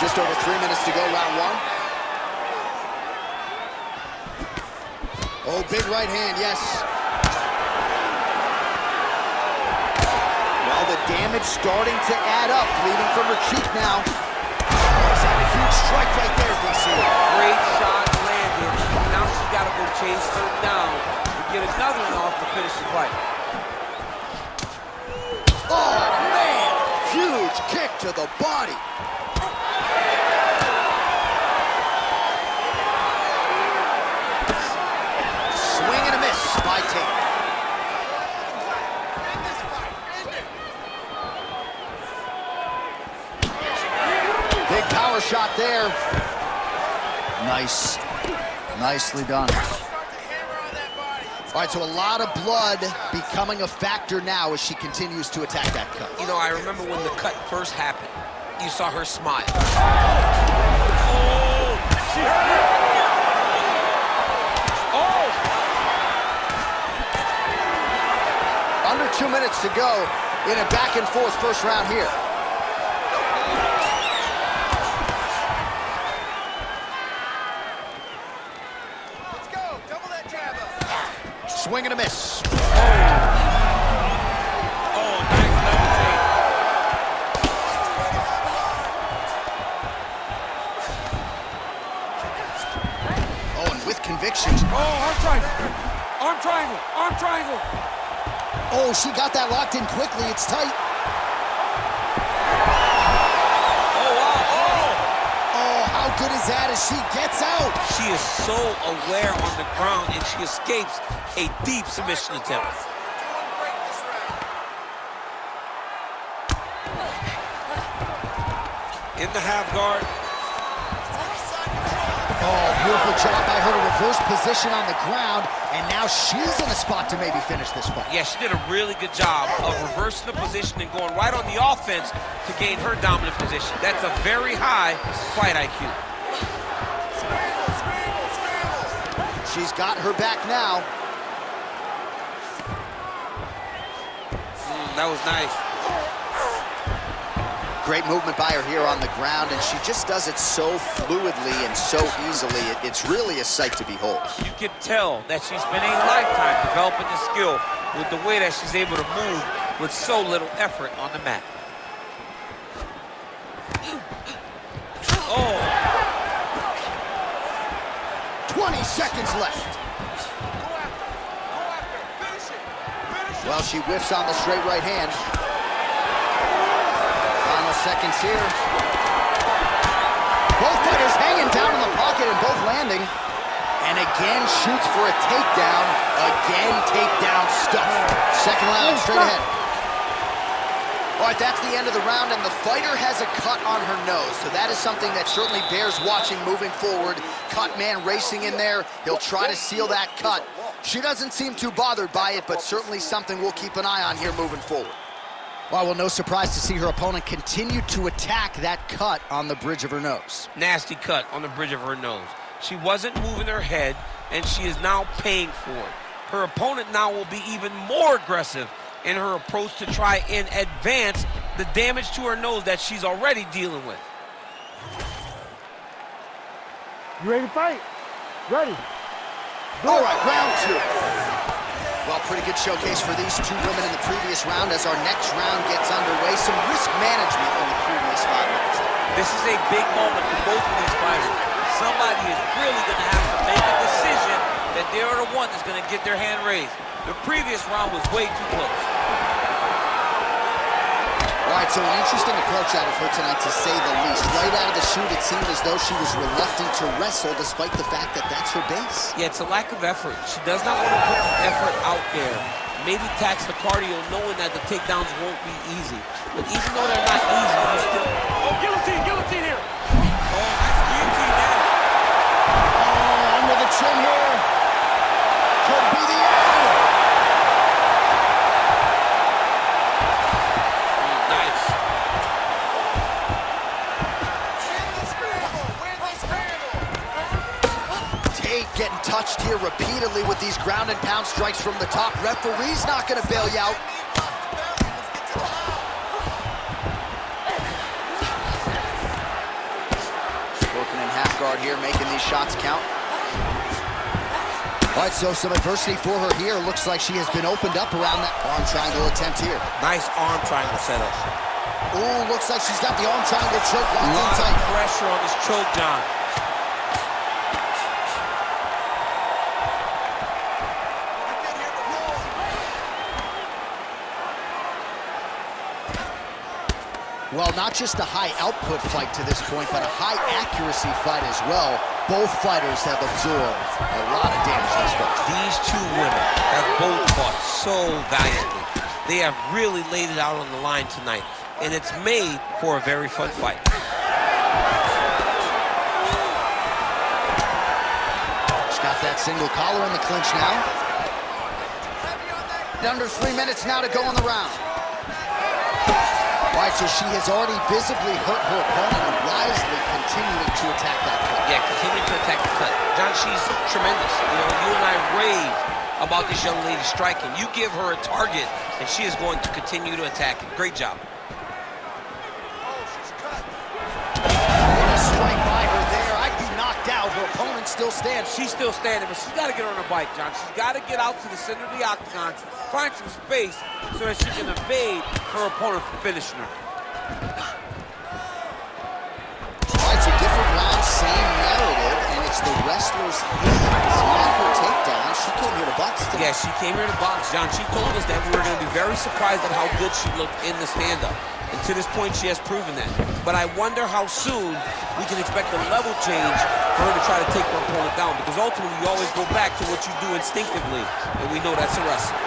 Just over 3 minutes to go, round one. Oh, big right hand, yes. Well, the damage starting to add up, bleeding from her cheek now. He's had a huge strike right there, DC. Great shot landed. Now she's got to go chase her down to get another one off to finish the fight. Oh, man! Huge kick to the body. Swing and a miss by Tate. Big power shot there. Nice. Nicely done. All right, so a lot of blood becoming a factor now as she continues to attack that cut. You know, I remember when the cut first happened, you saw her smile. Oh, she hurt her. Oh! Under 2 minutes to go in a back-and-forth first round here. Swing and a miss. Oh, nice double take. Oh, and with conviction. Oh, arm triangle. Arm triangle. Arm triangle. Oh, she got that locked in quickly. It's tight. Oh, wow. Oh, how good is that as she gets out? She is so aware on the ground, and she escapes a deep submission attempt. In the half guard. Oh, beautiful job by her to reverse position on the ground, and now she's in a spot to maybe finish this fight. Yeah, she did a really good job of reversing the position and going right on the offense to gain her dominant position. That's a very high fight IQ. She's got her back now. That was nice. Great movement by her here on the ground, and she just does it so fluidly and so easily. It's really a sight to behold. You can tell that she's spent a lifetime developing the skill with the way that she's able to move with so little effort on the mat. Oh! 20 seconds left. Well, she whiffs on the straight right hand. Final seconds here. Both fighters hanging down in the pocket and both landing. And again shoots for a takedown. Again takedown stuff. Second round straight ahead. All right, that's the end of the round, and the fighter has a cut on her nose. So that is something that certainly bears watching moving forward. Cut man racing in there. He'll try to seal that cut. She doesn't seem too bothered by it, but certainly something we'll keep an eye on here moving forward. Well, no surprise to see her opponent continue to attack that cut on the bridge of her nose. Nasty cut on the bridge of her nose. She wasn't moving her head, and she is now paying for it. Her opponent now will be even more aggressive in her approach to try and advance the damage to her nose that she's already dealing with. You ready to fight? Ready. All right, round two. Well, pretty good showcase for these two women in the previous round. As our next round gets underway, some risk management in the previous 5 minutes. This is a big moment for both of these fighters. Somebody is really going to have to make a decision that they are the one that's going to get their hand raised. The previous round was way too close. All right, so an interesting approach out of her tonight, to say the least. Right out of the chute, it seemed as though she was reluctant to wrestle, despite the fact that that's her base. Yeah, it's a lack of effort. She does not want to put the effort out there. Maybe tax the cardio, knowing that the takedowns won't be easy. But even though they're not easy, you still... Oh, guillotine here. Oh, nice guillotine there. Oh, under the chin here. Could be the end. Nice. Tate getting touched here repeatedly with these ground and pound strikes from the top. Referee's not going to bail you out. Working in half guard here, making these shots count. All right, so some adversity for her here. Looks like she has been opened up around that arm triangle attempt here. Nice arm triangle setup. Oh, looks like she's got the arm triangle choke A locked in lot of tight. pressure on this choke, John. Well, not just a high-output fight to this point, but a high-accuracy fight as well. Both fighters have absorbed a lot of damage thus far. These two women have both fought so valiantly. They have really laid it out on the line tonight, and it's made for a very fun fight. She's got that single collar in the clinch now. Under 3 minutes now to go in the round. All right, so she has already visibly hurt her opponent and wisely continuing to attack that cut. Yeah, continuing to attack the cut. John, she's tremendous. You know, you and I rave about this young lady striking. You give her a target, and she is going to continue to attack it. Great job. What a strike by her there. I'd be knocked out. Her opponent still stands. She's still standing, but she's got to get on her bike, John. She's got to get out to the center of the octagon, find some space so that she can evade her opponent from finishing her. It's a different round, same narrative, and it's the wrestler's hands, not her takedown. She came here to box today. Yeah, she came here to box, John. She told us that we were going to be very surprised at how good she looked in the stand-up. And to this point, she has proven that. But I wonder how soon we can expect a level change for her to try to take her opponent down. Because ultimately, you always go back to what you do instinctively. And we know that's a wrestling.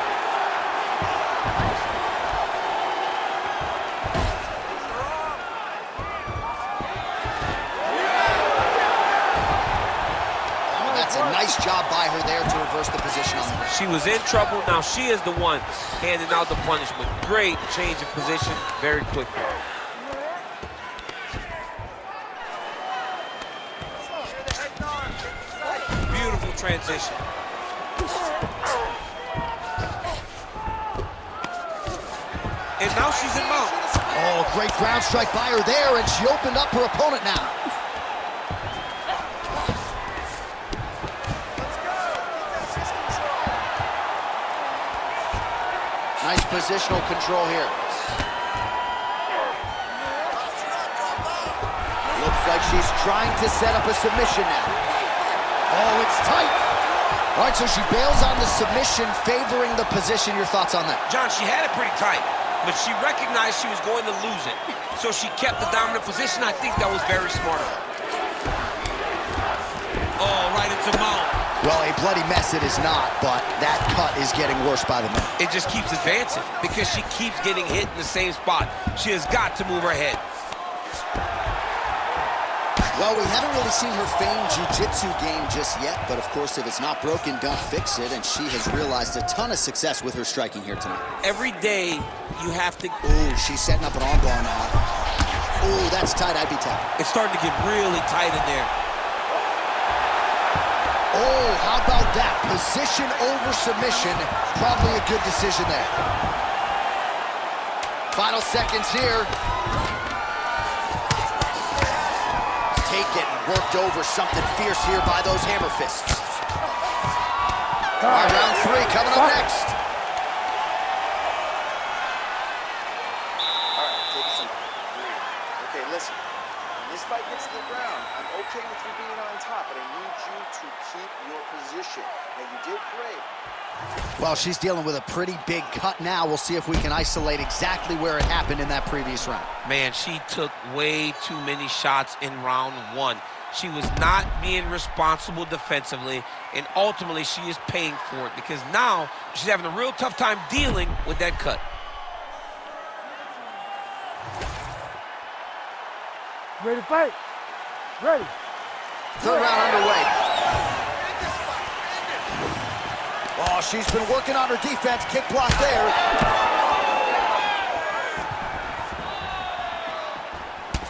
That's a nice job by her there to reverse the position on the ring. She was in trouble. Now she is the one handing out the punishment. Great change of position very quickly. Beautiful transition. And now she's in mount. Oh, great ground strike by her there, and she opened up her opponent now. Nice positional control here. Looks like she's trying to set up a submission now. Oh, it's tight. All right, so she bails on the submission, favoring the position. Your thoughts on that? John, she had it pretty tight, but she recognized she was going to lose it. So she kept the dominant position. I think that was very smart of her. Oh, right into mount. Well, a bloody mess it is not, but that cut is getting worse by the minute. It just keeps advancing because she keeps getting hit in the same spot. She has got to move her head. Well, we haven't really seen her famed jiu-jitsu game just yet, but of course, if it's not broken, don't fix it, and she has realized a ton of success with her striking here tonight. Every day, you have to... Ooh, she's setting up an armbar now. Ooh, that's tight. I'd be tapped. It's starting to get really tight in there. Oh, how about that? Position over submission. Probably a good decision there. Final seconds here. Take it and worked over. Something fierce here by those hammer fists. All right, round 3 coming up next. All right, take a seat. Breathe. Okay, listen. When this fight gets to the ground, I'm okay with you being on top, but I need you to keep your position. Now, you did great. Well, she's dealing with a pretty big cut now. We'll see if we can isolate exactly where it happened in that previous round. Man, she took way too many shots in round 1. She was not being responsible defensively, and ultimately she is paying for it because now she's having a real tough time dealing with that cut. Ready to fight? Ready. Third round underway. Oh, she's been working on her defense. Kick block there.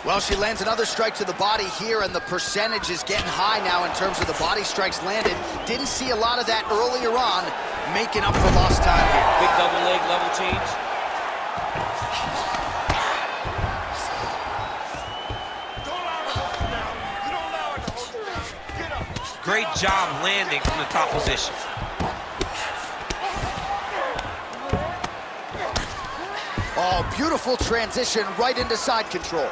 Well, she lands another strike to the body here, and the percentage is getting high now in terms of the body strikes landed. Didn't see a lot of that earlier on, making up for lost time here. Big double leg level change. Great job landing from the top position. Oh, beautiful transition right into side control.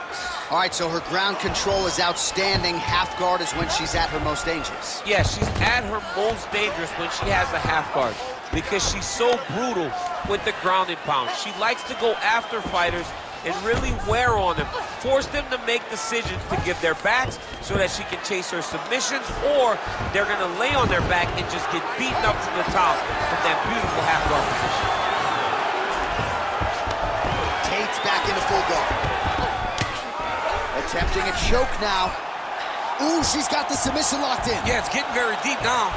All right, so her ground control is outstanding. Half guard is when she's at her most dangerous. Yeah, she's at her most dangerous when she has a half guard because she's so brutal with the grounded pound. She likes to go after fighters and really wear on them, force them to make decisions to give their backs so that she can chase her submissions, or they're gonna lay on their back and just get beaten up from the top from that beautiful half guard position. Tate's back into full guard. Attempting a choke now. Ooh, she's got the submission locked in. Yeah, it's getting very deep now.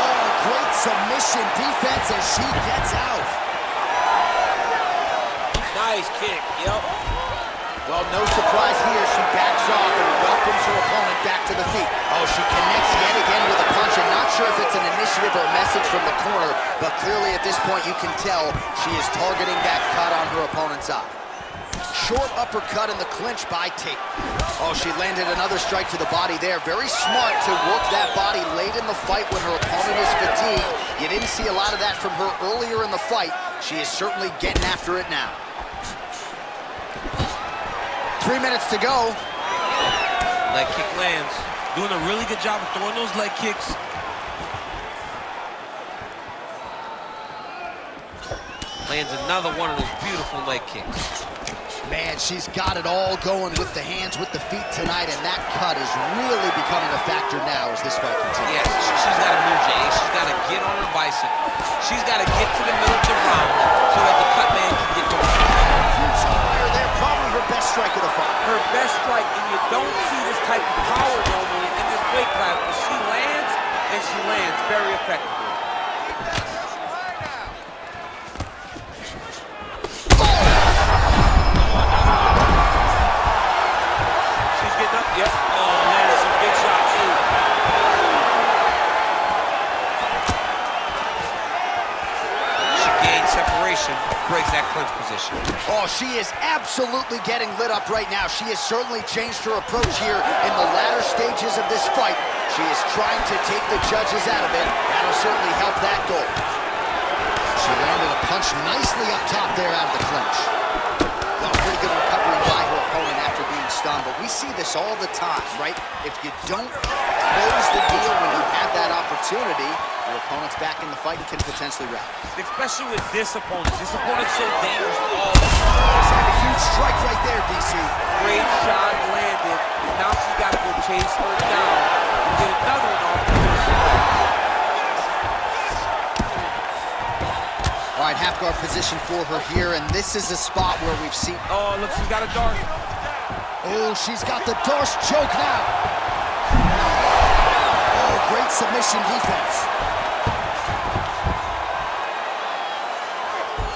Oh, great submission defense as she gets out. Nice kick, yep. Well, no surprise here. She backs off and welcomes her opponent back to the feet. Oh, she connects yet again with a punch, and not sure if it's an initiative or a message from the corner, but clearly at this point you can tell she is targeting that cut on her opponent's eye. Short uppercut in the clinch by Tate. Oh, she landed another strike to the body there. Very smart to work that body late in the fight when her opponent is fatigued. You didn't see a lot of that from her earlier in the fight. She is certainly getting after it now. 3 minutes to go. Leg kick lands. Doing a really good job of throwing those leg kicks. Lands another one of those beautiful leg kicks. Man, she's got it all going with the hands, with the feet tonight, and that cut is really becoming a factor now as this fight continues. Yes, she's got to move, Jay. She's got to get on her bicycle. She's got to get to the middle of the round so that the cut man can get going. Huge fire there, probably her best strike of the fight. Her best strike, and you don't see this type of power normally in this weight class, but she lands, and she lands very effectively. Yep. Oh, landed some big shots, too. She gains separation, breaks that clinch position. Oh, she is absolutely getting lit up right now. She has certainly changed her approach here in the latter stages of this fight. She is trying to take the judges out of it. That'll certainly help that goal. She landed a punch nicely up top there out of the clinch. Well, pretty good recovery by her opponent after being stunned, but we see this all the time, right? If you don't close the deal when you have that opportunity, your opponent's back in the fight and can potentially wrap. Especially with this opponent. This opponent's so dangerous to all. Just had a huge strike right there, DC. Great shot landed. Now she's got to go chase her down and get another one off the position. All right, half guard position for her here, and this is a spot where we've seen... Oh, look, she's got a dart. Oh, she's got the Darce choke now. Oh, great submission defense.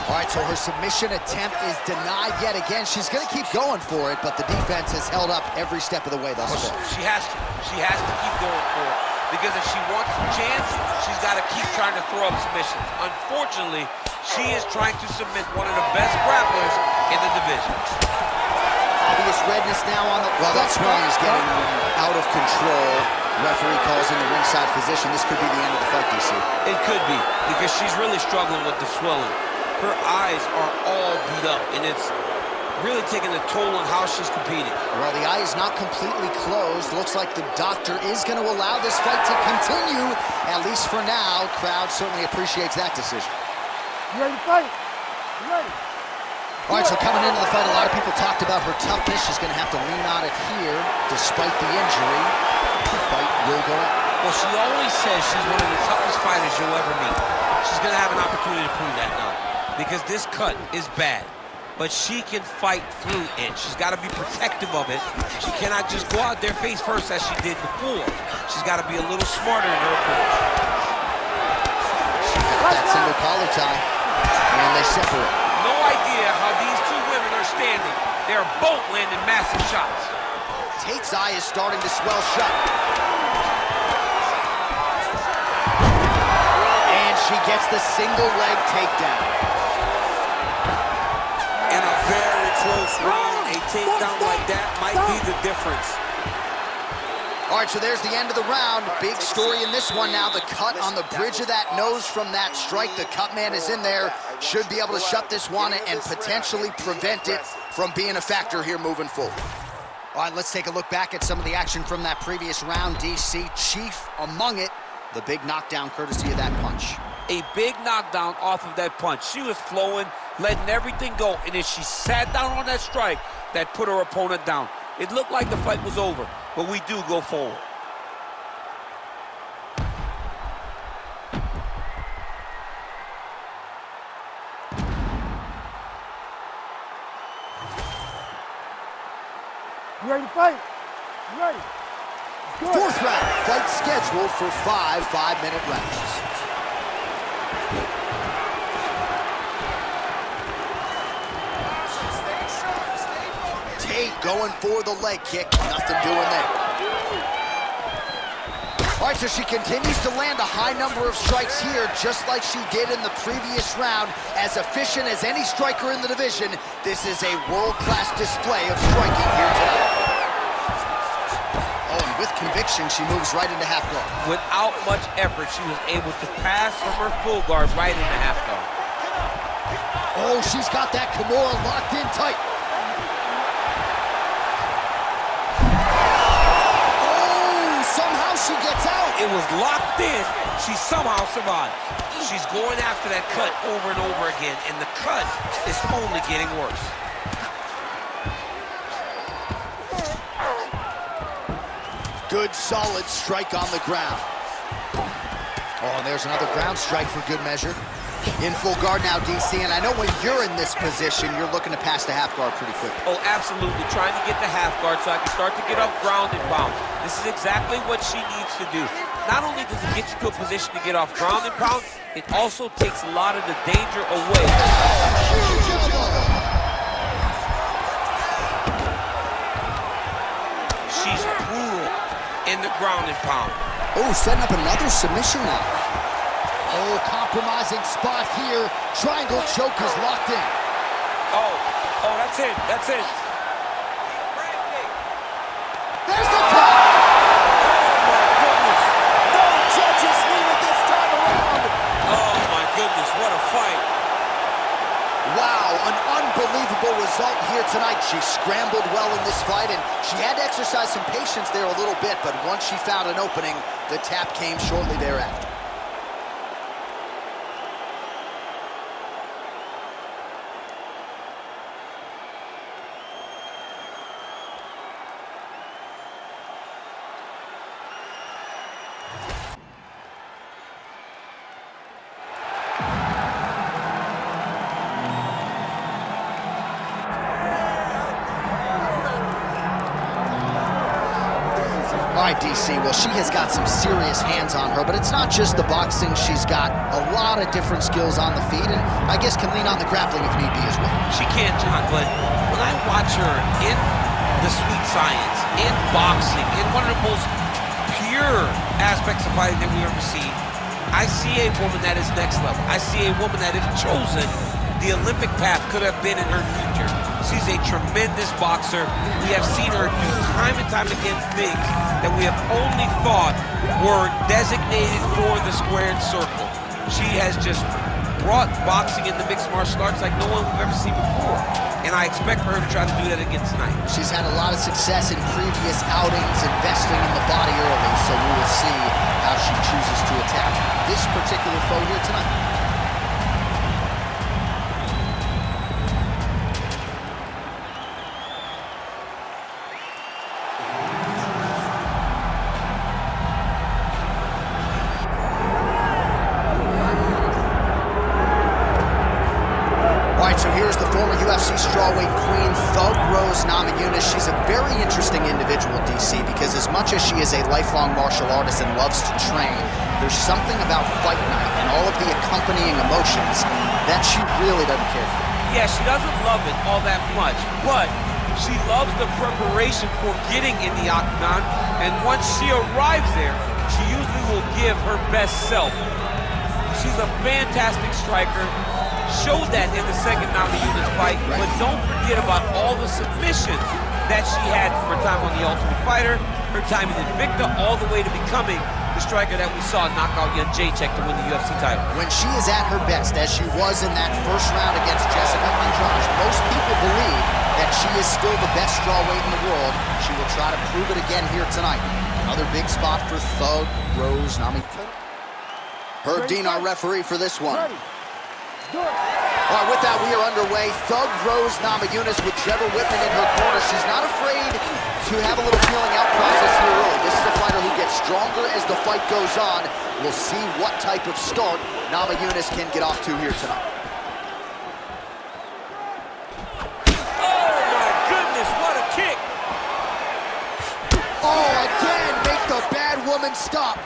All right, so her submission attempt is denied yet again. She's going to keep going for it, but the defense has held up every step of the way thus far. She has to. She has to keep going for it. Because if she wants a chance, she's got to keep trying to throw up submissions. Unfortunately, she is trying to submit one of the best grapplers in the division. Obvious redness now on the... Well, that swelling is getting out of control. Referee calls in the ringside position. This could be the end of the fight, DC. It could be, because she's really struggling with the swelling. Her eyes are all beat up, and it's really taking a toll on how she's competing. Well, the eye is not completely closed. Looks like the doctor is going to allow this fight to continue, at least for now. Crowd certainly appreciates that decision. You ready to fight? You ready? All right, so coming into the fight, a lot of people talked about her toughness. She's going to have to lean on it here, despite the injury. The fight will go on. Well, she always says she's one of the toughest fighters you'll ever meet. She's going to have an opportunity to prove that now, because this cut is bad. But she can fight through it. She's got to be protective of it. She cannot just go out there face first as she did before. She's got to be a little smarter in her approach. She got that single collar tie, and they separate. No idea how these two women are standing. They're both landing massive shots. Tate's eye is starting to swell shut. And she gets the single leg takedown. In a very close round, a takedown like that might be the difference. All right, so there's the end of the round. Big story in this one now. The cut on the bridge of that nose from that strike. The cut man is in there. Should be able to shut this one and potentially prevent it from being a factor here moving forward. All right, let's take a look back at some of the action from that previous round. DC, chief among it, the big knockdown courtesy of that punch. A big knockdown off of that punch. She was flowing, letting everything go, and as she sat down on that strike, that put her opponent down. It looked like the fight was over, but we do go forward. You ready to fight? You ready? Good. Fourth round, fight scheduled for 5 5-minute rounds. Tate going for the leg kick, nothing doing there. All right, so she continues to land a high number of strikes here, just like she did in the previous round. As efficient as any striker in the division, this is a world-class display of striking here tonight. Oh, and with conviction, she moves right into half guard. Without much effort, she was able to pass from her full guard right into half guard. Oh, she's got that Kimura locked in tight. She gets out. It was locked in. She somehow survived. She's going after that cut over and over again, and the cut is only getting worse. Good, solid strike on the ground. Oh, and there's another ground strike for good measure. In full guard now, DC, and I know when you're in this position, you're looking to pass the half guard pretty quick. Oh, absolutely. Trying to get the half guard so I can start to get up ground and pound. This is exactly what she needs to do. Not only does it get you to a position to get off ground and pound, it also takes a lot of the danger away. She's brutal in the ground and pound. Oh, setting up another submission now. Oh, compromising spot here. Triangle choke is locked in. Oh, that's it. That's it. There's the tap. Oh, my goodness. No judges needed this time around. Oh, my goodness. What a fight. Wow, an unbelievable result here tonight. She scrambled well in this fight, and she had to exercise some patience there a little bit, but once she found an opening, the tap came shortly thereafter. All right, DC, well, she has got some serious hands on her, but it's not just the boxing. She's got a lot of different skills on the feet, and I guess can lean on the grappling if need be as well. She can, John, but when I watch her in the sweet science, in boxing, in one of the most pure aspects of fighting that we ever see, I see a woman that is next level. I see a woman that, if chosen, the Olympic path could have been in her future. She's a tremendous boxer. We have seen her do time and time again things that we have only thought were designated for the squared circle. She has just brought boxing into mixed martial arts like no one we've ever seen before. And I expect for her to try to do that again tonight. She's had a lot of success in previous outings, investing in the body early, so we will see how she chooses to attack this particular foe here tonight. So here's the former UFC strawweight queen, Thug Rose Namajunas. She's a very interesting individual, DC, because as much as she is a lifelong martial artist and loves to train, there's something about fight night and all of the accompanying emotions that she really doesn't care for. Yeah, she doesn't love it all that much, but she loves the preparation for getting in the octagon, and once she arrives there, she usually will give her best self. She's a fantastic striker. Showed that in the second Namajunas fight, but don't forget about all the submissions that she had from her time on The Ultimate Fighter her time in Invicta all the way to becoming the striker that we saw knock out young G.O.A.T to win the UFC title. When she is at her best, as she was in that first round against Jessica Andrade, most people believe that she is still the best strawweight in the world. She will try to prove it again here tonight. Another big spot for Thug Rose Namajunas. Herb Dean, our referee for this one. All right, with that, we are underway. Thug Rose Namajunas with Trevor Whitman in her corner. She's not afraid to have a little feeling out process here early. This is a fighter who gets stronger as the fight goes on. We'll see what type of start Namajunas can get off to here tonight. Oh, my goodness, what a kick! Oh, again, make the bad woman stop.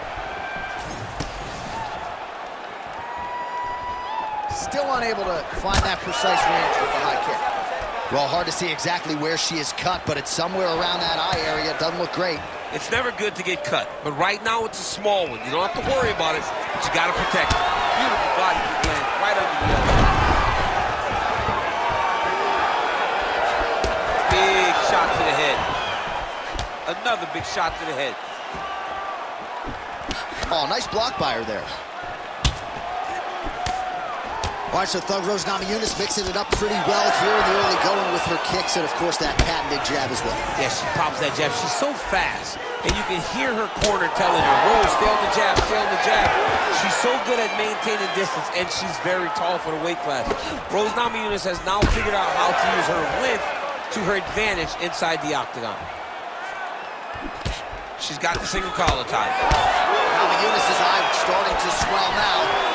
Still unable to find that precise range with the high kick. Well, hard to see exactly where she is cut, but it's somewhere around that eye area. Doesn't look great. It's never good to get cut, but right now it's a small one. You don't have to worry about it, but you got to protect it. Beautiful body kick land right under the elbow. Big shot to the head. Another big shot to the head. Oh, nice block by her there. All right, so Thug Rose Namajunas mixing it up pretty well here in the early going with her kicks and, of course, that patented jab as well. Yeah, she pops that jab. She's so fast, and you can hear her corner telling her, Rose, stay on the jab, stay on the jab. She's so good at maintaining distance, and she's very tall for the weight class. Rose Namajunas has now figured out how to use her length to her advantage inside the octagon. She's got the single collar tie. Namajunas' eye starting to swell now.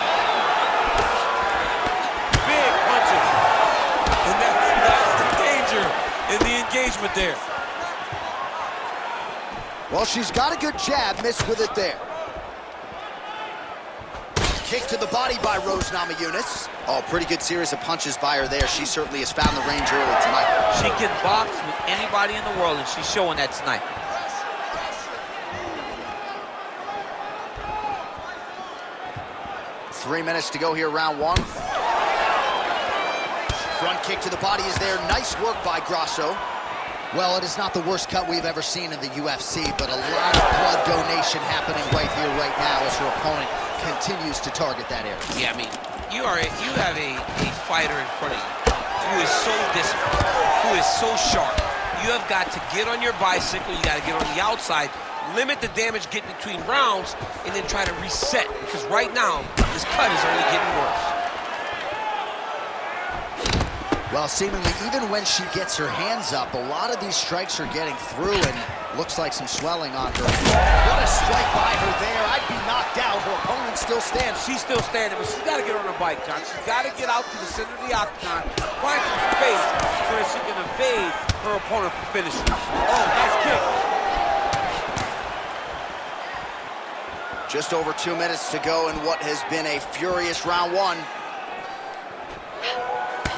And that's the danger in the engagement there. Well, she's got a good jab, missed with it there. Kick to the body by Rose Namajunas. Oh, pretty good series of punches by her there. She certainly has found the range early tonight. She can box with anybody in the world, and she's showing that tonight. Three minutes to go here, round one. Front kick to the body is there. Nice work by Grasso. Well, it is not the worst cut we've ever seen in the UFC, but a lot of blood donation happening right here, right now, as her opponent continues to target that area. Yeah, I mean, you have a fighter in front of you who is so disciplined, who is so sharp. You have got to get on your bicycle, you got to get on the outside, limit the damage getting between rounds, and then try to reset, because right now, this cut is only getting worse. Well, seemingly, even when she gets her hands up, a lot of these strikes are getting through, and looks like some swelling on her. What a strike by her there. I'd be knocked out. Her opponent still stands. She's still standing, but she's got to get on her bike, John. She's got to get out to the center of the octagon, find some space so that she can evade her opponent from finishing. Oh, nice kick. Just over 2 minutes to go in what has been a furious round one.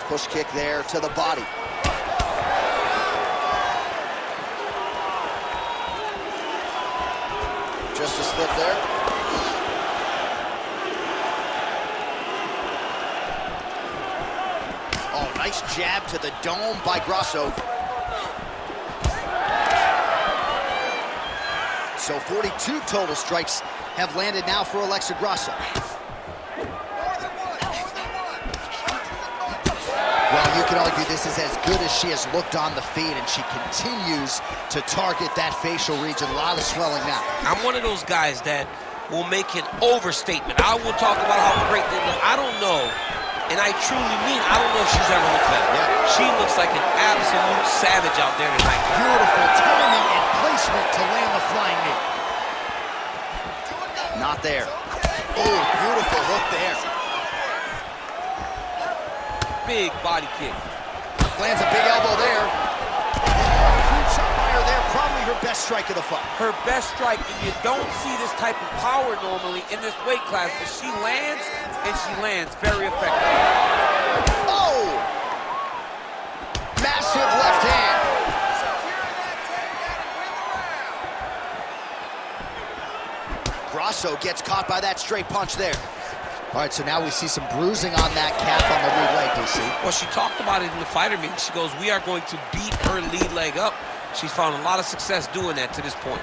Push kick there to the body. Just a slip there. Oh, nice jab to the dome by Grasso. So 42 total strikes have landed now for Alexa Grasso. Well, you could argue this is as good as she has looked on the feet, and she continues to target that facial region. A lot of swelling now. I'm one of those guys that will make an overstatement. I will talk about how great they look. I don't know, and I truly mean I don't know if she's ever looked better. Yeah. She looks like an absolute savage out there tonight. Beautiful timing and placement to land the flying knee. Not there. Oh, beautiful hook there. Big body kick. Lands a big elbow there. Huge shot by her there. Probably her best strike of the fight. Her best strike, and you don't see this type of power normally in this weight class, but she lands, and she lands very effectively. Oh! Massive left hand. Grasso gets caught by that straight punch there. All right, so now we see some bruising on that calf on the lead leg, DC. Well, she talked about it in the fighter meeting. She goes, we are going to beat her lead leg up. She's found a lot of success doing that to this point.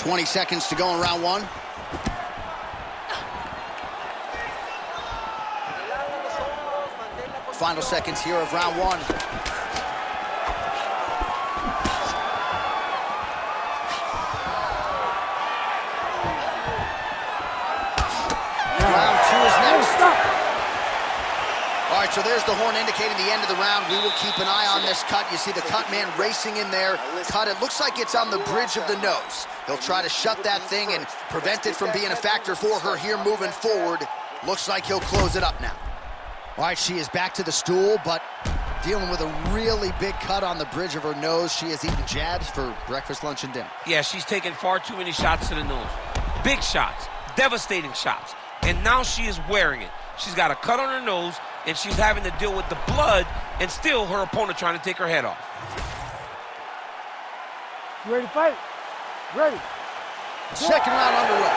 20 seconds to go in round one. Final seconds here of round one. Round two is next. All right, so there's the horn indicating the end of the round. We will keep an eye on this cut. You see the cut man racing in there. Cut, it looks like it's on the bridge of the nose. He'll try to shut that thing and prevent it from being a factor for her here moving forward. Looks like he'll close it up now. All right, she is back to the stool, but dealing with a really big cut on the bridge of her nose. She has eaten jabs for breakfast, lunch, and dinner. Yeah, she's taken far too many shots to the nose. Big shots, devastating shots. And now she is wearing it. She's got a cut on her nose, and she's having to deal with the blood, and still her opponent trying to take her head off. You ready to fight? Ready. Second round underway.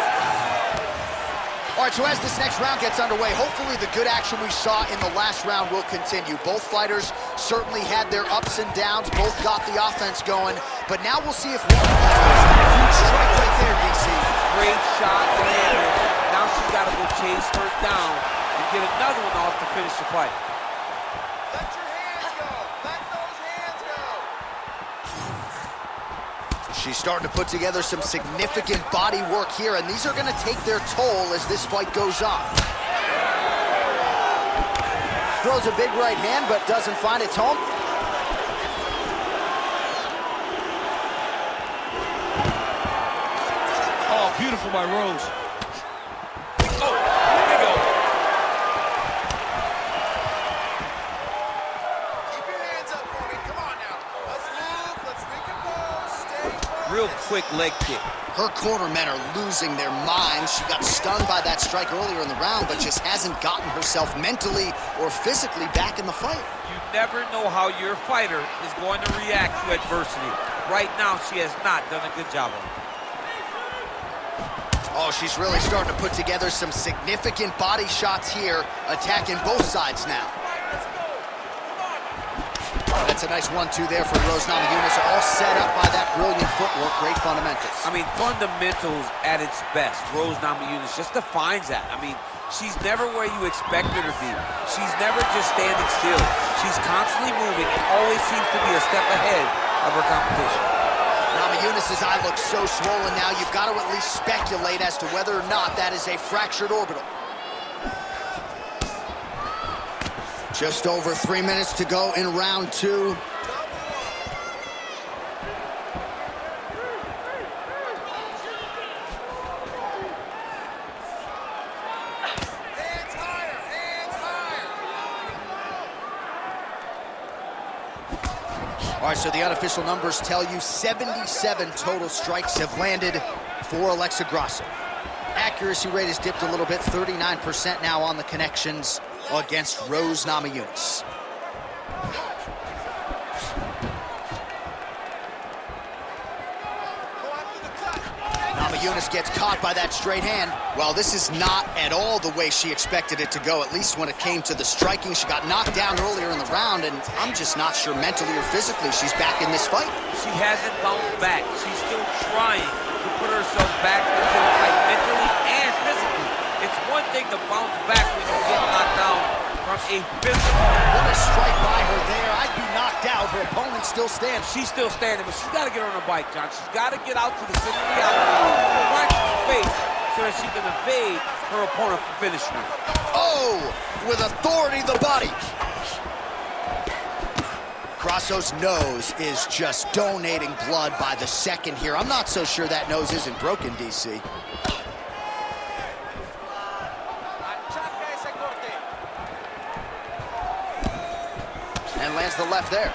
All right, so as this next round gets underway, hopefully the good action we saw in the last round will continue. Both fighters certainly had their ups and downs. Both got the offense going. But now we'll see if one huge strike right there, DC. Great shot landed. Now she's got to go chase her down and get another one off to finish the fight. Let your hands go. Let those hands go. She's starting to put together some significant body work here, and these are going to take their toll as this fight goes on. Throws a big right hand, but doesn't find its home. Oh, beautiful by Rose. Oh, here we go. Keep your hands up for me. Come on now. Let's move. Let's recompose. Stay focused. Real quick leg kick. Her cornermen are losing their minds. She got stunned by that strike earlier in the round, but just hasn't gotten herself mentally or physically back in the fight. You never know how your fighter is going to react to adversity. Right now, she has not done a good job of it. Oh, she's really starting to put together some significant body shots here, attacking both sides now. That's a nice 1-2 there for Rose Namajunas, all set up by that brilliant footwork, great fundamentals. I mean, fundamentals at its best. Rose Namajunas just defines that. I mean, she's never where you expect her to be. She's never just standing still. She's constantly moving and always seems to be a step ahead of her competition. Namajunas' eye looks so swollen now, you've got to at least speculate as to whether or not that is a fractured orbital. Just over 3 minutes to go in round two. Hands higher. Hands higher. All right, so the unofficial numbers tell you 77 total strikes have landed for Alexa Grasso. Accuracy rate has dipped a little bit, 39% now on the connections against Rose Namajunas. Namajunas gets caught by that straight hand. Well, this is not at all the way she expected it to go, at least when it came to the striking. She got knocked down earlier in the round, and I'm just not sure mentally or physically she's back in this fight. She hasn't bounced back. She's still trying to put herself back into the fight mentally and physically. It's one thing to bounce back when you get knocked down from a physical. What a strike by her there. I'd be knocked out. Her opponent still stands. She's still standing, but she's got to get on her bike, John. She's got to get out to the center of the octagon, find some space so that she can evade her opponent from finishing her. Oh, with authority the body. Grasso's nose is just donating blood by the second here. I'm not so sure that nose isn't broken, DC. And lands the left there.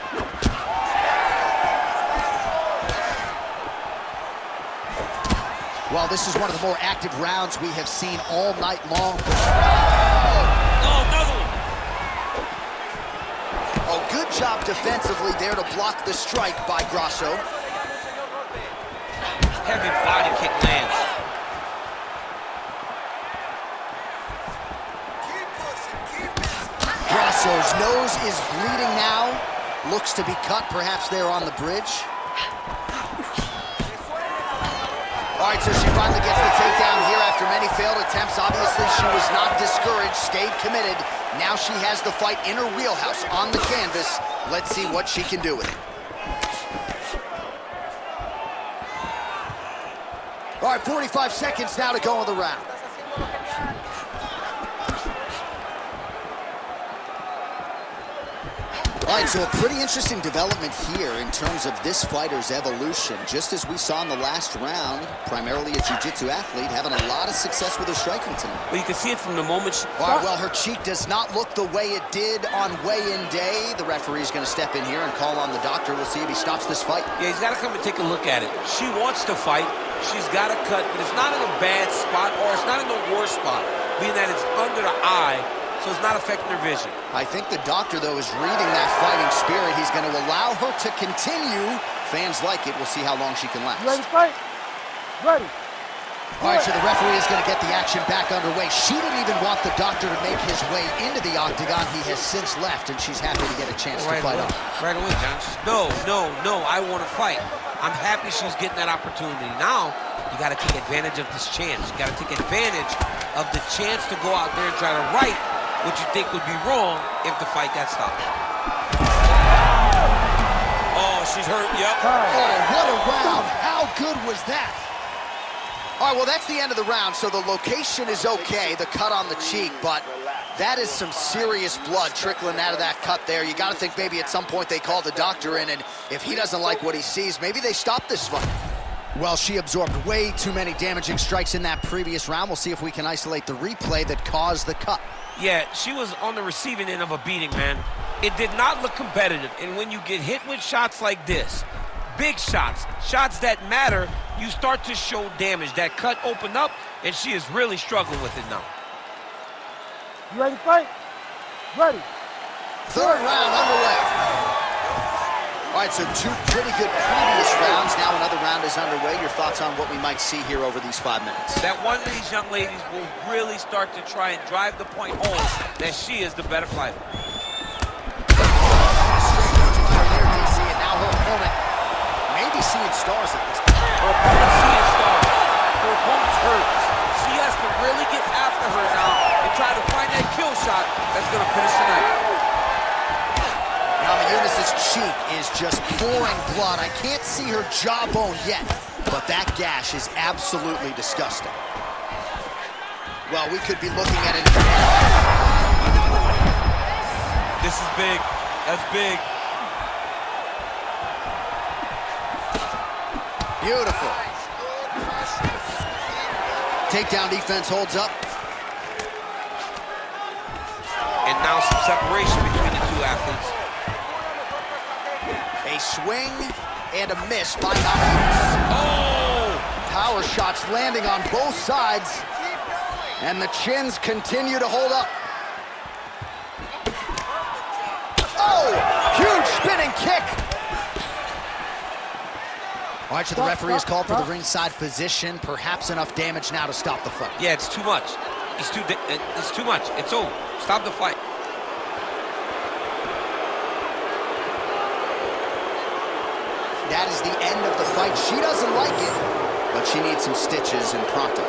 Well, this is one of the more active rounds we have seen all night long. Oh, another one. Oh, good job defensively there to block the strike by Grasso. Heavy body kick lands. Grasso's nose is bleeding now. Looks to be cut, perhaps there on the bridge. All right, so she finally gets the takedown here after many failed attempts. Obviously, she was not discouraged, stayed committed. Now she has the fight in her wheelhouse on the canvas. Let's see what she can do with it. All right, 45 seconds now to go in the round. All right, so a pretty interesting development here in terms of this fighter's evolution. Just as we saw in the last round, primarily a jiu-jitsu athlete, having a lot of success with her striking tonight. Well, you can see it from the moment she... All right, well, her cheek does not look the way it did on weigh-in day. The referee's going to step in here and call on the doctor. We'll see if he stops this fight. Yeah, he's got to come and take a look at it. She wants to fight. She's got a cut, but it's not in a bad spot, or it's not in the worst spot, being that it's under the eye, so it's not affecting her vision. I think the doctor, though, is reading that fighting spirit. He's going to allow her to continue. Fans like it. We'll see how long she can last. You ready to fight? Ready. All right, so the referee is going to get the action back underway. She didn't even want the doctor to make his way into the octagon. He has since left, and she's happy to get a chance to fight on. Right away, John. No, I want to fight. I'm happy she's getting that opportunity. Now, you got to take advantage of this chance. You got to take advantage of the chance to go out there and try to right what you think would be wrong if the fight got stopped. Oh, she's hurt, yep. Oh, what a round. How good was that? All right, well, that's the end of the round, so the location is okay, the cut on the cheek, but that is some serious blood trickling out of that cut there. You got to think maybe at some point they call the doctor in, and if he doesn't like what he sees, maybe they stop this fight. Well, she absorbed way too many damaging strikes in that previous round. We'll see if we can isolate the replay that caused the cut. Yeah, she was on the receiving end of a beating, man. It did not look competitive, and when you get hit with shots like this, big shots, shots that matter, you start to show damage. That cut opened up, and she is really struggling with it now. You ready to fight? Ready. Third round underway. All right, so two pretty good previous rounds. Now another round is underway. Your thoughts on what we might see here over these 5 minutes? That one of these young ladies will really start to try and drive the point home that she is the better fighter. Straight punches from there, DC, and now her opponent maybe seeing stars at this point. Her opponent's seeing stars. Her opponent's hurt. She has to really get after her now and try to find that kill shot that's going to finish tonight. Now Mayunis's cheek is just pouring blood. I can't see her jawbone yet, but that gash is absolutely disgusting. Well, we could be looking at it. This is big. That's big. Beautiful. Takedown defense holds up. And now some separation between the two athletes. A swing and a miss by Mayunis. Oh! Power shots landing on both sides, and the chins continue to hold up. Oh! Huge spinning kick! All right, so the referee has called for the ringside position. Perhaps enough damage now to stop the fight. Yeah, it's too much. It's too much. It's over. Stop the fight. That is the end of the fight. She doesn't like it, but she needs some stitches and pronto.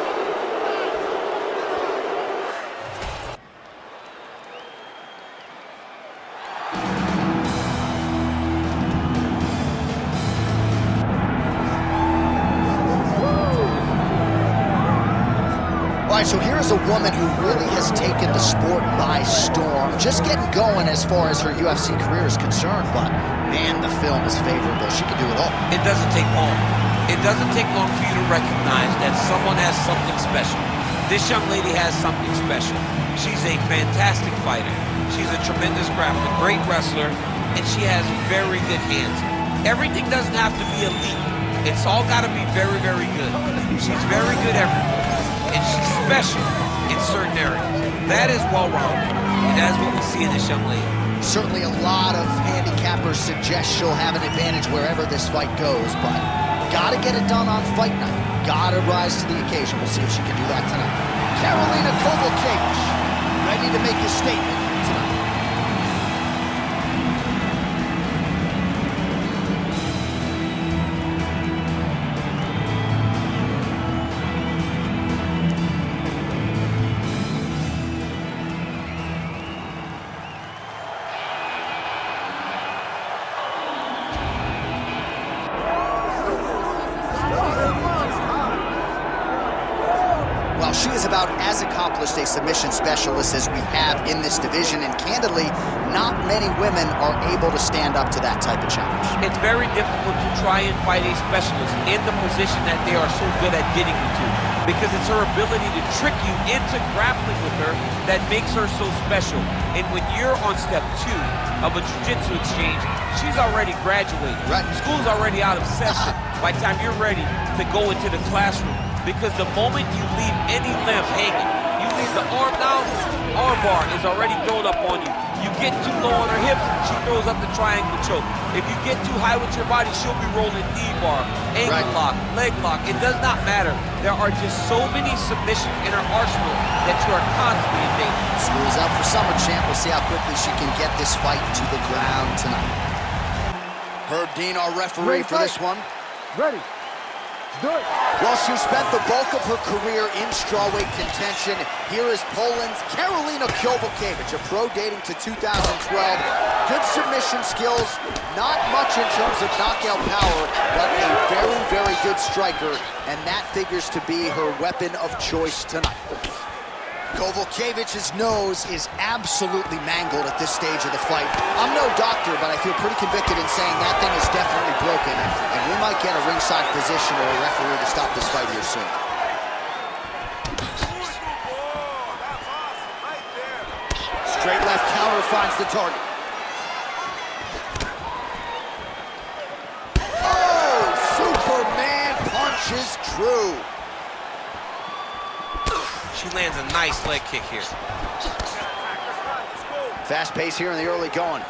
All right, so here is a woman who really has taken the sport by storm. Just getting going as far as her UFC career is concerned, but man, the film is favorable. She can do it all. It doesn't take long. It doesn't take long for you to recognize that someone has something special. This young lady has something special. She's a fantastic fighter. She's a tremendous grappler, great wrestler, and she has very good hands. Everything doesn't have to be elite. It's all got to be very, very good. She's very good everywhere. And she's special in certain areas. That is well-rounded, and that's what we see in this young lady. Certainly a lot of handicappers suggest she'll have an advantage wherever this fight goes, but gotta get it done on fight night. Gotta rise to the occasion. We'll see if she can do that tonight. Karolina Kowalkiewicz, ready to make a statement tonight. about as accomplished a submission specialist as we have in this division, and candidly, not many women are able to stand up to that type of challenge. It's very difficult to try and fight a specialist in the position that they are so good at getting you to, because it's her ability to trick you into grappling with her that makes her so special. And when you're on step 2 of a jiu-jitsu exchange, she's already graduated. Right. School's already out of session by the time you're ready to go into the classroom. Because the moment you leave any limb hanging, you leave the arm down, arm bar is already thrown up on you. You get too low on her hips, she throws up the triangle choke. If you get too high with your body, she'll be rolling knee bar, ankle lock, leg lock. It does not matter. There are just so many submissions in her arsenal that you are constantly in danger. School's out for summer champ. We'll see how quickly she can get this fight to the ground tonight. Herb Dean, our referee for this one. Ready. Do it. Well, she spent the bulk of her career in strawweight contention. Here is Poland's Karolina Kowalkiewicz, a pro dating to 2012. Good submission skills, not much in terms of knockout power, but a very, very good striker, and that figures to be her weapon of choice tonight. Kowalkiewicz's nose is absolutely mangled at this stage of the fight. I'm no doctor, but I feel pretty convicted in saying that thing is definitely broken, and we might get a ringside physician or a referee to stop this fight here soon. Straight left counter finds the target. Oh, Superman punch is true. She lands a nice leg kick here. Fast pace here in the early going.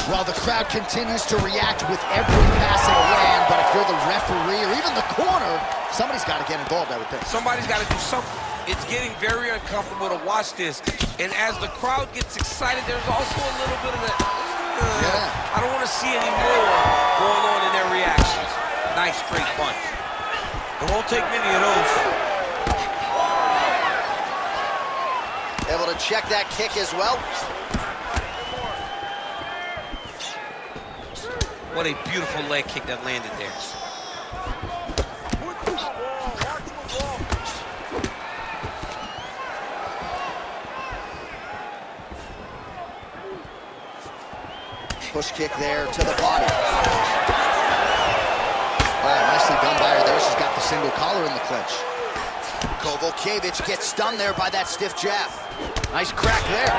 Well, the crowd continues to react with every passing land, but if you're the referee or even the corner, somebody's got to get involved, I would think. Somebody's got to do something. It's getting very uncomfortable to watch this. And as the crowd gets excited, there's also a little bit of that, I don't want to see any more going on in their reactions. Nice straight punch. It won't take many of those. Able to check that kick as well. What a beautiful leg kick that landed there. Push kick there to the body. Oh, nicely done by her there. She's got the single collar in the clinch. Kowalkiewicz gets stunned there by that stiff jab. Nice crack there.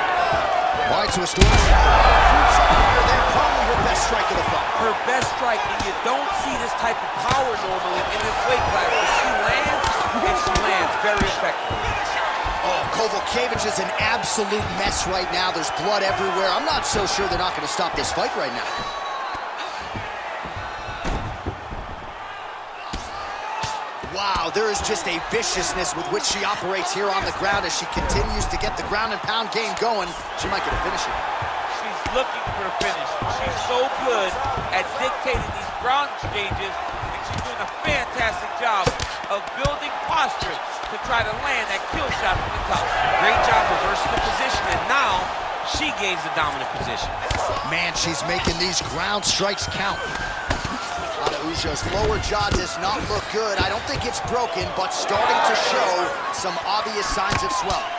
All right, so a storm. They're probably her best strike of the fight. Her best strike, and you don't see this type of power normally in this weight class, but she lands, and she lands very effectively. Oh, Kowalkiewicz is an absolute mess right now. There's blood everywhere. I'm not so sure they're not going to stop this fight right now. Wow, there is just a viciousness with which she operates here on the ground as she continues to get the ground and pound game going. She might get a finish here. She's looking for a finish. She's so good at dictating these ground exchanges, and she's doing a fantastic job of building posture to try to land that kill shot from the top. Great job reversing the position, and now she gains the dominant position. Man, she's making these ground strikes count. Araujo's lower jaw does not look good. I don't think it's broken, but starting to show some obvious signs of swelling.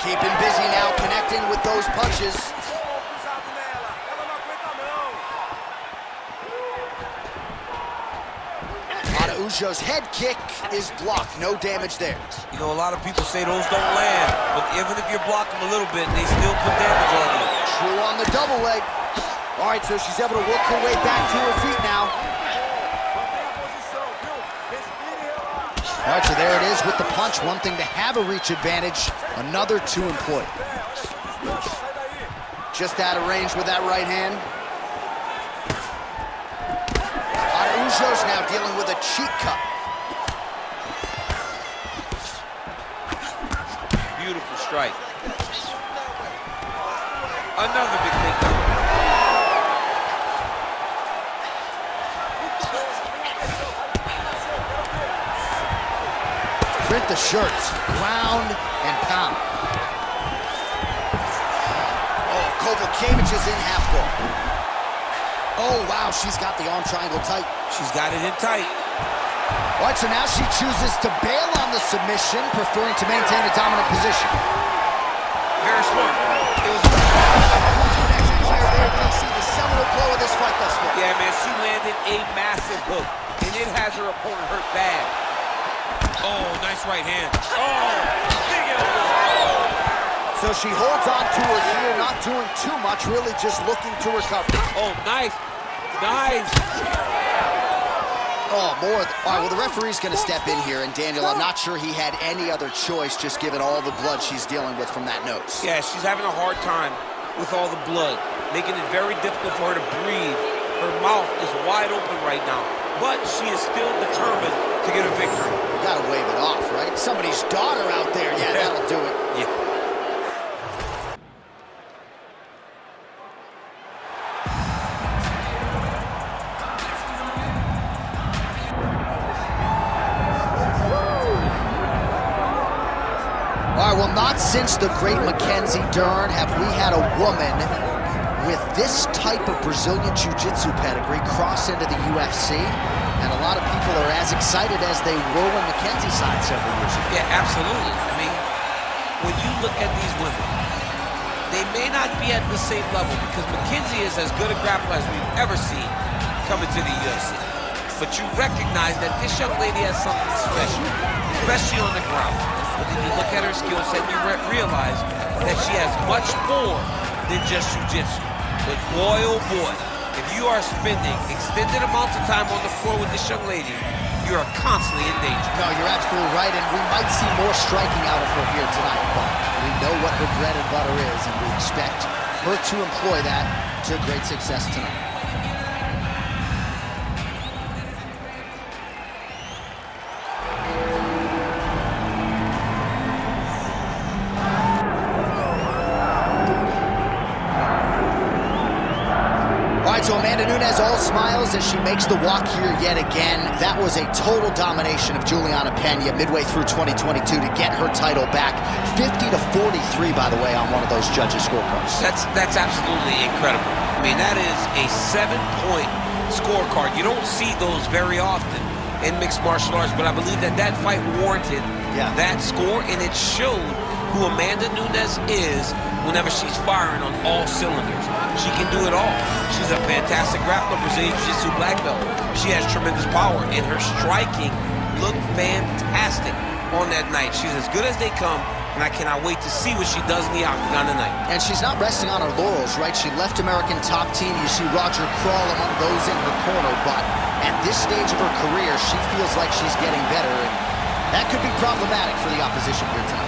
Keeping busy now, connecting with those punches. Araujo's head kick is blocked. No damage there. You know, a lot of people say those don't land, but even if you block them a little bit, they still put damage on you. True on the double leg. All right, so she's able to work her way back to her feet now. All right, so there it is with the punch. One thing to have a reach advantage, another to employ. Just out of range with that right hand. Araujo's now dealing with a cheek cut. Beautiful strike. Another big takedown. Print the shirts, ground and pound. Oh, Kowalkiewicz is in half guard. Oh, wow, she's got the arm triangle tight. She's got it in tight. All right, so now she chooses to bail on the submission, preferring to maintain a dominant position. Very smart. It was Connection here, there, DC, the seminal blow of this fight thus far. Yeah, man, she landed a massive hook, and it has her opponent hurt bad. Oh, nice right hand. Oh, big elbow. So she holds on to her here, not doing too much, really just looking to recover. Oh, nice. Nice. Oh, more. All right, well, the referee's going to step in here, and Daniel, I'm not sure he had any other choice, just given all the blood she's dealing with from that nose. Yeah, she's having a hard time with all the blood, making it very difficult for her to breathe. Her mouth is wide open right now, but she is still determined to get a victory. You got to wave it off, right? Somebody's daughter out there. Yeah, that'll do it. Yeah. All right, well, not since the great Mackenzie Dern have we had a woman with this type of Brazilian Jiu-Jitsu pedigree cross into the UFC, and a lot of people are as excited as they were when Mackenzie signed several years ago. Yeah, absolutely. I mean, when you look at these women, they may not be at the same level because Mackenzie is as good a grappler as we've ever seen coming to the UFC. But you recognize that this young lady has something special, especially on the ground. But then you look at her skill set, you realize that she has much more than just jiu-jitsu. But boy, oh boy, if you are spending extended amounts of time on the floor with this young lady, you are constantly in danger. No, you're absolutely right, and we might see more striking out of her here tonight, but we know what her bread and butter is, and we expect her to employ that to great success tonight. So Amanda Nunes all smiles as she makes the walk here yet again. That was a total domination of Juliana Pena midway through 2022 to get her title back. 50-43, by the way, on one of those judges' scorecards. That's absolutely incredible. I mean, that is a 7-point scorecard. You don't see those very often in mixed martial arts, but I believe that that fight warranted that score, and it showed who Amanda Nunes is whenever she's firing on all cylinders. She can do it all. She's a fantastic grappler, Brazilian Jiu-Jitsu black belt. She has tremendous power, and her striking looked fantastic on that night. She's as good as they come, and I cannot wait to see what she does in the octagon tonight. And she's not resting on her laurels, right? She left American Top Team. You see Roger Crawl among those in her corner, but at this stage of her career, she feels like she's getting better, and that could be problematic for the opposition here tonight.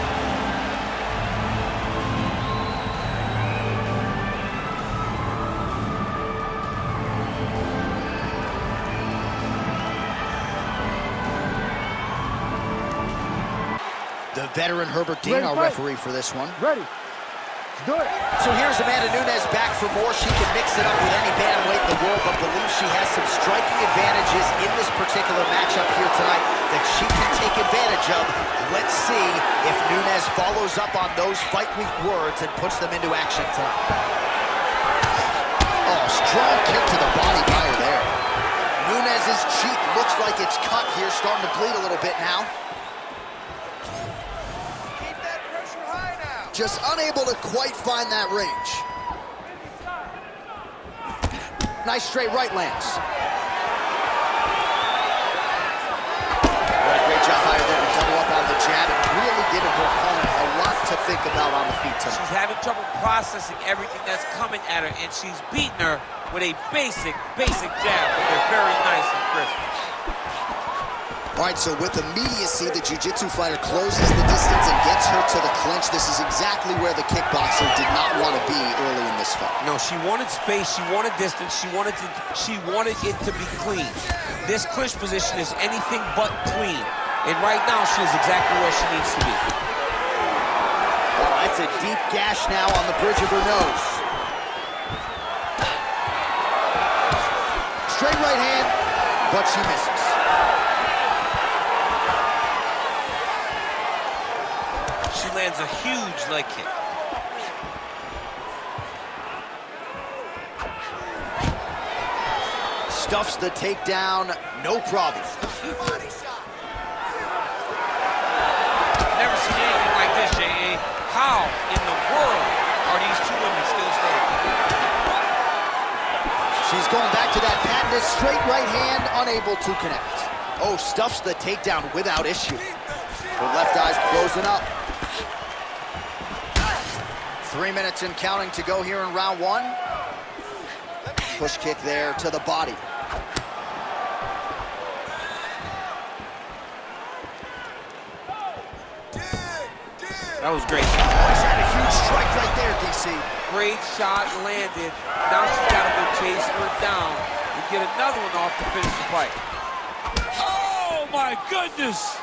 The veteran Herbert Dean, our referee for this one. Ready. Let's do it. So here's Amanda Nunes back for more. She can mix it up with any bantamweight in the world, but believes she has some striking advantages in this particular matchup here tonight that she can take advantage of. Let's see if Nunes follows up on those fight week words and puts them into action tonight. Oh, strong kick to the body by her there. Nunes' cheek looks like it's cut here, starting to bleed a little bit now. Just unable to quite find that range. Nice straight right lands. Great job by her there to double up on the jab and really giving her opponent a lot to think about on the feet tonight. She's having trouble processing everything that's coming at her, and she's beating her with a basic jab, but they're very nice and crisp. All right, so with immediacy, the jiu-jitsu fighter closes the distance and gets her to the clinch. This is exactly where the kickboxer did not want to be early in this fight. No, she wanted space, she wanted distance, she wanted it to be clean. This clinch position is anything but clean. And right now, she is exactly where she needs to be. Oh, that's a deep gash now on the bridge of her nose. Straight right hand, but she misses. She lands a huge leg kick. stuffs the takedown, no problem. Never seen anything like this, J.A. How in the world are these two women still standing? She's going back to that patented straight right hand, unable to connect. Oh, stuffs the takedown without issue. Her left eye's closing up. 3 minutes and counting to go here in round one. Push kick there to the body. That was great. Oh, he's had a huge strike right there, DC. Great shot landed. Now she's got to go chase her down and get another one off to finish the fight. Oh, my goodness.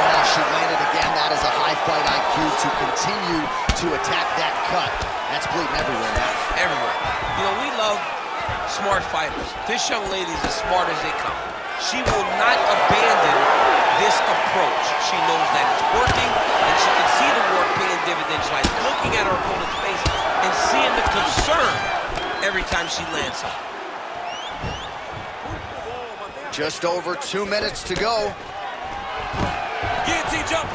Oh, she landed again. That is a high fight IQ to continue to attack that cut. That's bleeding everywhere now. Everywhere. You know, we love smart fighters. This young lady is as smart as they come. She will not abandon this approach. She knows that it's working, and she can see the work paying dividends by looking at her opponent's face and seeing the concern every time she lands something. Just over 2 minutes to go. Guillotine jump.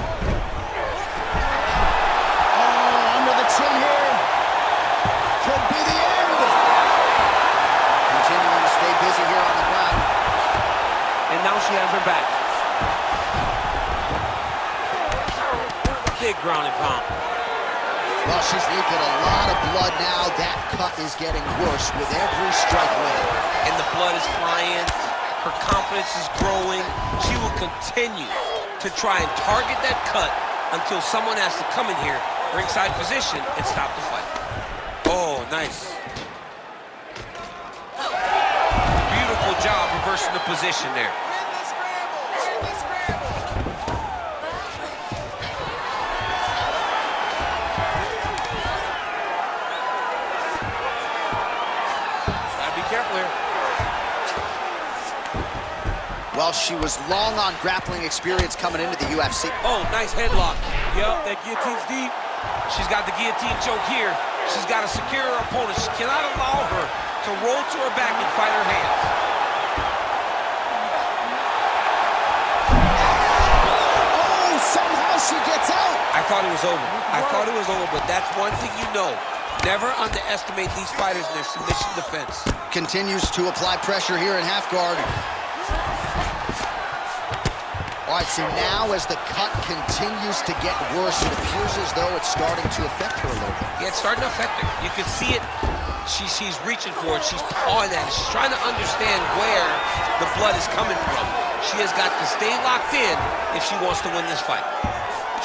Oh, under the chin here. Could be the end. Continuing to stay busy here on the ground. And now she has her back. Big ground and pound. Well, she's leaking a lot of blood now. That cut is getting worse with every strike landed. And the blood is flying. Her confidence is growing. She will continue to try and target that cut until someone has to come in here, ringside position, and stop the fight. Oh, nice. Beautiful job reversing the position there. Gotta be careful here. Well, she was long on grappling experience coming into the UFC. Oh, nice headlock. Yep, that guillotine's deep. She's got the guillotine choke here. She's got to secure her opponent. She cannot allow her to roll to her back and fight her hands. Oh, somehow she gets out. I thought it was over. I thought it was over, but that's one thing you know. Never underestimate these fighters in their submission defense. Continues to apply pressure here in half guard. All right, so now as the cut continues to get worse, it appears as though it's starting to affect her a little bit. Yeah, it's starting to affect her. You can see it. She's reaching for it. She's pawing at it. She's trying to understand where the blood is coming from. She has got to stay locked in if she wants to win this fight.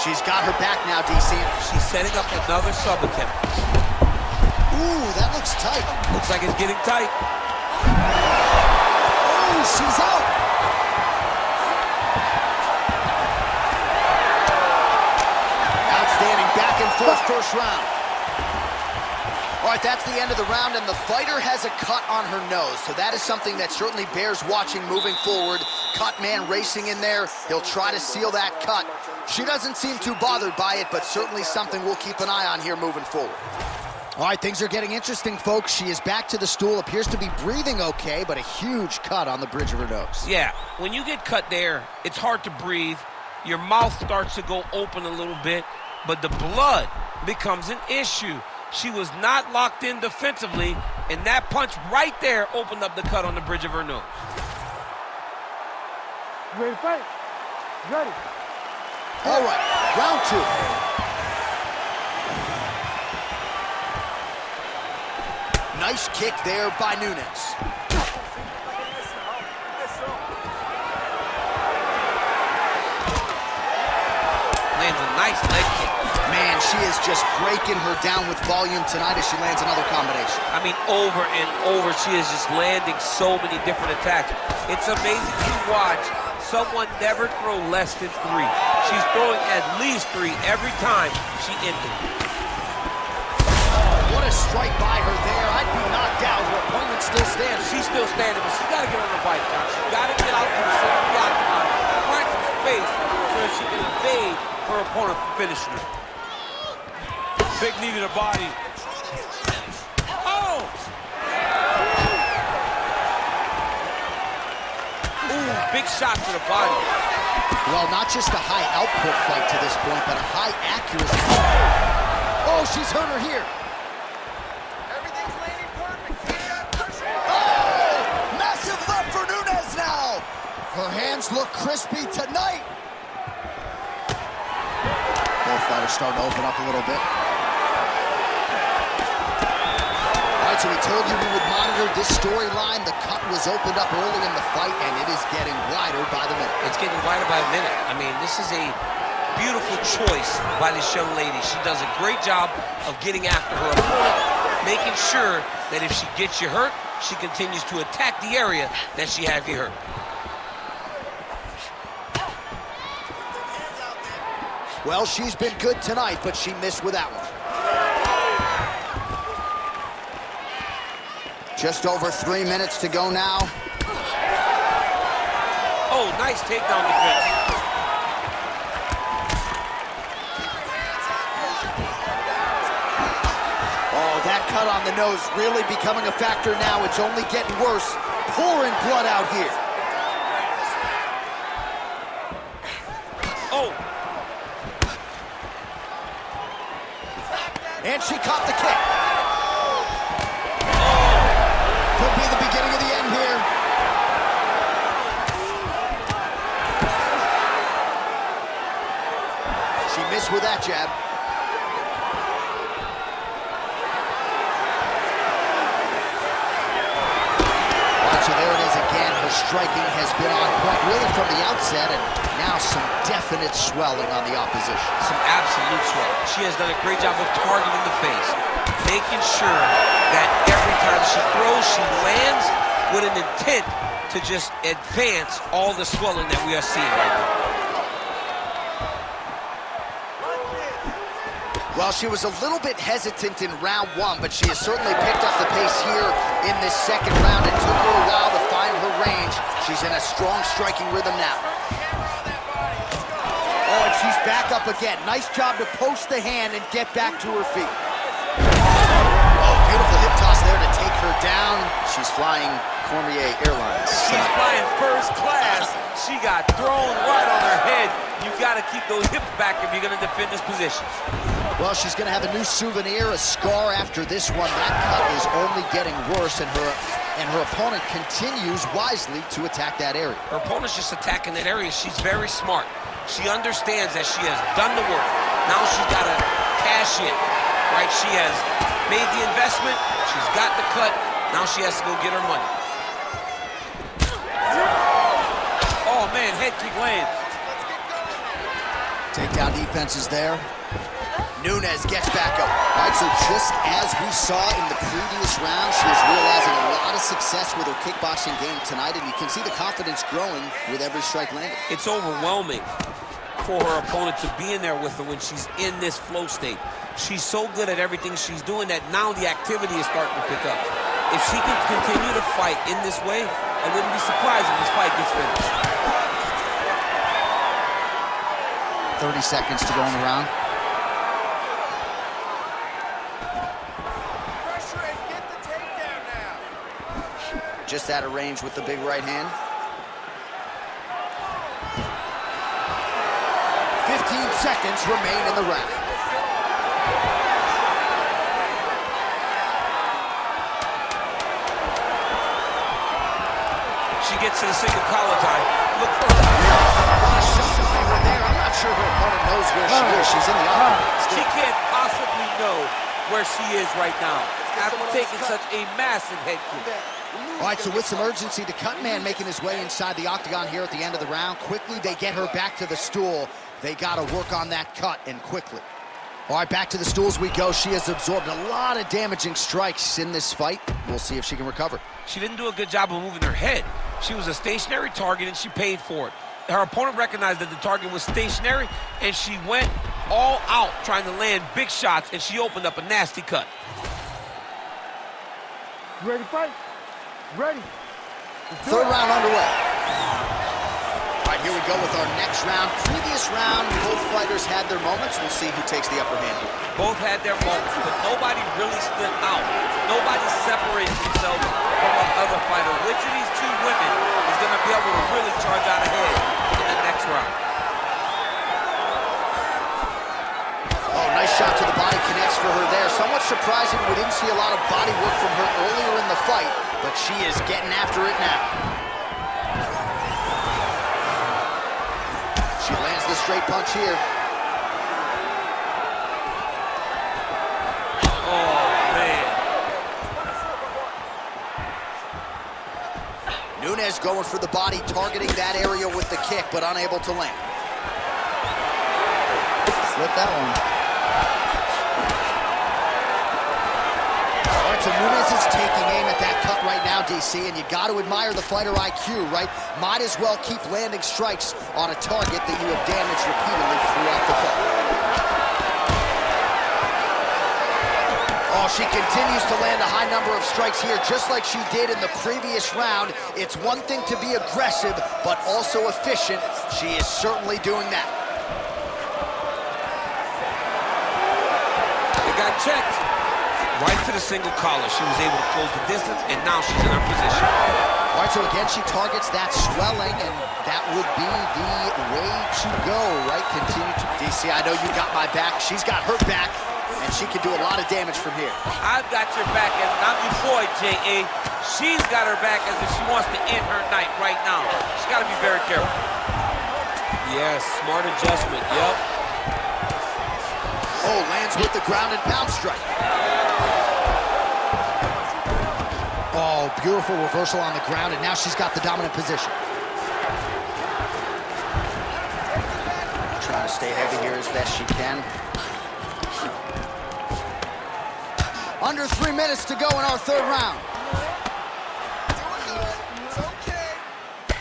She's got her back now, DC. She's setting up another sub attempt. Ooh, that looks tight. Looks like it's getting tight. Oh, she's out. Outstanding back and forth first round. All right, that's the end of the round, and the fighter has a cut on her nose, so that is something that certainly bears watching moving forward. Cut man racing in there. He'll try to seal that cut. She doesn't seem too bothered by it, but certainly something we'll keep an eye on here moving forward. All right, things are getting interesting, folks. She is back to the stool, appears to be breathing okay, but a huge cut on the bridge of her nose. Yeah, when you get cut there, it's hard to breathe. Your mouth starts to go open a little bit, but the blood becomes an issue. She was not locked in defensively, and that punch right there opened up the cut on the bridge of her nose. You ready to fight? Ready. All right, round two. Nice kick there by Nunes. Lands a nice leg kick. Man, she is just breaking her down with volume tonight as she lands another combination. I mean, over and over, she is just landing so many different attacks. It's amazing to watch someone never throw less than 3. She's throwing at least 3 every time she enters. What a strike by her there. I'd be knocked out. Her opponent still stands. She's still standing, but she's got to get on her bike, John. She's got to get out to the center of the octagon, find some space so that she can evade her opponent from finishing her. Big knee to the body. Oh! Big shot to the body. Well, not just a high output fight to this point, but a high accuracy. Oh, she's hurt her here. Everything's landing perfect. Keep that pressure on. Oh, massive left for Nunes now. Her hands look crispy tonight. Both fighters starting to open up a little bit. All right, so we told you we would monitor this storyline. The cut was opened up early in the fight, and it is getting wider by the minute. It's getting wider by a minute. I mean, this is a beautiful choice by this young lady. She does a great job of getting after her opponent, making sure that if she gets you hurt, she continues to attack the area that she has you hurt. Well, she's been good tonight, but she missed with that one. Just over 3 minutes to go now. Oh, nice takedown defense. Oh, that cut on the nose really becoming a factor now. It's only getting worse. Pouring blood out here. Oh. And she caught the kick. Could be the beginning of the end here. She missed with that jab. So there it is again. Her striking has been on point really from the outset, and now some definite swelling on the opposition. Some absolute swelling. She has done a great job of targeting the face, making sure that every time she throws, she lands with an intent to just advance all the swelling that we are seeing right now. Well, she was a little bit hesitant in round one, but she has certainly picked up the pace here in this second round. It took her a while to find her range. She's in a strong striking rhythm now. Oh, and she's back up again. Nice job to post the hand and get back to her feet. Oh, beautiful hip toss there to take her down. She's flying Cormier Airlines. She's flying first class. She got thrown right on her head. You got to keep those hips back if you're going to defend this position. Well, she's going to have a new souvenir, a scar after this one. That cut is only getting worse, and her opponent continues wisely to attack that area. Her opponent's just attacking that area. She's very smart. She understands that she has done the work. Now she's got to cash in, right? She has made the investment. She's got the cut. Now she has to go get her money. Oh, man, head kick lands. Takedown defense is there. Nunes gets back up. All right, so just as we saw in the previous round, she is realizing a lot of success with her kickboxing game tonight, and you can see the confidence growing with every strike landed. It's overwhelming for her opponent to be in there with her when she's in this flow state. She's so good at everything she's doing that now the activity is starting to pick up. If she can continue to fight in this way, I wouldn't be surprised if this fight gets finished. 30 seconds to go in the round. Just out of range with the big right hand. 15 seconds remain in the round. She gets to the single collar tie. Look for her. I'm not sure her opponent knows where she is. She's in the offense. She can't possibly know where she is right now after taking such a massive head kick. All right, so with some urgency, the cut man making his way inside the octagon here at the end of the round. Quickly, they get her back to the stool. They got to work on that cut, and quickly. All right, back to the stools we go. She has absorbed a lot of damaging strikes in this fight. We'll see if she can recover. She didn't do a good job of moving her head. She was a stationary target, and she paid for it. Her opponent recognized that the target was stationary, and she went all out trying to land big shots, and she opened up a nasty cut. You ready to fight? Ready. Third round underway. All right, Here we go with our next round. Previous round, both fighters had their moments. We'll see who takes the upper hand here. Both had their moments, but nobody really stood out. Nobody separated themselves from the other fighter. Which of these two women is going to be able to really charge out ahead in the next round? Oh, nice shot to the body, connects for her there. Somewhat surprising we didn't see a lot of body work from her earlier in the fight, but she is getting after it now. She lands the straight punch here. Oh, man. Nunes going for the body, targeting that area with the kick, but unable to land. Slip that one. All right, so Nunes is taking aim at that cut right now, DC, and you got to admire the fighter IQ, right? Might as well keep landing strikes on a target that you have damaged repeatedly throughout the fight. Oh, she continues to land a high number of strikes here, just like she did in the previous round. It's one thing to be aggressive, but also efficient. She is certainly doing that. It got checked. Right to the single collar. She was able to close the distance, and now she's in her position. All right, so again, she targets that swelling, and that would be the way to go, right? Continue to... DC, I know you got my back. She's got her back, and she can do a lot of damage from here. I've got your back, and I'm your boy, J.A. She's got her back as if she wants to end her night right now. She's got to be very careful. Yes, smart adjustment, yep. Oh, lands with the ground and pound strike. Oh, beautiful reversal on the ground, and now she's got the dominant position. Trying to stay heavy here as best she can. Under 3 minutes to go in our third round.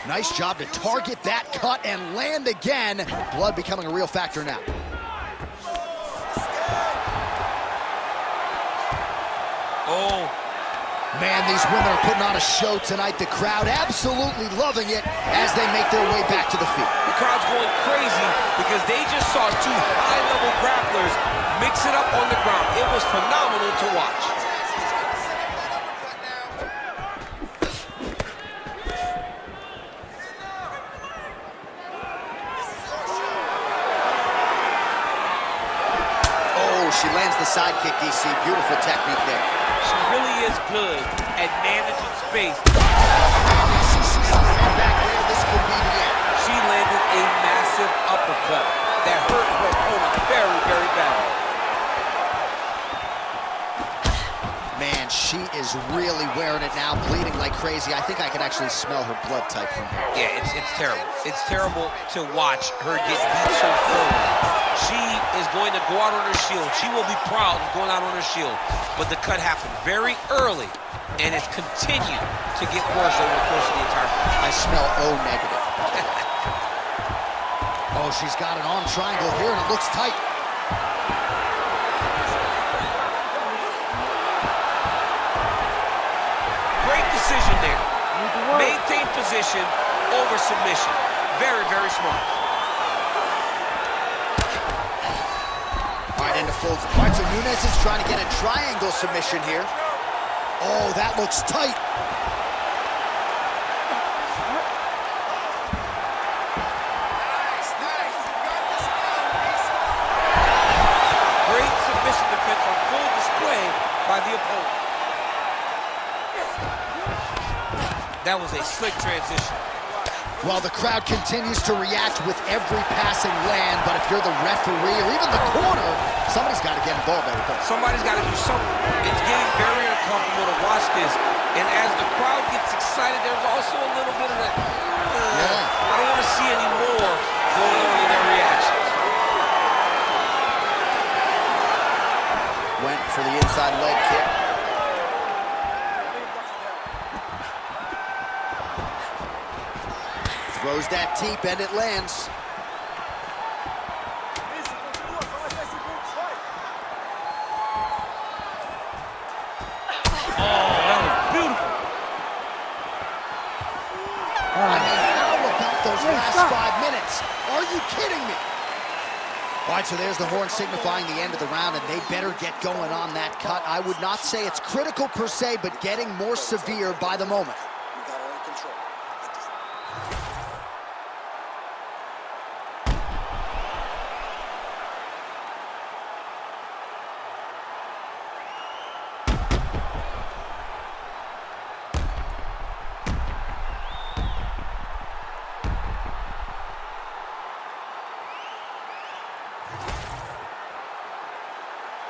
Nice job to target that cut and land again. Blood becoming a real factor now. Oh. Man, these women are putting on a show tonight. The crowd absolutely loving it as they make their way back to the feet. The crowd's going crazy because they just saw two high-level grapplers mix it up on the ground. It was phenomenal to watch. Oh, she lands the side kick, DC. Beautiful technique there. She really is good at managing space. Back there, this could be the end. She landed a massive uppercut that hurt her opponent very, very badly. Man, she is really wearing it now, bleeding like crazy. I think I can actually smell her blood type from here. Yeah, it's terrible. It's terrible to watch her get beat so thoroughly. She is going to go out on her shield. She will be proud of going out on her shield. But the cut happened very early, and it's continued to get worse over the course of the entire fight. I smell O negative. Oh, she's got an arm triangle here, and it looks tight. Great decision there. Maintain position over submission. Very, very smart. All right, into full. All right, so Nunes is trying to get a triangle submission here. Oh, that looks tight. Great submission defense on full display by the opponent. That was a slick transition. Well, the crowd continues to react with every passing land, but if you're the referee or even the corner, somebody's got to get involved, I would think. Somebody's got to do something. It's getting very uncomfortable to watch this. And as the crowd gets excited, there's also a little bit of that, I don't want to see any more going on in their reactions. Went for the inside leg kick. Throws that deep and it lands. Oh, that was beautiful. I mean, how about those last 5 minutes? you kidding me? All right, so there's the horn signifying the end of the round, and they better get going on that cut. I would not say it's critical per se, but getting more severe by the moment. You got it in control.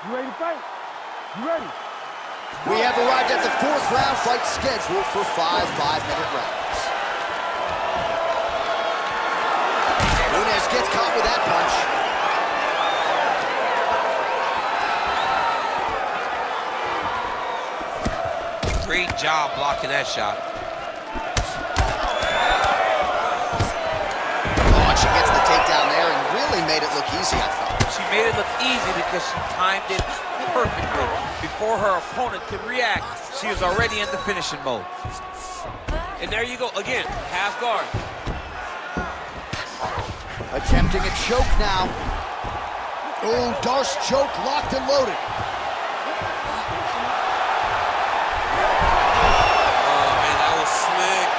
You ready to fight? You ready? We have arrived at the 4th round fight scheduled for 5 5-minute rounds. Nunes gets caught with that punch. Great job blocking that shot. Oh, and she gets the takedown there and really made it look easy, I thought. She made it look easy because she timed it perfectly. Before her opponent could react, she was already in the finishing mode. And there you go, again, half guard. Attempting a choke now. Oh, Darce choke locked and loaded. Oh, man, that was slick.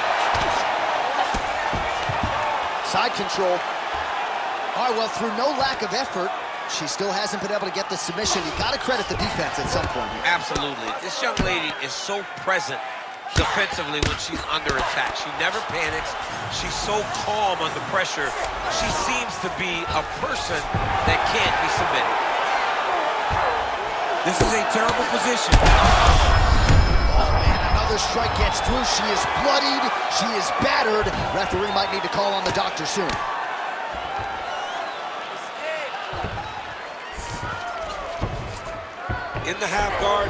Side control. All right, well, through no lack of effort, she still hasn't been able to get the submission. You got to credit the defense at some point here. Absolutely. This young lady is so present defensively when she's under attack. She never panics. She's so calm under pressure. She seems to be a person that can't be submitted. This is a terrible position. Oh, man, another strike gets through. She is bloodied. She is battered. Referee might need to call on the doctor soon. In the half guard.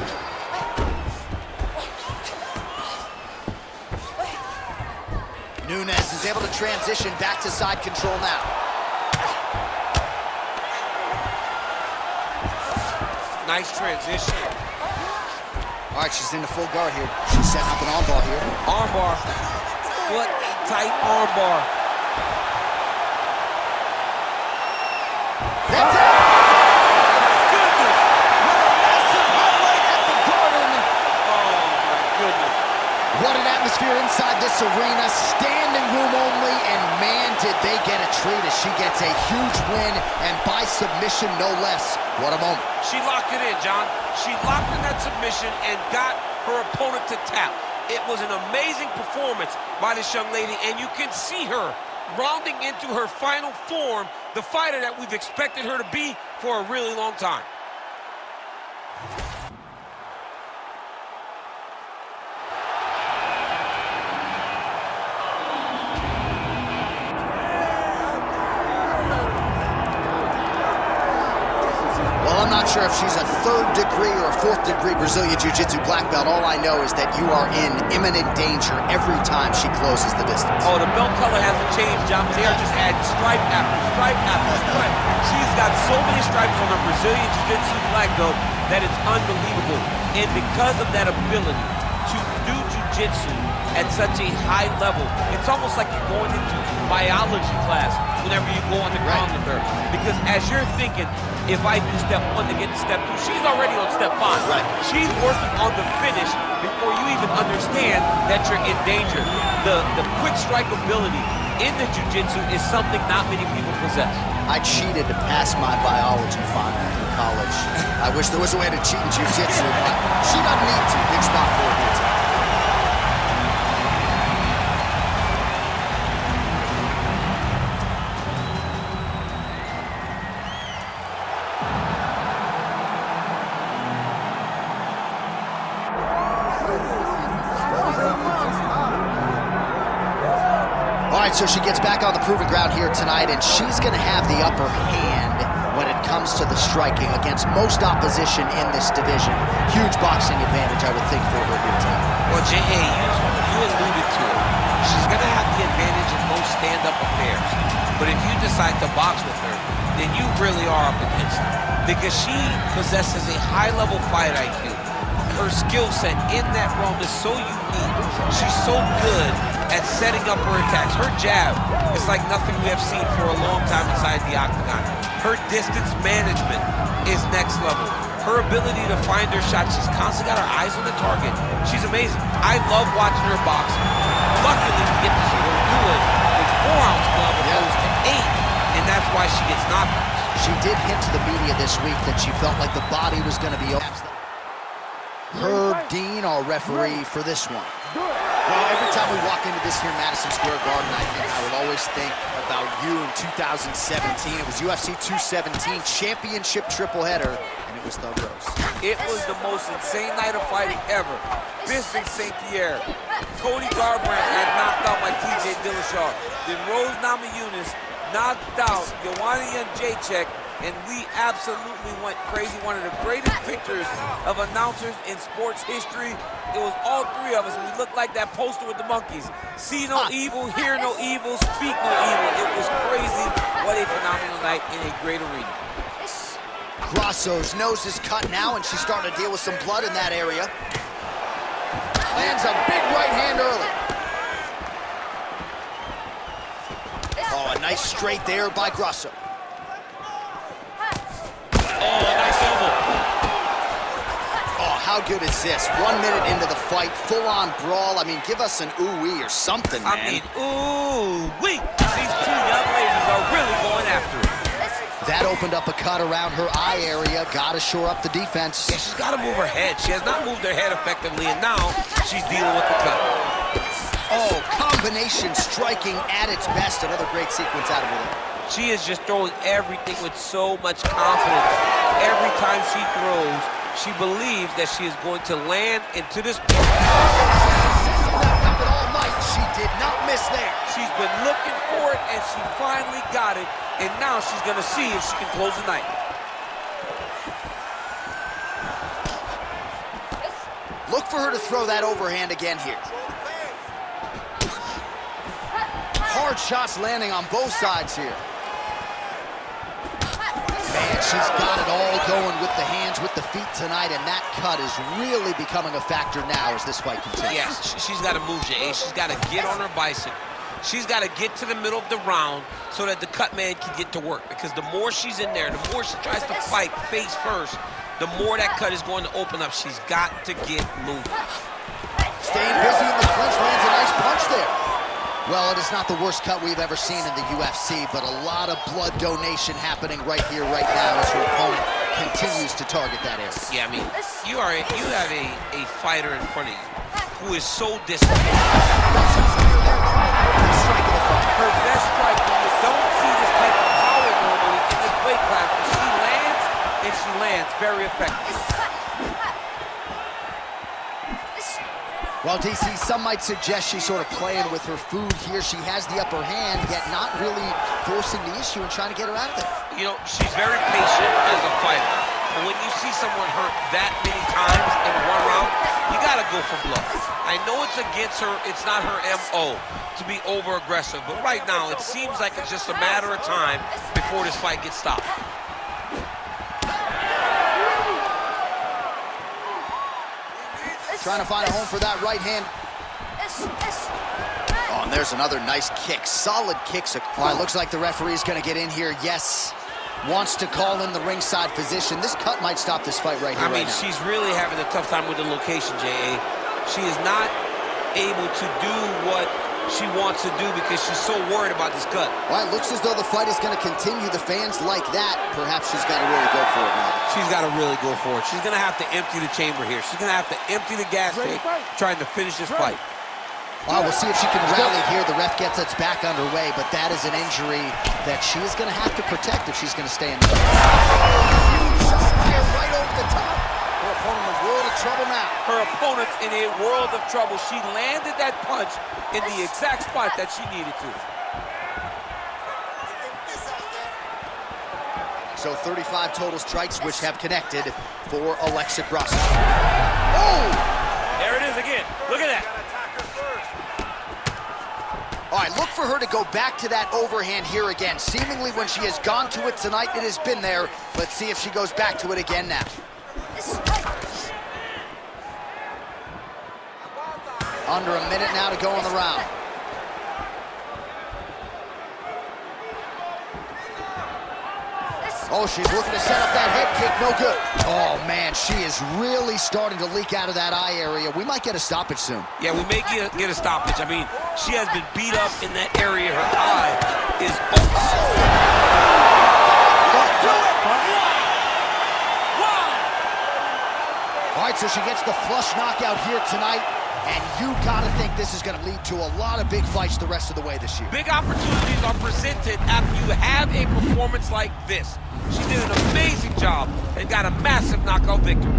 Nunes is able to transition back to side control now. Nice transition. All right, she's in the full guard here. She's setting up an armbar here. Armbar. What a tight armbar. That's it! What an atmosphere inside this arena, standing room only, and man, did they get a treat as she gets a huge win, and by submission, no less. What a moment. She locked it in, John. She locked in that submission and got her opponent to tap. It was an amazing performance by this young lady, and you can see her rounding into her final form, the fighter that we've expected her to be for a really long time. I'm not sure if she's a 3rd degree or a 4th degree Brazilian Jiu-Jitsu black belt. All I know is that you are in imminent danger every time she closes the distance. Oh, the belt color hasn't changed, John. They are just adding stripe after stripe after stripe. She's got so many stripes on her Brazilian Jiu-Jitsu black belt that it's unbelievable. And because of that ability to do Jiu-Jitsu at such a high level, it's almost like you're going into biology class whenever you go on the ground with her. Because as you're thinking, if I do step 1 to get to step 2, she's already on step 5. Right. She's working on the finish before you even understand that you're in danger. The quick strike ability in the jiu-jitsu is something not many people possess. I cheated to pass my biology final in college. I wish there was a way to cheat in jiu-jitsu, but she doesn't need to. Big spot for her here tonight. So she gets back on the proving ground here tonight, and she's going to have the upper hand when it comes to the striking against most opposition in this division. Huge boxing advantage, I would think, for her here tonight. Well, J.A., you alluded to it. She's going to have the advantage in most stand-up affairs. But if you decide to box with her, then you really are up against her. Because she possesses a high-level fight IQ. her skill set in that realm is so unique. She's so good at setting up her attacks. Her jab is like nothing we have seen for a long time inside the octagon. Her distance management is next level. Her ability to find her shot, she's constantly got her eyes on the target. She's amazing. I love watching her box. Luckily, we get to see her do it with 4-ounce glove opposed to 8, and that's why she gets knockouts. She did hint to the media this week that she felt like the body was going to be open. Herb Dean, our referee for this one. Well, every time we walk into this here Madison Square Garden, I will always think about you in 2017. It was UFC 217 championship triple header, and it was Thug Rose. It was the most insane night of fighting ever. Bisping St. Pierre, Cody Garbrandt got knocked out by TJ Dillashaw. Then Rose Namajunas knocked out Joanna Jacek, and we absolutely went crazy. One of the greatest pictures of announcers in sports history. It was all three of us, and we looked like that poster with the monkeys. See no evil, hear no evil, speak no evil. It was crazy. What a phenomenal night in a great arena. Grasso's nose is cut now, and she's starting to deal with some blood in that area. Lands a big right hand early. Oh, a nice straight there by Grasso. Oh, nice elbow. Oh, how good is this? 1 minute into the fight, full-on brawl. I mean, give us an ooh-wee or something, man. I mean, ooh-wee. These two young ladies are really going after it. That opened up a cut around her eye area. Gotta shore up the defense. Yeah, she's got to move her head. She has not moved her head effectively, and now she's dealing with the cut. Oh, combination striking at its best. Another great sequence out of her there. She is just throwing everything with so much confidence. Every time she throws, she believes that she is going to land into this. All night, she did not miss there. She's been looking for it, and she finally got it. And now she's going to see if she can close the night. Look for her to throw that overhand again here. Hard shots landing on both sides here. Man, she's got it all going with the hands, with the feet tonight, and that cut is really becoming a factor now as this fight continues. Yes, she's got to move, J.A. She's got to get on her bicycle. She's got to get to the middle of the round so that the cut man can get to work. Because the more she's in there, the more she tries to fight face first, the more that cut is going to open up. She's got to get moving. Staying busy in the clinch, lands a nice punch there. Well, it is not the worst cut we've ever seen in the UFC, but a lot of blood donation happening right here, right now, as her opponent continues to target that area. Yeah, I mean, you have a fighter in front of you who is so disciplined. Her best strike, when you don't see this type of power normally in this weight class, but she lands, and she lands very effectively. Well, DC, some might suggest she's sort of playing with her food here. She has the upper hand, yet not really forcing the issue and trying to get her out of there. You know, she's very patient as a fighter. But when you see someone hurt that many times in one round, you gotta go for blood. I know it's against her, it's not her MO to be over-aggressive, but right now it seems like it's just a matter of time before this fight gets stopped. Trying to find a home for that right hand. Oh, and there's another nice kick. Solid kicks. All right, looks like the referee's going to get in here. Yes, wants to call in the ringside physician. This cut might stop this fight right here. I mean, she's really having a tough time with the location, J.A. She is not able to do what she wants to do because she's so worried about this cut. Well, it looks as though the fight is going to continue. The fans like that. Perhaps she's got to really go for it now. She's got to really go for it. She's going to have to empty the chamber here. She's going to have to empty the gas tank trying to finish this fight. Well, we'll see if she can rally here. The ref gets us back underway, but that is an injury that she is going to have to protect if she's going to stay in the fight. Right over the top. Her opponent in a world of trouble now. Her opponent's in a world of trouble. She landed that punch in the exact spot that she needed to. So 35 total strikes, which have connected for Alexa Grasso. Oh! There it is again. Look at that. All right, look for her to go back to that overhand here again. Seemingly when she has gone to it tonight, it has been there. Let's see if she goes back to it again now. Under a minute now to go in the round. Oh, she's looking to set up that head kick, no good. Oh, man, she is really starting to leak out of that eye area. We might get a stoppage soon. Yeah, we may get a stoppage. I mean, she has been beat up in that area. Her eye is open. Don't do it! All right, so she gets the flush knockout here tonight, and you gotta think this is gonna lead to a lot of big fights the rest of the way this year. Big opportunities are presented after you have a performance like this. She did an amazing job and got a massive knockout victory.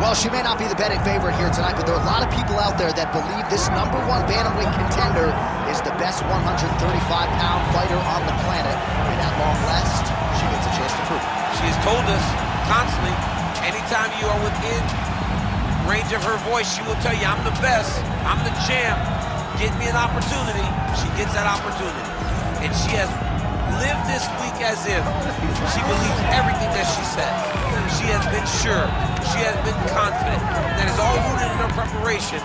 Well, she may not be the betting favorite here tonight, but there are a lot of people out there that believe this #1 bantamweight contender is the best 135-pound fighter on the planet. And at long last, she gets a chance to prove it. She has told us constantly, anytime you are within range of her voice, she will tell you, I'm the best, I'm the champ, get me an opportunity. She gets that opportunity. And she has lived this week as if she believes everything that she says. She has been sure, she has been confident. That is all rooted in her preparation,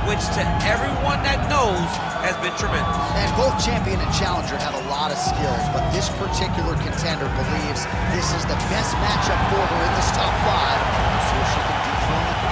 which to everyone that knows has been tremendous. And both champion and challenger have a lot of skills, but this particular contender believes this is the best matchup for her in this top 5, so she can dethrone it.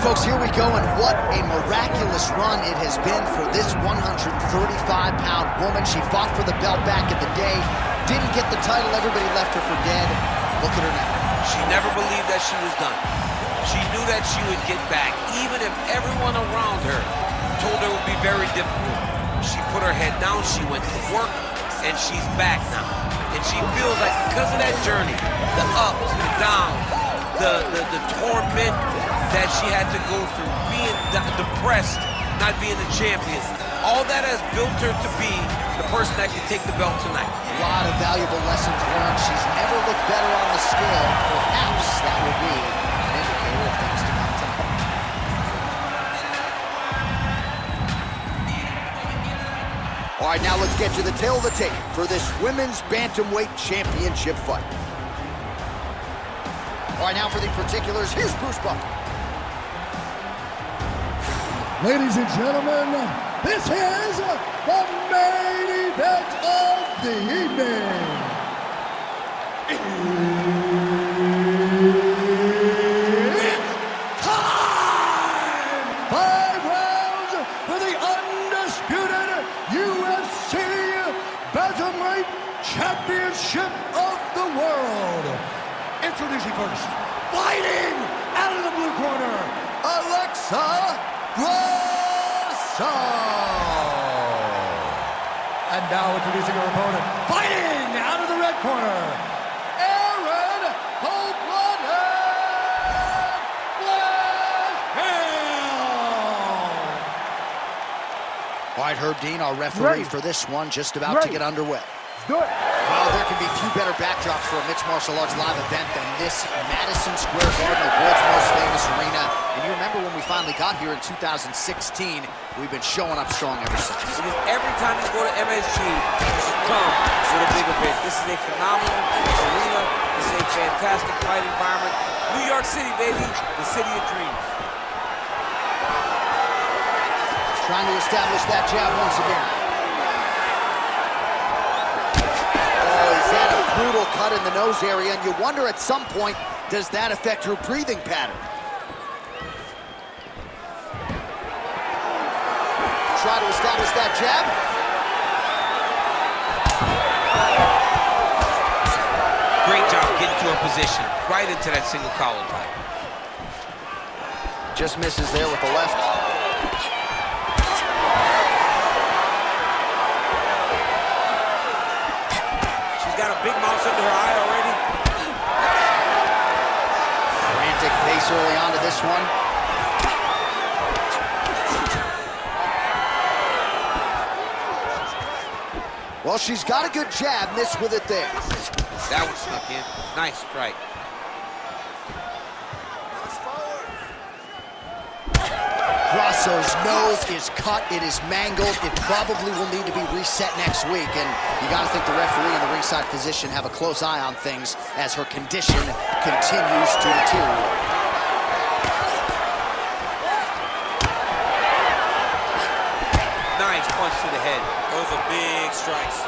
Folks, here we go, and what a miraculous run it has been for this 135-pound woman. She fought for the belt back in the day, didn't get the title, everybody left her for dead. Look at her now. She never believed that she was done. She knew that she would get back, even if everyone around her told her it would be very difficult. She put her head down, she went to work, and she's back now. And she feels like because of that journey, the ups, the downs, the torment that she had to go through, being depressed, not being the champion, all that has built her to be the person that can take the belt tonight. A lot of valuable lessons learned. She's never looked better on the scale. Perhaps that will be an indicator of things to come tonight. All right, now let's get to the tail of the tape for this women's bantamweight championship fight. All right, now for the particulars, here's Bruce Buffer. Ladies and gentlemen, this is the main event of the evening. It's time! 5 rounds for the undisputed UFC Bantamweight Championship of the World. Introducing first, fighting out of the blue corner, Alexa Grasso. And now introducing her opponent, fighting out of the red corner, Aaron Cold-Blooded Flashhill. All right, Herb Dean, our referee for this one, just about to get underway. Let's do it. Well, there can be few better backdrops for a mixed martial arts live event than this Madison Square Garden, the world's most famous arena. And you remember when we finally got here in 2016, we've been showing up strong ever since. Because every time you go to MSG, you should come with a big event. This is a phenomenal arena. This is a fantastic fight environment. New York City, baby, the city of dreams. Trying to establish that jab once again. Brutal cut in the nose area, and you wonder at some point, does that affect her breathing pattern? Try to establish that jab. Great job getting to you in position, right into that single collar tie. Just misses there with the left. She's got a big mouse under her eye already. Frantic pace early on to this one. Well, she's got a good jab, missed with it there. That one snuck in. Nice strike. Grasso's nose is cut, it is mangled, it probably will need to be reset next week, and you gotta think the referee and the ringside physician have a close eye on things as her condition continues to deteriorate. Nice punch to the head. Those are big strikes.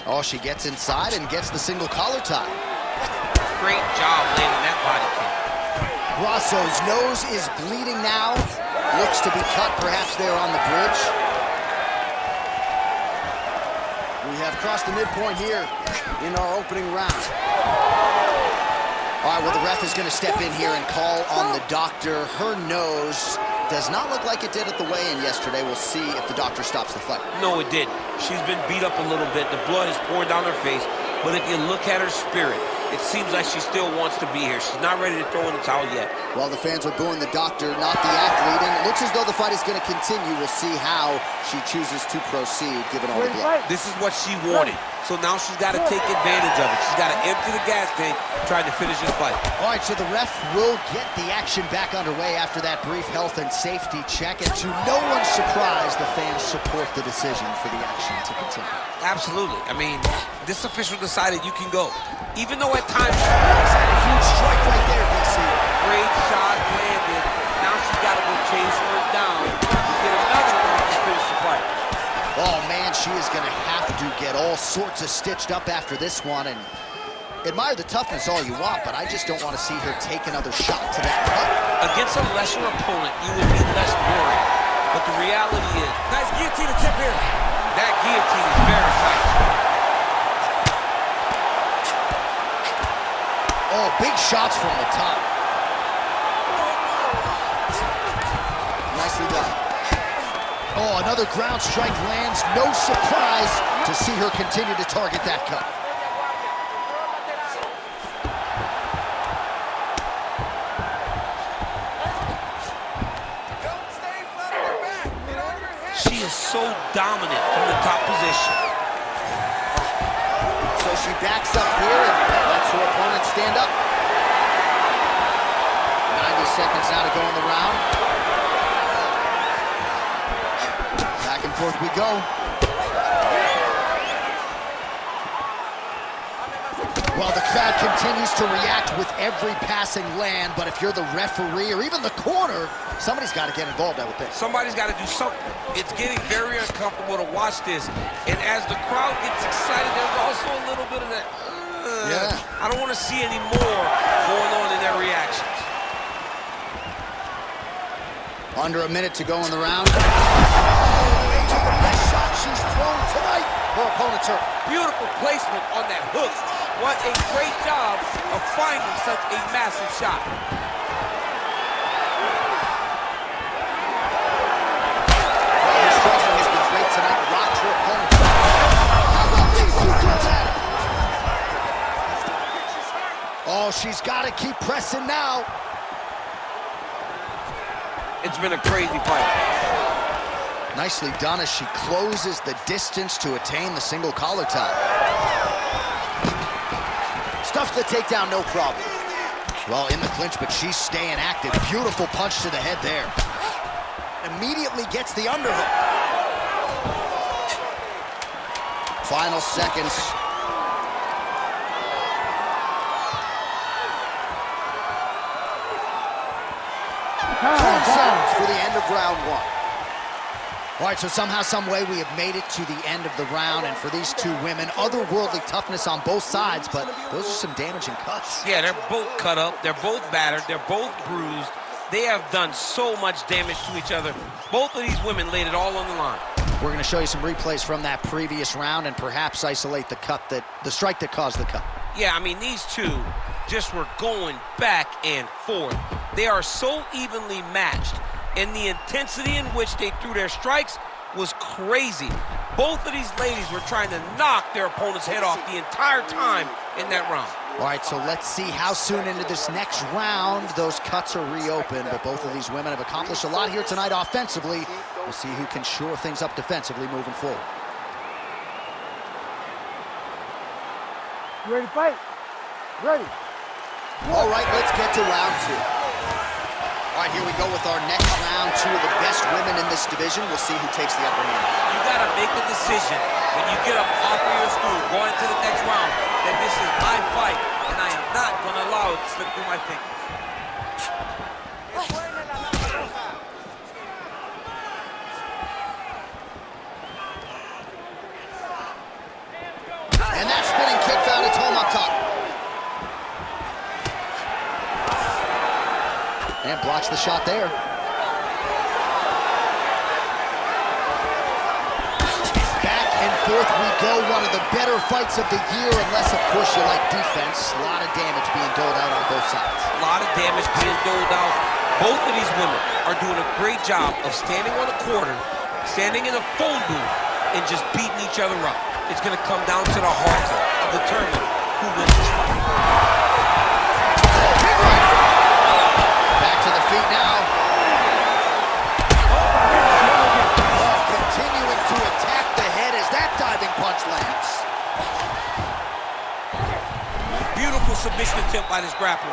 Oh, she gets inside and gets the single collar tie. Great job landing that body kick. Grasso's nose is bleeding now. Looks to be cut, perhaps there on the bridge. We have crossed the midpoint here in our opening round. All right, well, the ref is going to step in here and call on the doctor. Her nose does not look like it did at the weigh-in yesterday. We'll see if the doctor stops the fight. No, it didn't. She's been beat up a little bit. The blood is pouring down her face. But if you look at her spirit, it seems like she still wants to be here. She's not ready to throw in the towel yet. Well, the fans are booing the doctor, not the athlete, and it looks as though the fight is going to continue. We'll see how she chooses to proceed, given all the blood. This is what she wanted. So now she's got to take advantage of it. She's got to empty the gas tank, trying to finish this fight. All right, so the ref will get the action back underway after that brief health and safety check, and to no one's surprise, the fans support the decision for the action to continue. Absolutely. I mean, this official decided you can go. Even though at times... That's a huge strike right there, DC. Great shot landed. Now she's got to go chase her down to get another one to finish the fight. Oh, man, she is going to have to get all sorts of stitched up after this one, and admire the toughness all you want, but I just don't want to see her take another shot to that cut. Against a lesser opponent, you would be less worried. But the reality is... Nice guillotine tip here. That guillotine is very tight. Oh, big shots from the top. Nicely done. Oh, another ground strike lands. No surprise to see her continue to target that cut. She is so dominant from the top position. So she backs up here and lets her opponent stand up. 90 seconds now to go in the round. Back and forth we go. Well, the crowd continues to react with every passing land, but if you're the referee or even the corner, somebody's got to get involved, I would think. Somebody's got to do something. It's getting very uncomfortable to watch this. And as the crowd gets excited, there's also a little bit of that, yeah. I don't want to see any more going on in their reactions. Under a minute to go in the round. The best shot she's thrown tonight. Her opponent's hurt. Beautiful placement on that hook. What a great job of finding such a massive shot. Her striking has been great tonight. Rocked her opponent. How about these two girls at it? Oh, she's got to keep pressing now. It's been a crazy fight. Nicely done as she closes the distance to attain the single collar tie. Stuffs the takedown, no problem. Well, in the clinch, but she's staying active. Beautiful punch to the head there. Immediately gets the underhook. Final seconds. 10 seconds for the end of round one. All right, so somehow, some way, we have made it to the end of the round, and for these two women, otherworldly toughness on both sides, but those are some damaging cuts. Yeah, they're both cut up, they're both battered, they're both bruised. They have done so much damage to each other. Both of these women laid it all on the line. We're going to show you some replays from that previous round and perhaps isolate the strike that caused the cut. Yeah, I mean, these two just were going back and forth. They are so evenly matched, and the intensity in which they threw their strikes was crazy. Both of these ladies were trying to knock their opponent's head off the entire time in that round. All right, so let's see how soon into this next round those cuts are reopened. But both of these women have accomplished a lot here tonight offensively. We'll see who can shore things up defensively moving forward. You ready to fight? Ready. All right, let's get to round two. All right, here we go with our next round. Two of the best women in this division. We'll see who takes the upper hand. You got to make a decision when you get up off of your stool going into the next round that this is my fight, and I am not going to allow it to slip through my fingers. And that spinning kick found its home up top. And blocks the shot there. Back and forth we go. One of the better fights of the year, unless, of course, you like defense. A lot of damage being doled out on both sides. A lot of damage being doled out. Both of these women are doing a great job of standing on a quarter, standing in a phone booth, and just beating each other up. It's going to come down to the heart to determine who wins this fight. Back to the feet now. Continuing to attack the head as that diving punch lands. Beautiful submission attempt by this grappler.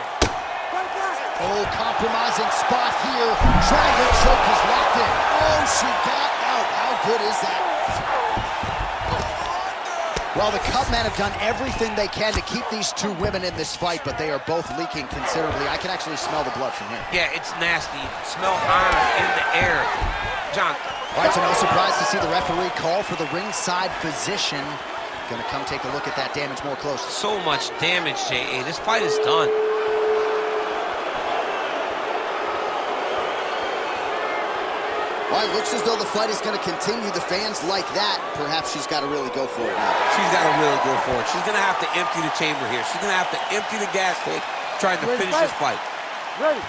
Oh, compromising spot here. Triangle choke is locked in. Oh, she got out. How good is that? Well, the Cut men have done everything they can to keep these two women in this fight, but they are both leaking considerably. I can actually smell the blood from here. Yeah, it's nasty. You can smell iron in the air. John. All right, so no surprise to see the referee call for the ringside physician. Gonna come take a look at that damage more closely. So much damage, J.A. This fight is done. Well, it looks as though the fight is going to continue. The fans like that. Perhaps she's got to really go for it now. She's got to really go for it. She's going to have to empty the chamber here. She's going to have to empty the gas tank trying to finish this fight. Ready.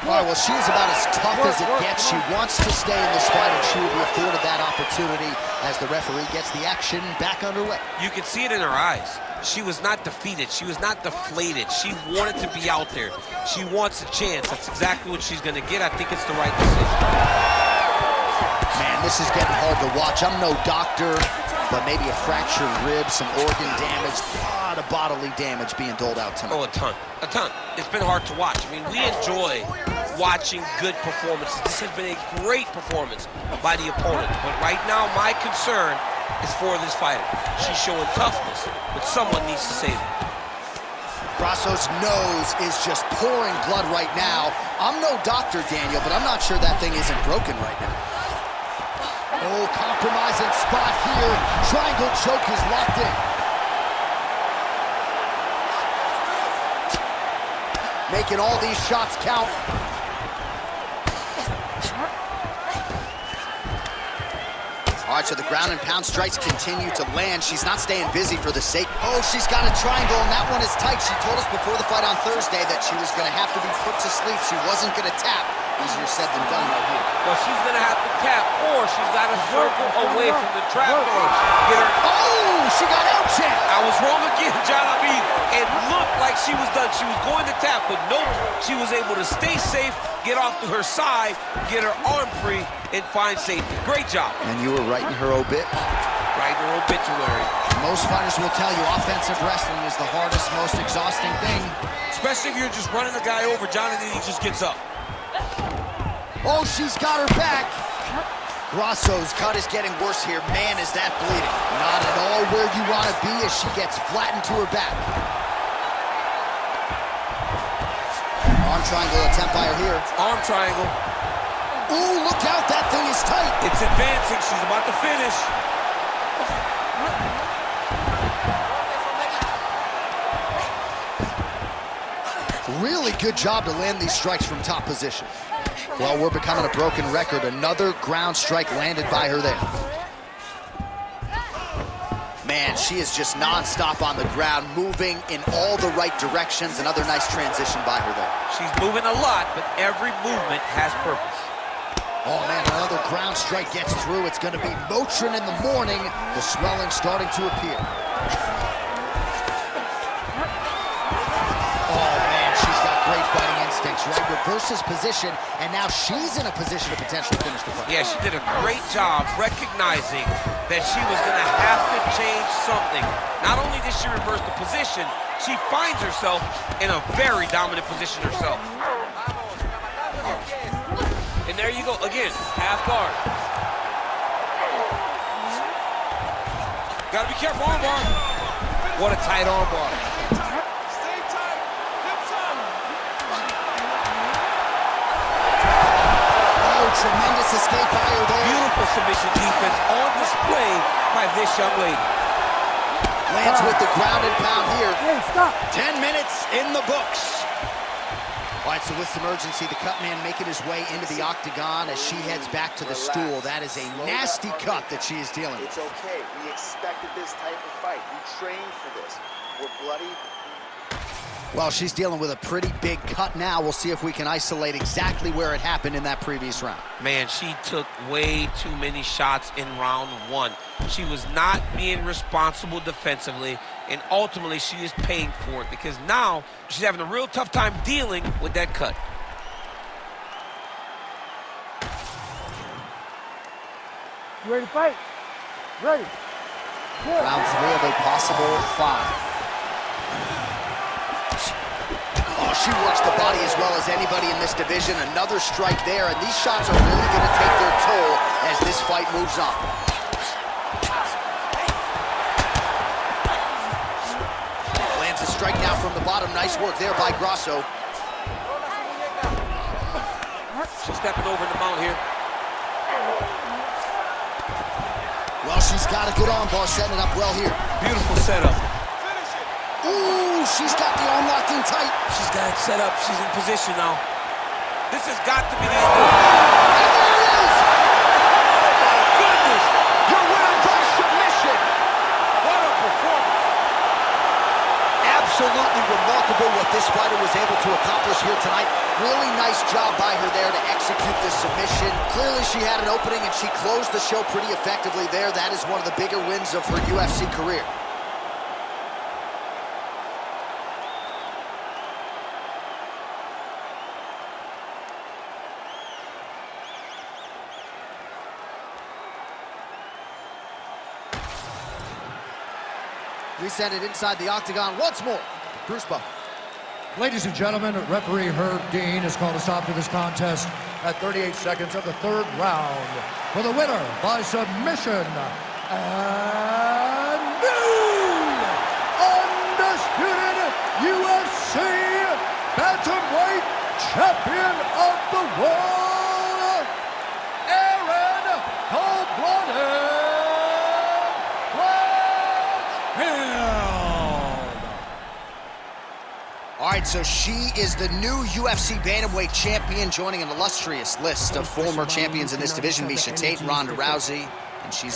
All right, well, she is about as tough as it gets. She wants to stay in this fight, and she will be afforded that opportunity as the referee gets the action back underway. You can see it in her eyes. She was not defeated. She was not deflated. She wanted to be out there. She wants a chance. That's exactly what she's going to get. I think it's the right decision. Man, this is getting hard to watch. I'm no doctor, but maybe a fractured rib, some organ damage, a lot of bodily damage being doled out tonight. Oh, a ton. A ton. It's been hard to watch. I mean, we enjoy watching good performances. This has been a great performance by the opponent. But right now, my concern is for this fighter. She's showing toughness, but someone needs to save her. Grasso's nose is just pouring blood right now. I'm no doctor, Daniel, but I'm not sure that thing isn't broken right now. Oh, compromising spot here. Triangle choke is locked in. Making all these shots count. All right, so the ground and pound strikes continue to land. She's not staying busy for the sake. Oh, she's got a triangle, and that one is tight. She told us before the fight on Thursday that she was going to have to be put to sleep. She wasn't going to tap. Easier said than done right here. Well, she's going to have to tap, or she's got to circle away from the trap door. Get her. Oh, she got out checked. I was wrong again, John. I mean, it looked like she was done. She was going to tap, but nope. She was able to stay safe, get off to her side, get her arm free, and find safety. Great job. And you were right in her obit. Right in her obituary. Most fighters will tell you offensive wrestling is the hardest, most exhausting thing. Especially if you're just running a guy over, John, and then he just gets up. Oh, she's got her back. Grasso's cut is getting worse here. Man, is that bleeding. Not at all where you want to be as she gets flattened to her back. Arm triangle attempt by her here. Arm triangle. Ooh, look out, that thing is tight. It's advancing. She's about to finish. Really good job to land these strikes from top position. Well, we're becoming a broken record. Another ground strike landed by her there. Man, she is just non-stop on the ground, moving in all the right directions. Another nice transition by her there. She's moving a lot, but every movement has purpose. Oh, man, another ground strike gets through. It's going to be Motrin in the morning. The swelling starting to appear. Oh, man, she's got great fighting instincts, right? Reverses position, and now she's in a position to potentially finish the fight. Yeah, she did a great job recognizing that she was going to have to change something. Not only did she reverse the position, she finds herself in a very dominant position herself. And there you go, again, half guard. Gotta be careful, arm bar. What a tight arm bar. Stay tight. Hips up. Oh, tremendous escape by her there. Beautiful submission defense on display by this young lady. Lands with the ground and pound here. Hey, stop. 10 minutes in the books. All right, so with some urgency, the cut man making his way into the octagon as she heads back to the stool. That is a nasty cut that she is dealing with. It's okay. We expected this type of fight. We trained for this. We're bloody. Well, she's dealing with a pretty big cut now. We'll see if we can isolate exactly where it happened in that previous round. Man, she took way too many shots in round one. She was not being responsible defensively, and ultimately she is paying for it because now she's having a real tough time dealing with that cut. You ready to fight? Ready. Good. Round 3 of a possible 5. Oh, she works the body as well as anybody in this division. Another strike there, and these shots are really going to take their toll as this fight moves on. Lands a strike now from the bottom. Nice work there by Grasso. She's stepping over in the mount here. Well, she's got a good arm bar, setting it up well here. Beautiful setup. Ooh, she's got the arm locked in tight. She's got it set up. She's in position now. This has got to be the end of it. And there it is! Goodness! Your winner by submission. What a performance! Absolutely remarkable what this fighter was able to accomplish here tonight. Really nice job by her there to execute this submission. Clearly she had an opening and she closed the show pretty effectively there. That is one of the bigger wins of her UFC career. We send it inside the octagon once more. Bruce Buffer. Ladies and gentlemen, referee Herb Dean has called a stop to this contest at 38 seconds of the 3rd round. For the winner by submission, and new undisputed UFC bantamweight champion of the world, Aaron Cold-Blooded. All right, so she is the new UFC bantamweight champion, joining an illustrious list of former champions in this division, Miesha Tate, Ronda Rousey, and she's on